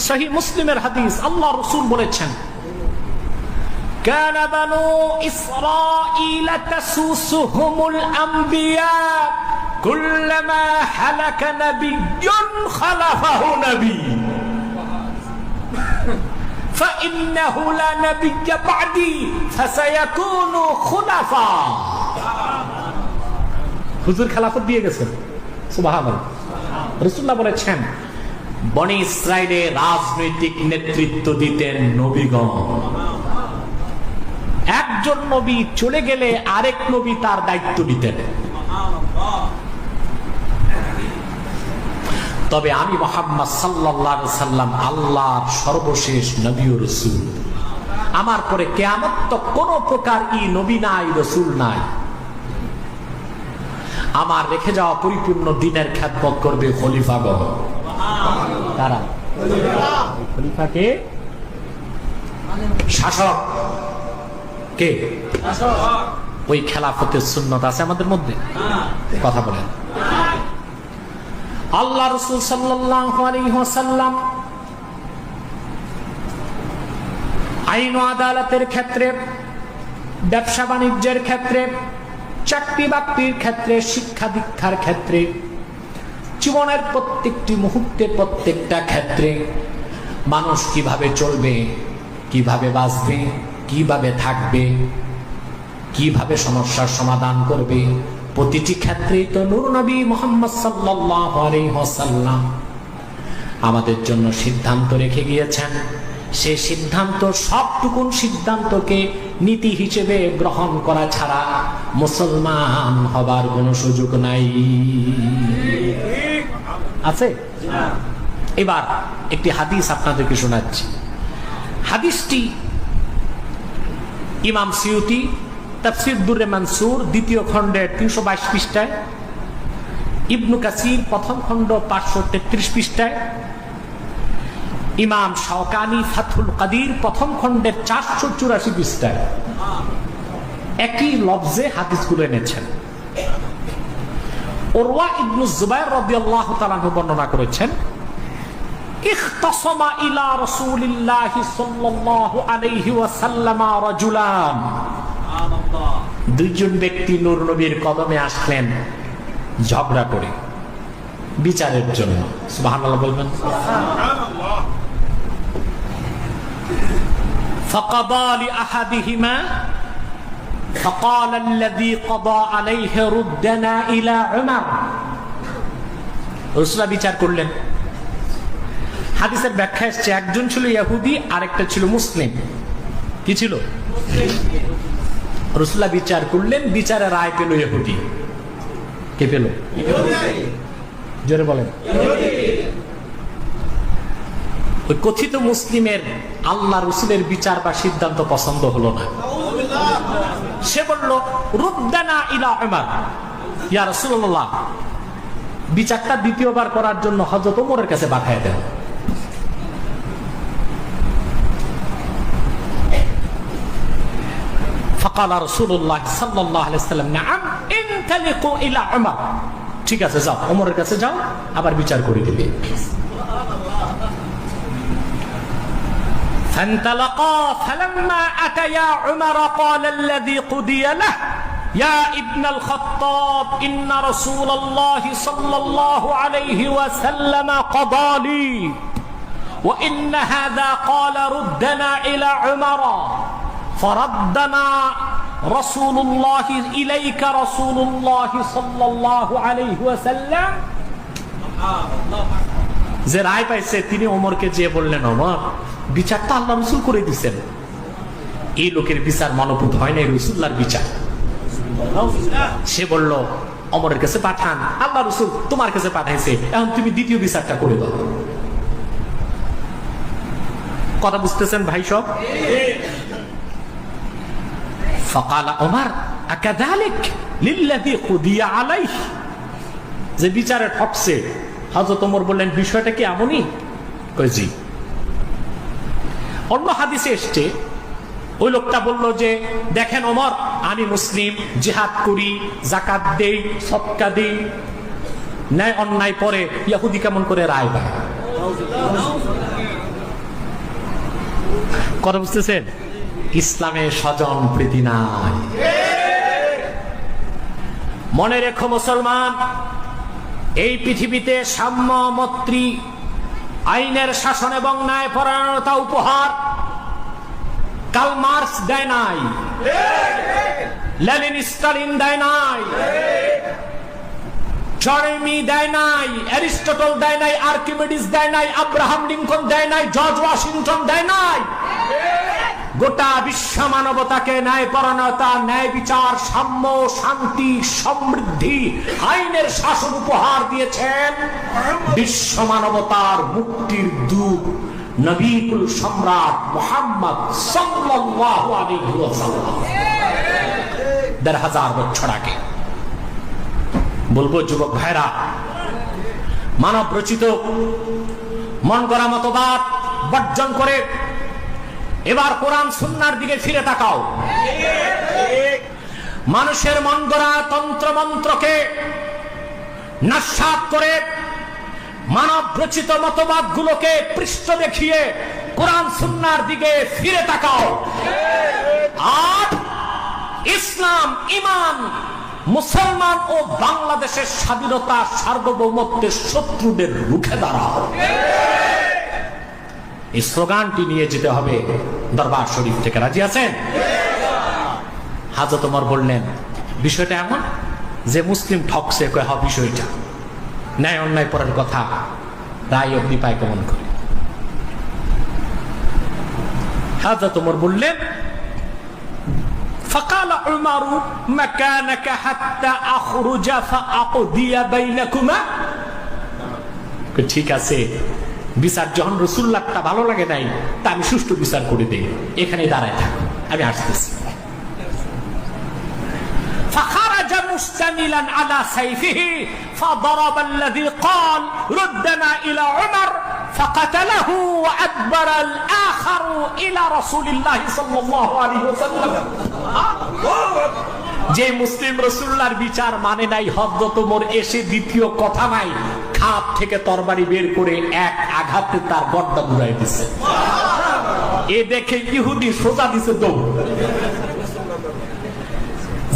সহিহ মুসলিমের হাদিস, আল্লাহ রাসূল বলেছেন, কানা বানু ইসরাঈল তাসুসুহুমুল আম্বিয়া কুল্লামা হালাকা নাবিয়্যুন খালাফাহু নবী فإنه لا نبي بعدي فسيكون خلفاء। হুজুর খেলাফত দিয়ে গেছেন, সুবহানাল্লাহ। রাসূলুল্লাহ বলেছেন, বনি ইসরাইলে রাজনৈতিক নেতৃত্ব দিতেন নবীগণ। একজন নবী চলে গেলে আরেক নবী তার দায়িত্ব নিতেন। তবে আমি মুহাম্মদ সাল্লাল্লাহু আলাইহি সাল্লাম আল্লাহর সর্বশেষ নবী ও রাসূল। আমার পরে কিয়ামত তক কোনো প্রকার নবী নাই, রাসূল নাই। আমার রেখে যাওয়া পরিপূর্ণ দ্বীনের খেদমত করবে খলিফাগণ। তারা খলিফাকে, শাসক কে? ওই খেলাফতের সুন্নত আছে আমাদের মধ্যে, কথা বলেন। আল্লাহ রাসূল সাল্লাল্লাহু আলাইহি ওয়াসাল্লাম আইন ও আদালতের ক্ষেত্রে, ব্যবসা বাণিজ্যের ক্ষেত্রে, চাকরি বাকরির ক্ষেত্রে, শিক্ষা দীক্ষার ক্ষেত্রে, জীবনের প্রত্যেকটি মুহূর্তে, প্রত্যেকটা ক্ষেত্রে মানুষ কিভাবে চলবে, কিভাবে বাঁচবে, কিভাবে থাকবে, কিভাবে সমস্যার সমাধান করবে, প্রতিটি ক্ষেত্রেই তো নূর নবী মুহাম্মদ সাল্লাল্লাহু আলাইহি ওয়াসাল্লাম আমাদের জন্য সিদ্ধান্ত রেখে গিয়েছেন। সেই সিদ্ধান্ত, সবটুকুন সিদ্ধান্তকে নীতি হিসেবে গ্রহণ করা ছাড়া মুসলমান হবার কোনো সুযোগ নাই। আছে? এবার একটি হাদিস আপনাদেরকে শোনাচ্ছি। হাদিসটি ইমাম সিউতি তাফসীর দুররে মানসুর 2য় খণ্ডের 322 পৃষ্ঠায়, ইবনু কাসির 1ম খণ্ড 533 পৃষ্ঠায়, ইমাম শাওকানি ফাথুল কাদির 1ম খণ্ডের 484 পৃষ্ঠায় একই লফজে হাদিসগুলো এনেছেন। উরওয়া ইবনু জুবাইর রাদিয়াল্লাহু তাআলা বর্ণনা করেছেন, ইখতাসামা ইলা রাসূলিল্লাহি সাল্লাল্লাহু আলাইহি ওয়াসাল্লাম রাজুলান। দুইজন ব্যক্তি নূর নবীর কদমে আসলেন ঝগড়া করে, বিচারের জন্য। সুবহানাল্লাহ বলবেন। فقضى لأحدهما فقال الذي قضى عليه ردنا إلى عمر রাসূল বিচার করলেন। হাদিসের ব্যাখ্যা এসেছে একজন ছিল ইহুদি আরেকটা ছিল মুসলিম। কি ছিল? রাসূল বিচার করলেন, বিচারে রায় পেল ইহুদি। কে পেল? জোরে বলেন। ওই কথিত মুসলিমের আল্লাহ রাসূলের বিচার বা সিদ্ধান্ত পছন্দ হলো না। সে বলল রুদ্দানা ইলা উমর, ইয়া রাসূলুল্লাহ বিচারটা দ্বিতীয়বার করার জন্য হযরত ওমরের কাছে পাঠিয়ে দেন। فقال رسول الله صلى الله عليه وسلم نعم انطلقوا الى عمر, ঠিক আছে যাও ওমরের কাছে যাও, আবার বিচার করে দিবে। فانطلقا فلما اتيا عمر قال الذي قضي له يا ابن الخطاب ان رسول الله صلى الله عليه وسلم قضى لي وان هذا قال ردنا الى عمر فردنا رسول الله إليك رسول الله صلى الله عليه وسلم। যে রায় পাইছে তিনি ওমরকে যে বললেন ওমর বিচারটা আল্লাহ রাসূল করে দিয়েছেন। এই লোকের বিচার মনোপুত হয় না, রাসূলুল্লাহর বিচার। সে বলল ওমরের কাছে পাঠান, আল্লাহ রাসূল তোমার কাছে পাঠাইছে, এখন তুমি দ্বিতীয় বিচারটা করে দাও। কথা বুঝতেছেন ভাই সব? فقال عمر أكذلك للذي قضي عليه, যে বিচারে ঠকছে হযরত ওমর বললেন বিষয়টা কি এমনই? কই জি। অন্য হাদিসে এসেছে ওই লোকটা বলল যে দেখেন ওমর আমি মুসলিম, জিহাদ করি, যাকাত দেই, সদকা দেই, ন্যায় অন্যায় পরে ইহুদি কেমন করে রায় পায়? কথা বুঝতেছেন? ইসলামে স্বজন প্রীতি নাই। মনে রেখো মুসলমান, এই পৃথিবীতে সাম্য, মৈত্রী, আইনের শাসন এবং ন্যায় পরায়ণতা উপহার কার্ল মার্কস দেয় নাই, লেনিন স্টালিন দেয় নাই, জেরেমি দেয় নাই, অ্যারিস্টটল দেয় নাই, আর্কিমিডিস দেয় নাই, আব্রাহাম লিঙ্কন দেয় নাই, জর্জ ওয়াশিংটন দেয় নাই। গোটা বিশ্ব মানবতাকে ন্যায় পরায়ণতা, ন্যায় বিচার, সাম্য, শান্তি, সমৃদ্ধি, আইনের শাসন উপহার দিয়েছেন বিশ্ব মানবতার মুক্তির দূত নবীকুল সম্রাট মুহাম্মদ সাল্লাল্লাহু আলাইহি ওয়াসাল্লাম ১,৫০০ বছর আগে। বলবো যুবক ভাইরা, মানব রচিত মন গড়া মতবাদ বর্জন করে এবার কোরআন সুন্নাহর দিকে ফিরে তাকাও। মানুষের মন গড়া তন্ত্র মন্ত্রকে নস্যাৎ করে মানব রচিত মতবাদ গুলোকে পৃষ্ঠ দেখিয়ে কোরআন সুন্নাহর দিকে ফিরে তাকাও। আর ইসলাম, ঈমান, মুসলমান ও বাংলাদেশের স্বাধীনতা, সার্বভৌমত্বের শত্রুদের রুখে দাঁড়াও। এই স্লোগানটি নিয়ে যেতে হবে দরবার শরীফ থেকে। রাজি আছেন? হযরত ওমর বললেন বিষয়টা এমন যে মুসলিম ঠকছে, কয় হ্যাঁ বিষয়টা ন্যায় অন্যায় পরের কথা রায় অগ্নি পায় কেমন করে? হযরত ওমর বললেন فقال عمر مكانك حتى اخرج فاقضي بينكما, ঠিক আছে বিচার যখন রাসূলুল্লাহটা ভালো লাগে নাই তা আমি সুষ্ঠু বিচার করে দেই, এখানে দাঁড়ায় থাকো, আমি আসতেছি। فخرج مستملا على سيفه فضرب الذي قال ردنا الى عمر فقتله وادبر الاخر الى رسول الله صلى الله عليه وسلم। যে মুসলিম রাসূলুল্লাহর বিচার মানে নাই, হযরত ওমর এসে দ্বিতীয় কথা নাই, খাপ থেকে তরবারি বের করে এক আঘাতে তার গর্দা ঘুরাই দিছে। এ দেখে ইহুদি সোজা দিছে দৌড়,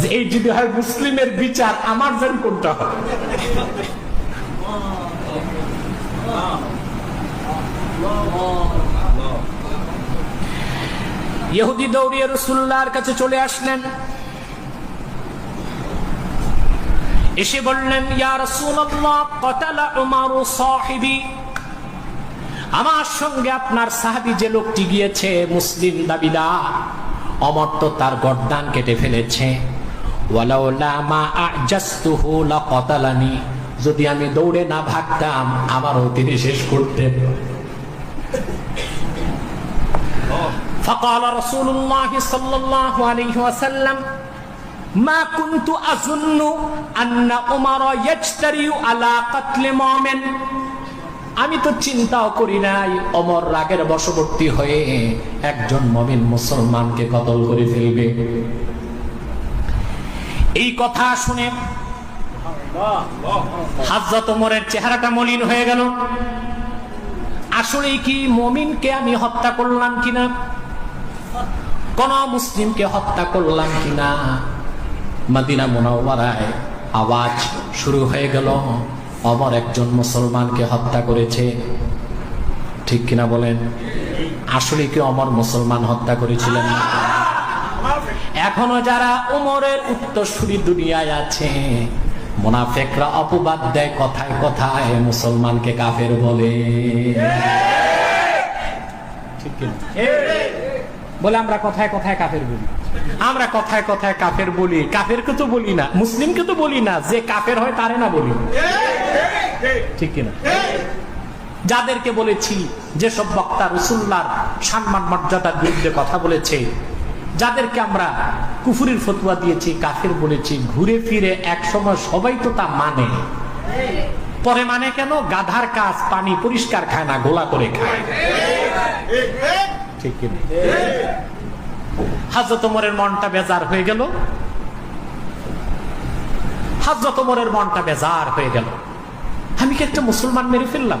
যে এই যদি হয় মুসলিমের বিচার, আমার জানি কোনটা হয়। ইহুদি দৌড়িয়ে রাসূলুল্লাহর কাছে চলে আসলেন, এসে বললেন, ইয়া রাসূলুল্লাহ ক্বাতালা উমারু সাহিবি, আমার সঙ্গে আপনার সাহাবী যে লোকটি গিয়েছে মুসলিম দাবিদার, ওমর তো তার গর্দান কেটে ফেলেছে। ওয়ালাউলা মা আজাসতুহু লাকাতালানি, যদি আমি দৌড়ে না ভাগতাম আমারও তিনি শেষ করতেন। فقال رسول الله صلى الله عليه وسلم ما كنت أظن أن عمر يجترئ على قتل مؤمن, আমি তো চিন্তাও করি নাই ওমর রাগের বশবর্তী হয়ে একজন মুমিন মুসলমানকে কতল করে ফেলবে। এই কথা শুনে হযরত ওমরের চেহারাটা মলিন হয়ে গেল। আসলে কি মুমিনকে আমি হত্যা করলাম কিনা, কোন মুসলিমকে হত্যা করলাম কিনা? মদিনা মুনাওয়ারায় আওয়াজ শুরু হয়ে গেল, ওমর একজন মুসলমানকে হত্যা করেছে। ঠিক কিনা বলেন? আসলে কি ওমর মুসলমান হত্যা করেছিলেন না? এখনো যারা ওমরের উত্তরসূরি দুনিয়ায় আছে, মুনাফিকরা অপবাদ দেয় কথায় কথায়, মুসলমানকে কাফের বলে। ঠিক কিনা বলে? আমরা কথায় কথায় কাফের বলি, আমরা কথায় কথায় কাফের বলি। কাফেরকে তো বলি না, মুসলিমকে তো বলি না, যে কাফের হয় তারে না বলি। ঠিক কিনা? যাদেরকে বলেছি, যেসব বক্তা রাসূলুল্লাহর সম্মান মর্যাদার বিরুদ্ধে কথা বলেছে, যাদেরকে আমরা কুফরির ফতোয়া দিয়েছি, কাফের বলেছি, ঘুরে ফিরে এক সময় সবাই তো তা মানে। পরে মানে কেন? গাধার কাজ পানি পরিষ্কার খায় না, গোলা করে খায়। ঠিক কিনা? হযরত ওমরের মনটা বেজার হয়ে গেল, হযরত ওমরের মনটা বেজার হয়ে গেল। আমি কি একটা মুসলমান মেরে ফেললাম?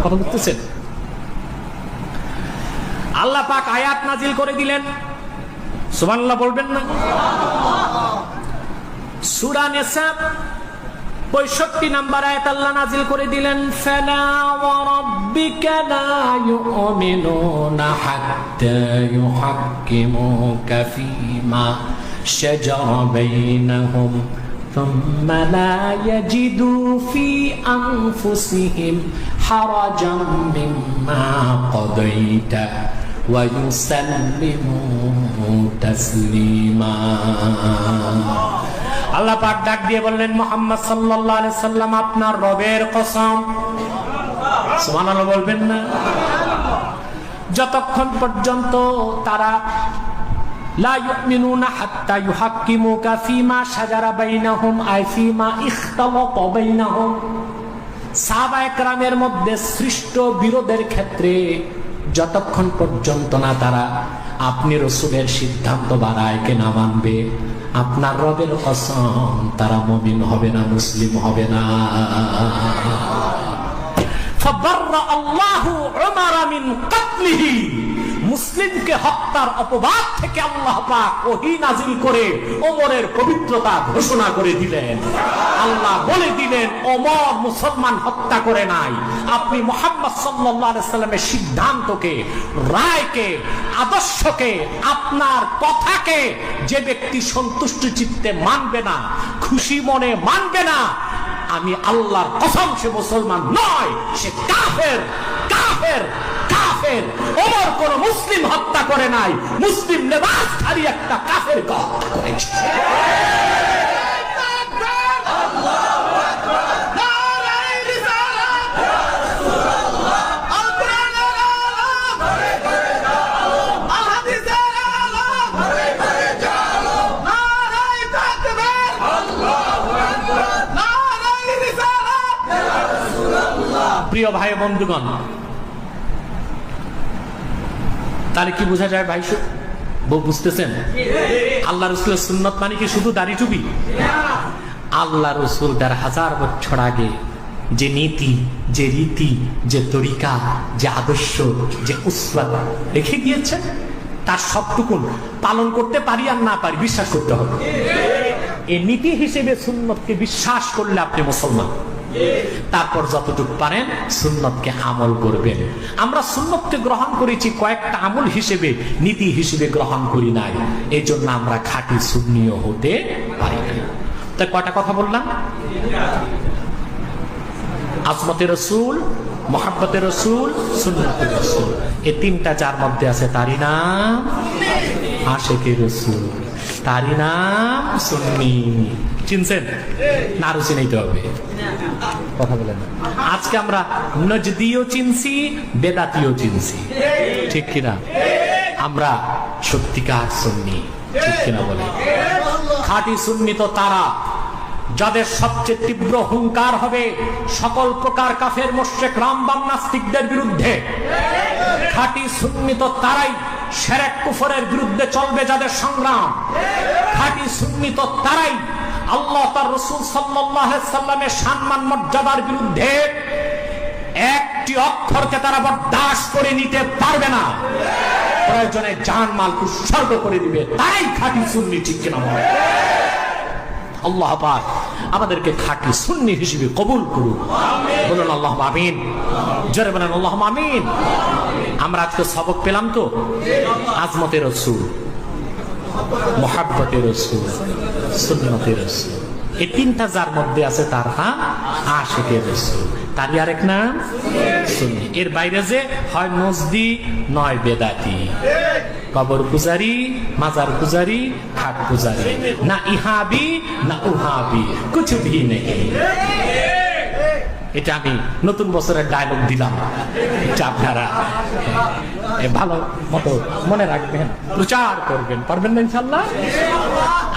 কথা বুঝতেছেন? আল্লাহ পাক আয়াত নাজিল করে দিলেন, সুবহানাল্লাহ বলবেন না? সূরা নিসা 65 নম্বর আয়াত আল্লাহ নাজিল করে দিলেন, ফালা ওয়া রাব্বিকা লা ইউমিনুনা হাত্তা ইউহাক্কিমুকা ফীমা শাজারা বাইনাহুম থুম্মা লা ইয়াজিদু ফী আনফুসিহিম হারাজাম মিম্মা কাদাইতা ওয়া ইউসাল্লিমু তাসলিমা। আল্লাহ পাক ডাক দিয়ে বললেন, মুহাম্মদ সাল্লাল্লাহু আলাইহি সাল্লাম আপনার রবের কসম, সুবহানাল্লাহ বলবেন না? যতক্ষণ পর্যন্ত তারা লা ইউমিনুনা হাত্তা ইউহাক্কিমুকা ফীমা শাজারা বাইনাহুম আই ফীমা ইখতালাতা বাইনাহুম, সাহাবায়ে কেরামের মধ্যে সৃষ্ট বিরোধের ক্ষেত্রে যতক্ষণ পর্যন্ত না তারা আপনি রাসূলের সিদ্ধান্ত বাড়ায়কে না মানবে, আপনার রবের কসম তারা মুমিন হবে না, মুসলিম হবে না। ফাবাররা আল্লাহু উমার মিন কাতলিহি, মুসলিমকে হত্যার অপবাদ থেকে আল্লাহ পাক ওহী নাজিল করে ওমরের পবিত্রতা ঘোষণা করে দিলেন। আল্লাহ বলে দিলেন, ওমর মুসলমান হত্যা করে নাই। আপনি মুহাম্মদ সাল্লাল্লাহু আলাইহি সাল্লামের সিদ্ধান্তকে, রায়কে, আদর্শকে, আপনার কথাকে যে ব্যক্তি সন্তুষ্ট চিত্তে মানবে না, খুশি মনে মানবে না, আমি আল্লাহর কসম সে মুসলমান নয়, সে কাফের, কাফের, কাফের। ওমর কোন মুসলিম হত্যা করে নাই, মুসলিম লেবাসধারী একটা কাফেরকে হত্যা করেছে। প্রিয় ভাই বন্ধুগণ, তাহলে কি বোঝা যায় ভাই? বুঝতেছেন? আল্লাহ রাসূলের সুন্নাত মানে কি শুধু দাড়ি টুপি? আল্লাহ রাসূল ১,৫০০ বছর আগে যে নীতি, যে রীতি, যে তরিকা, যে আদর্শ, যে উসওয়াত রেখে গিয়েছেন, তার সবটুকুন পালন করতে পারি আর না পারি বিশ্বাস করতে হবে। এই নীতি হিসেবে সুন্নতকে বিশ্বাস করলে আপনি মুসলমান। তারপর যতটুকু পারেন সুন্নতকে আমল করবেন। আমরা সুন্নতকে গ্রহণ করেছি কয়েকটা আমল হিসেবে, নীতি হিসেবে গ্রহণ করি নাই। এই জন্য আমরা খাঁটি সুন্নিও হতে পারি না। তাই কয়টা কথা বললাম? আজমতে রসুল, মোহাব্বতে রসুল, সুন্নতে রসুল, এই তিনটা যার মধ্যে আছে তারই নাম আশেকে রসুল, তারই নাম সুন্নি। চিনছেন না? আরো চিনাইতে হবে। কথা বলেন। আজকে আমরা নজদিও চিনছি, বেদাতিও চিনছি, ঠিক কিনা? আমরা সত্যিকার সুন্নি, ঠিক কিনা বলে? খাঁটি সুন্নি তো তারা যাদের সবচেয়ে তীব্র হুঙ্কার হবে সকল প্রকার কাফের মুশরিক রামবাম নাস্তিকদের বিরুদ্ধে। খাঁটি সুন্নি তো তারাই শিরক কুফরের বিরুদ্ধে চলবে যাদের সংগ্রাম। খাঁটি সুন্নি তো তারাই আল্লাহ তার রাসূল সাল্লাল্লাহু আলাইহি সাল্লামের সম্মান মর্যাদার বিরুদ্ধে একটি অক্ষরকে তারা বরদাস্ত করে নিতে পারবে না, প্রয়োজনে জানমাল উৎসর্গ করে দিবে। তাই খাঁটি সুন্নি, ঠিক কিনা? আল্লাহ পাক আমাদেরকে খাঁটি সুন্নি হিসেবে কবুল করুন। বলুন আল্লাহ আমিন। জোরে বলেন আল্লাহ আমিন। আমরা আজকে সবক পেলাম তো, আজমতে রসুল, মুহাব্বতে রসুল, সুন্নতে রসুল, এই তিনটা যার মধ্যে আছে তার নাম আশিকে রসুল, তারই আরেক নাম সুন্নি। এর বাইরে যে হয় নজদি নয় বেদাতি, কবর পূজারি, মাজার পূজারি, খাট পূজারি, না ইহাবি না উহাবি, কিছু ভি নেই। এটা আমি নতুন বছরের ডায়লগ দিলাম, এটা আপনারা ভালো মতো মনে রাখবেন, প্রচার করবেন, পারবেন না ইনশাল্লাহ?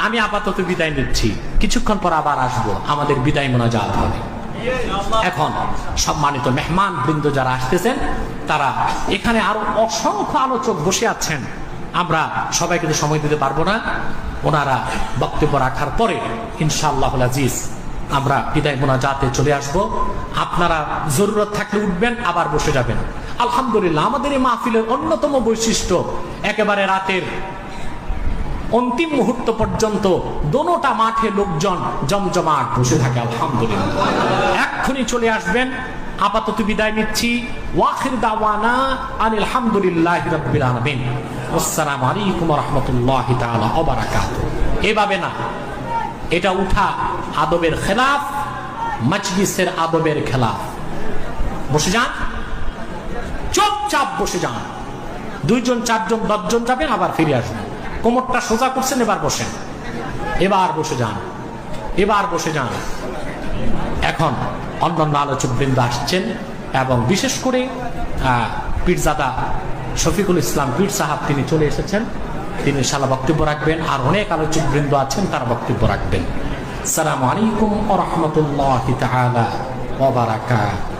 আমি আপাতত বিদায় নিচ্ছি, কিছুক্ষণ পর আবার আসবো, আমাদের বিদায় মোনাজাত হবে। এখন সম্মানিত মেহমান বৃন্দ যারা আসতেছেন, তারা এখানে আরো অসংখ্য আলোচক বসে আছেন, আমরা সবাইকে তো সময় দিতে পারবো না। ওনারা বক্তব্য রাখার পরে ইনশাআল্লাহুল আজিজ আমরা বিদায় মোনাজাতে চলে আসব। আপনারা জরুরত থাকলে উঠবেন, আবার বসে যাবেন। আলহামদুলিল্লাহ, আমাদের এই মাহফিলের অন্যতম বৈশিষ্ট্য একেবারে রাতের অন্তিম মুহূর্ত পর্যন্ত দোনোটা মাঠে লোকজন জমজমাট বসে থাকে। আলহামদুলিল্লাহ, এক্ষুনি চলে আসবেন। আপাতত বিদায় নিচ্ছি। ওয়াখির দাওয়ানা আনিল হামদুলিল্লাহি রাব্বিল আলামিন। আসসালামু আলাইকুম ওয়া রাহমাতুল্লাহি তাআলা ওয়া বারাকাতুহু। এভাবে না, এটা উঠা আদবের খেলাফ, মজলিসের আদবের খেলাফ। বসে যান, চুপচাপ বসে যান। 2 জন 4 জন 10 জন যাবেন, আবার ফিরে আসবেন। কোমরটা সোজা করছেন, এবার বসেন, এবার বসে যান, এবার বসে যান। এখন অন্যান্য আলোচক বৃন্দ আসছেন এবং বিশেষ করে পীরজাদা শফিকুল ইসলাম পীর সাহাব, তিনি চলে এসেছেন, তিনি ইনশাআল্লাহ বক্তব্য রাখবেন। আর অনেক আলোচক বৃন্দ আছেন, তারা বক্তব্য রাখবেন। আসসালামু আলাইকুম ওয়া রাহমাতুল্লাহি তাআলা ওয়া বারাকাতুহু।